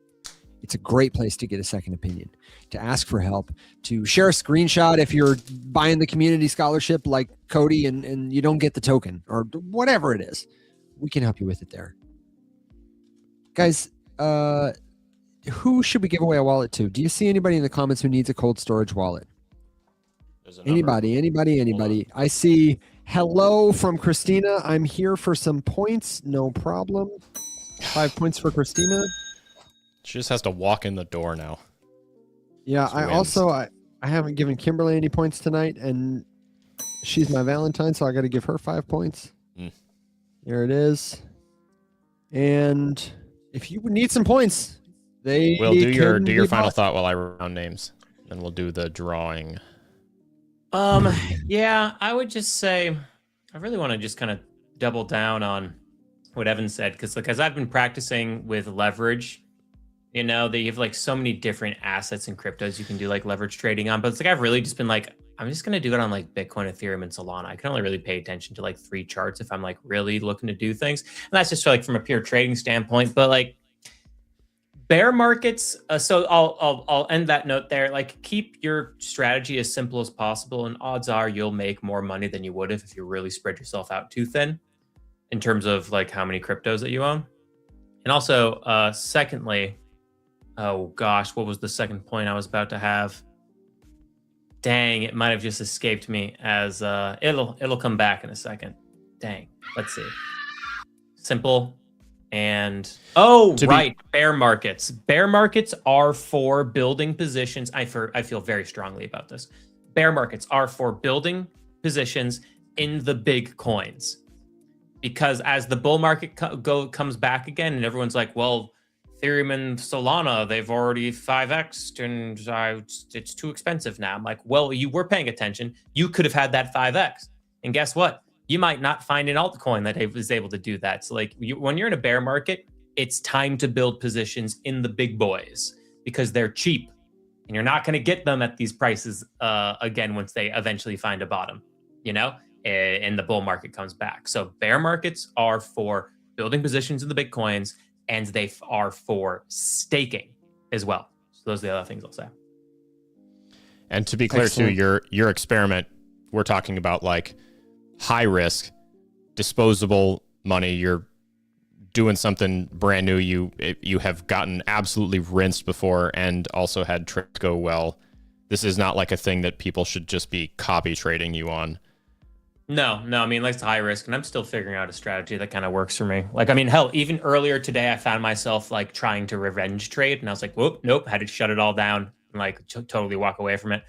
It's a great place to get a second opinion, to ask for help, to share a screenshot if you're buying the community scholarship like Cody and you don't get the token or whatever it is. We can help you with it there. Guys, who should we give away a wallet to? Do you see anybody in the comments who needs a cold storage wallet? Anybody? I see hello from Christina. I'm here for some points. No problem. 5 points for Christina. She just has to walk in the door now. Yeah, She I wins. also I haven't given Kimberly any points tonight, and she's my Valentine, so I got to give her 5 points. There it is. And if you need some points, We'll do your can be final bought. thought while I round names, and we'll do the drawing. Yeah, I would just say I really want to just kind of double down on what Evan said, because like as I've been practicing with leverage, you know, they have like so many different assets and cryptos you can do like leverage trading on, but it's like I've really just been like, I'm just gonna do it on like Bitcoin, Ethereum, and Solana. I can only really pay attention to like 3 charts if I'm like really looking to do things, and that's just like from a pure trading standpoint. But like bear markets, so I'll end that note there. Like keep your strategy as simple as possible, and odds are you'll make more money than you would have if you really spread yourself out too thin in terms of like how many cryptos that you own. And also, secondly, oh gosh, what was the second point I was about to have? Dang, it might have just escaped me. As it'll come back in a second. Dang, let's see. Simple. And bear markets. Bear markets are for building positions. I feel very strongly about this. Bear markets are for building positions in the big coins, because as the bull market comes back again, and everyone's like, well, Ethereum and Solana, they've already 5x'd and it's too expensive now. I'm like, well, you were paying attention. You could have had that 5x. And guess what? You might not find an altcoin that is able to do that. So like when you're in a bear market, it's time to build positions in the big boys because they're cheap and you're not going to get them at these prices again once they eventually find a bottom, you know, and the bull market comes back. So bear markets are for building positions in the big coins, and they are for staking as well. So those are the other things I'll say. And to be clear too, your experiment, we're talking about like high risk, disposable money. You're doing something brand new. You have gotten absolutely rinsed before and also had trades go well. This is not like a thing that people should just be copy trading you on. No. I mean, like, it's high risk, and I'm still figuring out a strategy that kind of works for me. Like, I mean, hell, even earlier today, I found myself like trying to revenge trade, and I was like, whoop, nope, had to shut it all down and like totally walk away from it,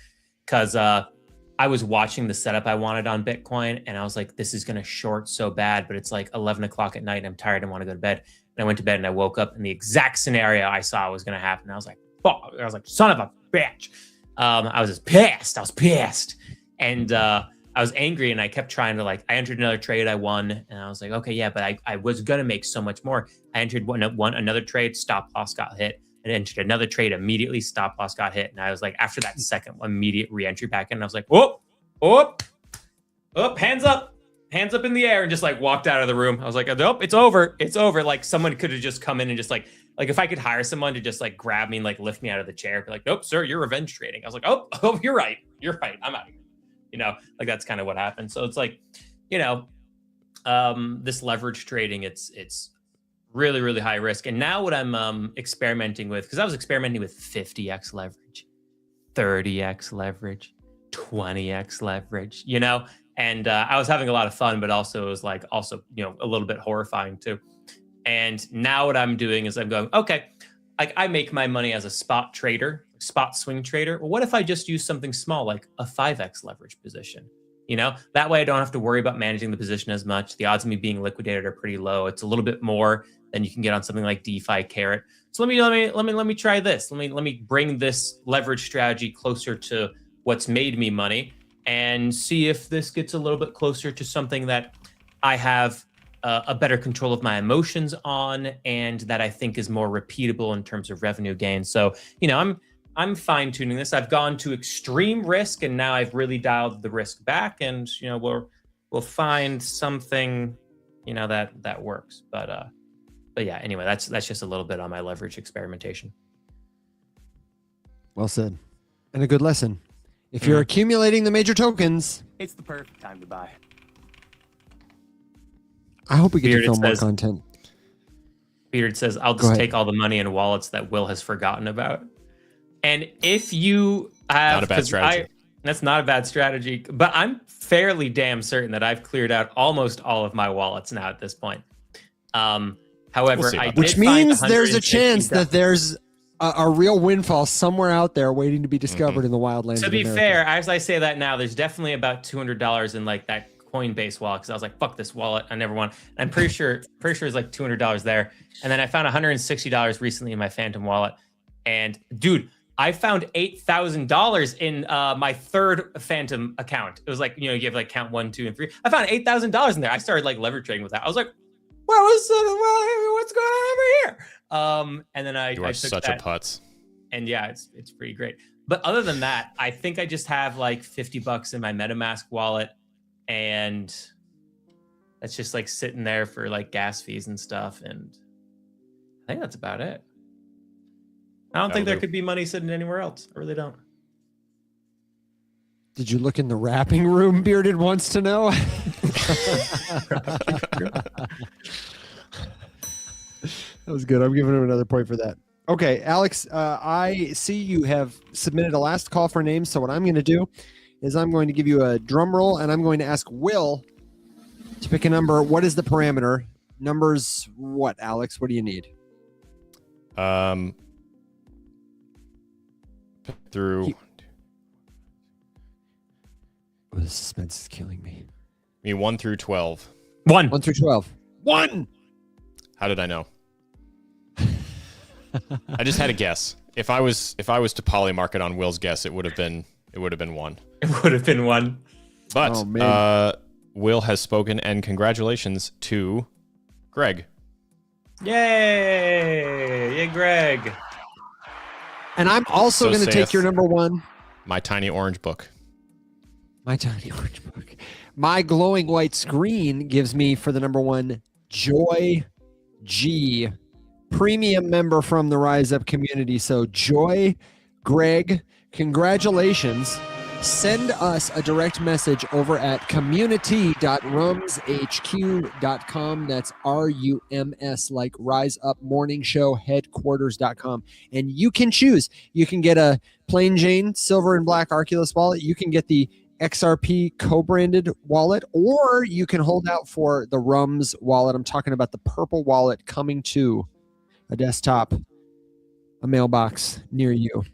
because I was watching the setup I wanted on Bitcoin, and I was like, this is gonna short so bad, but it's like 11 o'clock at night, and I'm tired and want to go to bed. And I went to bed, and I woke up, and the exact scenario I saw was gonna happen. I was like, fuck! I was like, son of a bitch! I was just pissed. I was pissed, and I was angry, and I kept trying to like. I entered another trade, I won, and I was like, okay, yeah, but I was gonna make so much more. I entered another trade, stop loss got hit. I entered another trade, immediately stop loss got hit, and I was like, after that second immediate re-entry back in, I was like, whoop, hands up in the air, and just like walked out of the room. I was like, nope, it's over. Like someone could have just come in and just like if I could hire someone to just like grab me and like lift me out of the chair, be like, nope, sir, you're revenge trading. I was like, oh, you're right, I'm out of here. You know, like that's kind of what happened. So it's like, you know, this leverage trading, it's really, really high risk. And now what I'm experimenting with, because I was experimenting with 50x leverage, 30x leverage, 20x leverage, you know, and I was having a lot of fun, but also it was like you know, a little bit horrifying too. And now what I'm doing is I'm going, okay, like I make my money as a spot trader, spot swing trader. Well, what if I just use something small, like a 5x leverage position? You know, that way I don't have to worry about managing the position as much. The odds of me being liquidated are pretty low. It's a little bit more than you can get on something like DeFi Carrot. So let me try this. Let me bring this leverage strategy closer to what's made me money and see if this gets a little bit closer to something that I have a better control of my emotions on, and that I think is more repeatable in terms of revenue gain. So, you know, I'm fine tuning this. I've gone to extreme risk, and now I've really dialed the risk back, and you know, we'll find something, you know, that works. But yeah, anyway, that's just a little bit on my leverage experimentation. Well said, and a good lesson. If you're accumulating the major tokens, it's the perfect time to buy. I hope we get to film more content. Beard says, I'll Go just ahead. take all the money in wallets that Will has forgotten about. And if you have... Not a bad strategy. That's not a bad strategy, but I'm fairly damn certain that I've cleared out almost all of my wallets now at this point. However, We'll see I about did Which find means there's a chance that 150,000. there's a real windfall somewhere out there waiting to be discovered in the wildlands. To of be America. fair, as I say that now, there's definitely about $200 in like that Coinbase wallet because I was like, "Fuck this wallet, I never want." I'm pretty sure it's like $200 there. And then I found $160 recently in my Phantom wallet. And dude, I found $8,000 in my third Phantom account. It was like, you have like count 1, 2, and 3. I found $8,000 in there. I started like leverage trading with that. I was like, what's going on over here? And then I You are took such that, a putz. and yeah, it's pretty great. But other than that, I think I just have like $50 in my MetaMask wallet, and that's just like sitting there for like gas fees and stuff. And I think that's about it. I don't think there could be money sitting anywhere else. I really don't. Did you look in the wrapping room? Bearded wants to know. That was good. I'm giving him another point for that. Okay, Alex, I see you have submitted a last call for names. So what I'm going to do is I'm going to give you a drum roll, and I'm going to ask Will to pick a number. What is the parameter? Numbers what, Alex? What do you need? Through. Oh, the suspense is killing me. I mean, 1 through 12. 1. 1 through 12. 1! How did I know? I just had a guess. If I was to polymarket on Will's guess, it would have been 1. It would have been 1. But Oh, man. Will has spoken, and congratulations to Greg. Yay! Yay, Greg. And I'm also So going to take saith your number 1. My tiny orange book. My tiny orange book. My glowing white screen gives me for the number 1, Joy G, premium member from the Rise Up community. So Joy, Greg, congratulations. Send us a direct message over at community.rumshq.com. That's RUMS, like Rise Up Morning Show headquarters.com. And you can choose. You can get a plain Jane silver and black Arculus wallet. You can get the XRP co-branded wallet, or you can hold out for the RUMS wallet. I'm talking about the purple wallet coming to a desktop, a mailbox near you.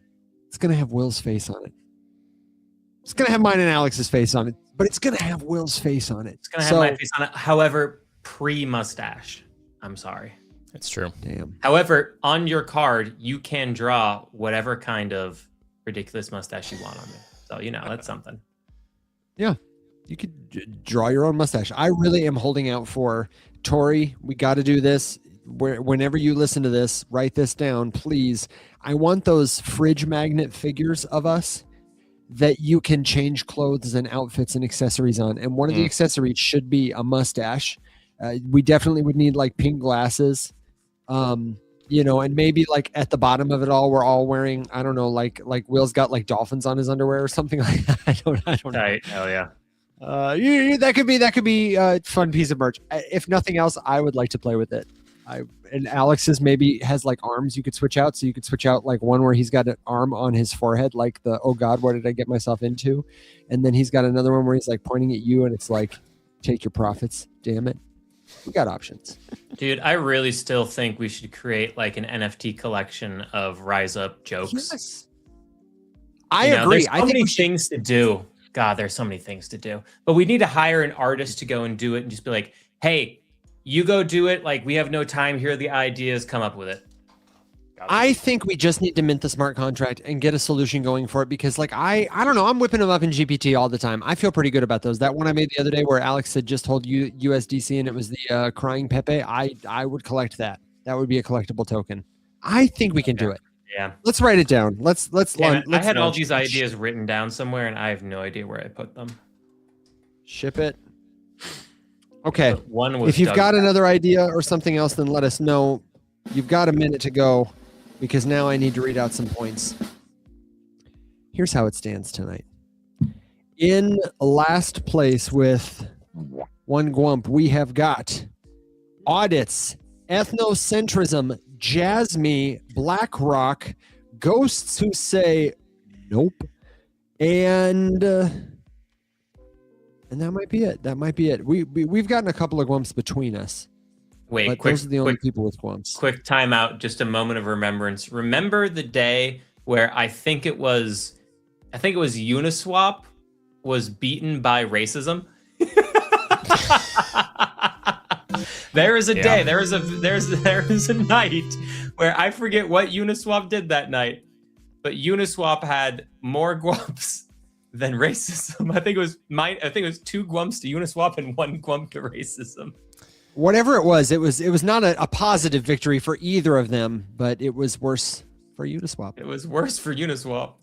It's going to have Will's face on it. It's going to have mine and Alex's face on it, but it's going to have Will's face on it. It's going to have my face on it. However, pre-mustache. I'm sorry. It's true. Damn. However, on your card, you can draw whatever kind of ridiculous mustache you want on there. So, that's something. Yeah. You could draw your own mustache. I really am holding out for Tori. We got to do this. Whenever you listen to this, write this down, please. I want those fridge magnet figures of us that you can change clothes and outfits and accessories on. And one of the accessories should be a mustache. We definitely would need like pink glasses, and maybe like at the bottom of it all, we're all wearing, I don't know, like Will's got like dolphins on his underwear or something like that. I don't know. Right. Hell yeah. That could be a fun piece of merch. If nothing else, I would like to play with it. And Alex's maybe has like arms you could switch out. So you could switch out like one where he's got an arm on his forehead, like the, oh God, what did I get myself into? And then he's got another one where he's like pointing at you and it's like, take your profits, damn it. We got options. Dude, I really still think we should create like an NFT collection of Rise Up jokes. Yes. I agree. There's so many things to do. God, there's so many things to do. But we need to hire an artist to go and do it and just be like, hey, you go do it. Like, we have no time. Here are the ideas. Come up with it. I think we just need to mint the smart contract and get a solution going for it because, like, I don't know. I'm whipping them up in GPT all the time. I feel pretty good about those. That one I made the other day where Alex said just hold USDC and it was the crying Pepe. I would collect that. That would be a collectible token. I think we can do it. Yeah. Let's write it down. Let's I had all these ideas written down somewhere and I have no idea where I put them. Ship it. Okay. One was if you've got another idea or something else, then let us know. You've got a minute to go because now I need to read out some points. Here's how it stands tonight. In last place with one Gwump, we have got audits ethnocentrism, Jasmine, BlackRock, ghosts who say nope, and that might be it. That might be it. We've gotten a couple of glumps between us. Wait, but those are the only people with glumps. Quick timeout, just a moment of remembrance. Remember the day where I think it was Uniswap was beaten by racism? There is a day, there is a night where I forget what Uniswap did that night, but Uniswap had more glumps than racism. I think it was 2 glumps to Uniswap and 1 glump to racism. Whatever it was not a positive victory for either of them, but it was worse for Uniswap. It was worse for Uniswap.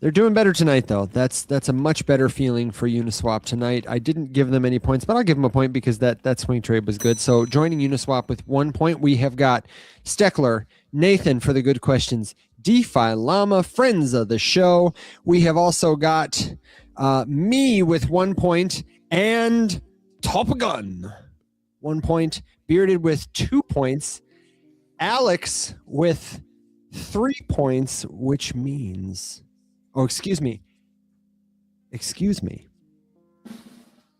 They're doing better tonight, though. That's a much better feeling for Uniswap tonight. I didn't give them any points, but I'll give them a point because that swing trade was good. So joining Uniswap with 1 point, we have got Steckler, Nathan for the good questions, DeFi Llama, friends of the show. We have also got me with 1 point and Top Gun 1 point, Bearded with 2 points, Alex with 3 points, which means, excuse me.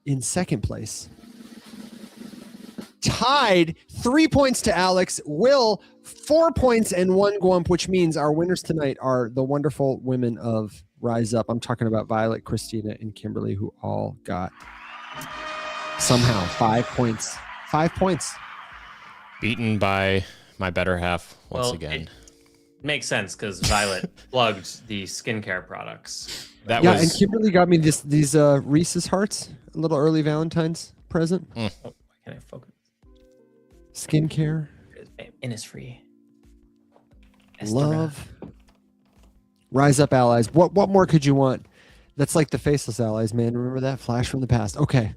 In second place, tied 3 points to Alex, Will 4 points and 1 glump, which means our winners tonight are the wonderful women of Rise Up. I'm talking about Violet, Christina, and Kimberly, who all got somehow 5 points. 5 points. Beaten by my better half once again. It makes sense because Violet plugged the skincare products. And Kimberly got me these Reese's Hearts, a little early Valentine's present. Oh, why can't I focus? Skincare. Innisfree. Love. Rise Up allies. What more could you want? That's like the faceless allies, man. Remember that? Flash from the past. Okay.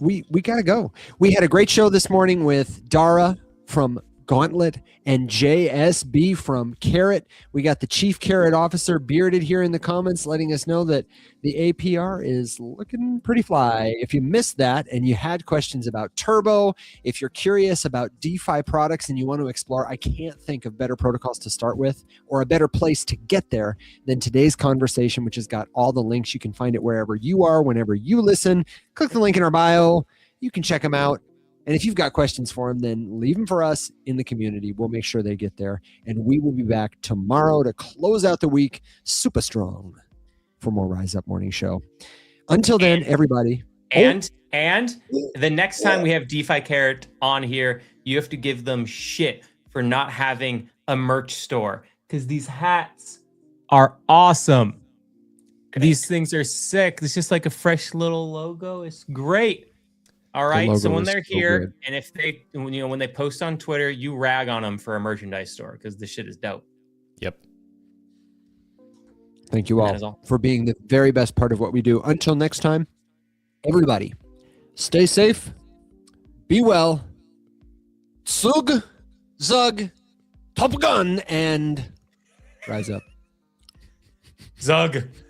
We gotta go. We had a great show this morning with Dara from Gauntlet and JSB from Carrot. We got the Chief Carrot Officer Bearded here in the comments letting us know that the APR is looking pretty fly. If you missed that and you had questions about Turbo, if you're curious about DeFi products and you want to explore, I can't think of better protocols to start with or a better place to get there than today's conversation, which has got all the links. You can find it wherever you are, whenever you listen. Click the link in our bio. You can check them out. And if you've got questions for them, then leave them for us in the community. We'll make sure they get there. And we will be back tomorrow to close out the week super strong for more Rise Up Morning Show. Until then, everybody. And the next time we have DeFi Carrot on here, you have to give them shit for not having a merch store because these hats are awesome. These things are sick. It's just like a fresh little logo. It's great. All right, so when they're here, and if they, when they post on Twitter, you rag on them for a merchandise store because the shit is dope. Yep. Thank you all for being the very best part of what we do. Until next time, everybody, stay safe, be well, Zug, Top Gun, and Rise Up. Zug.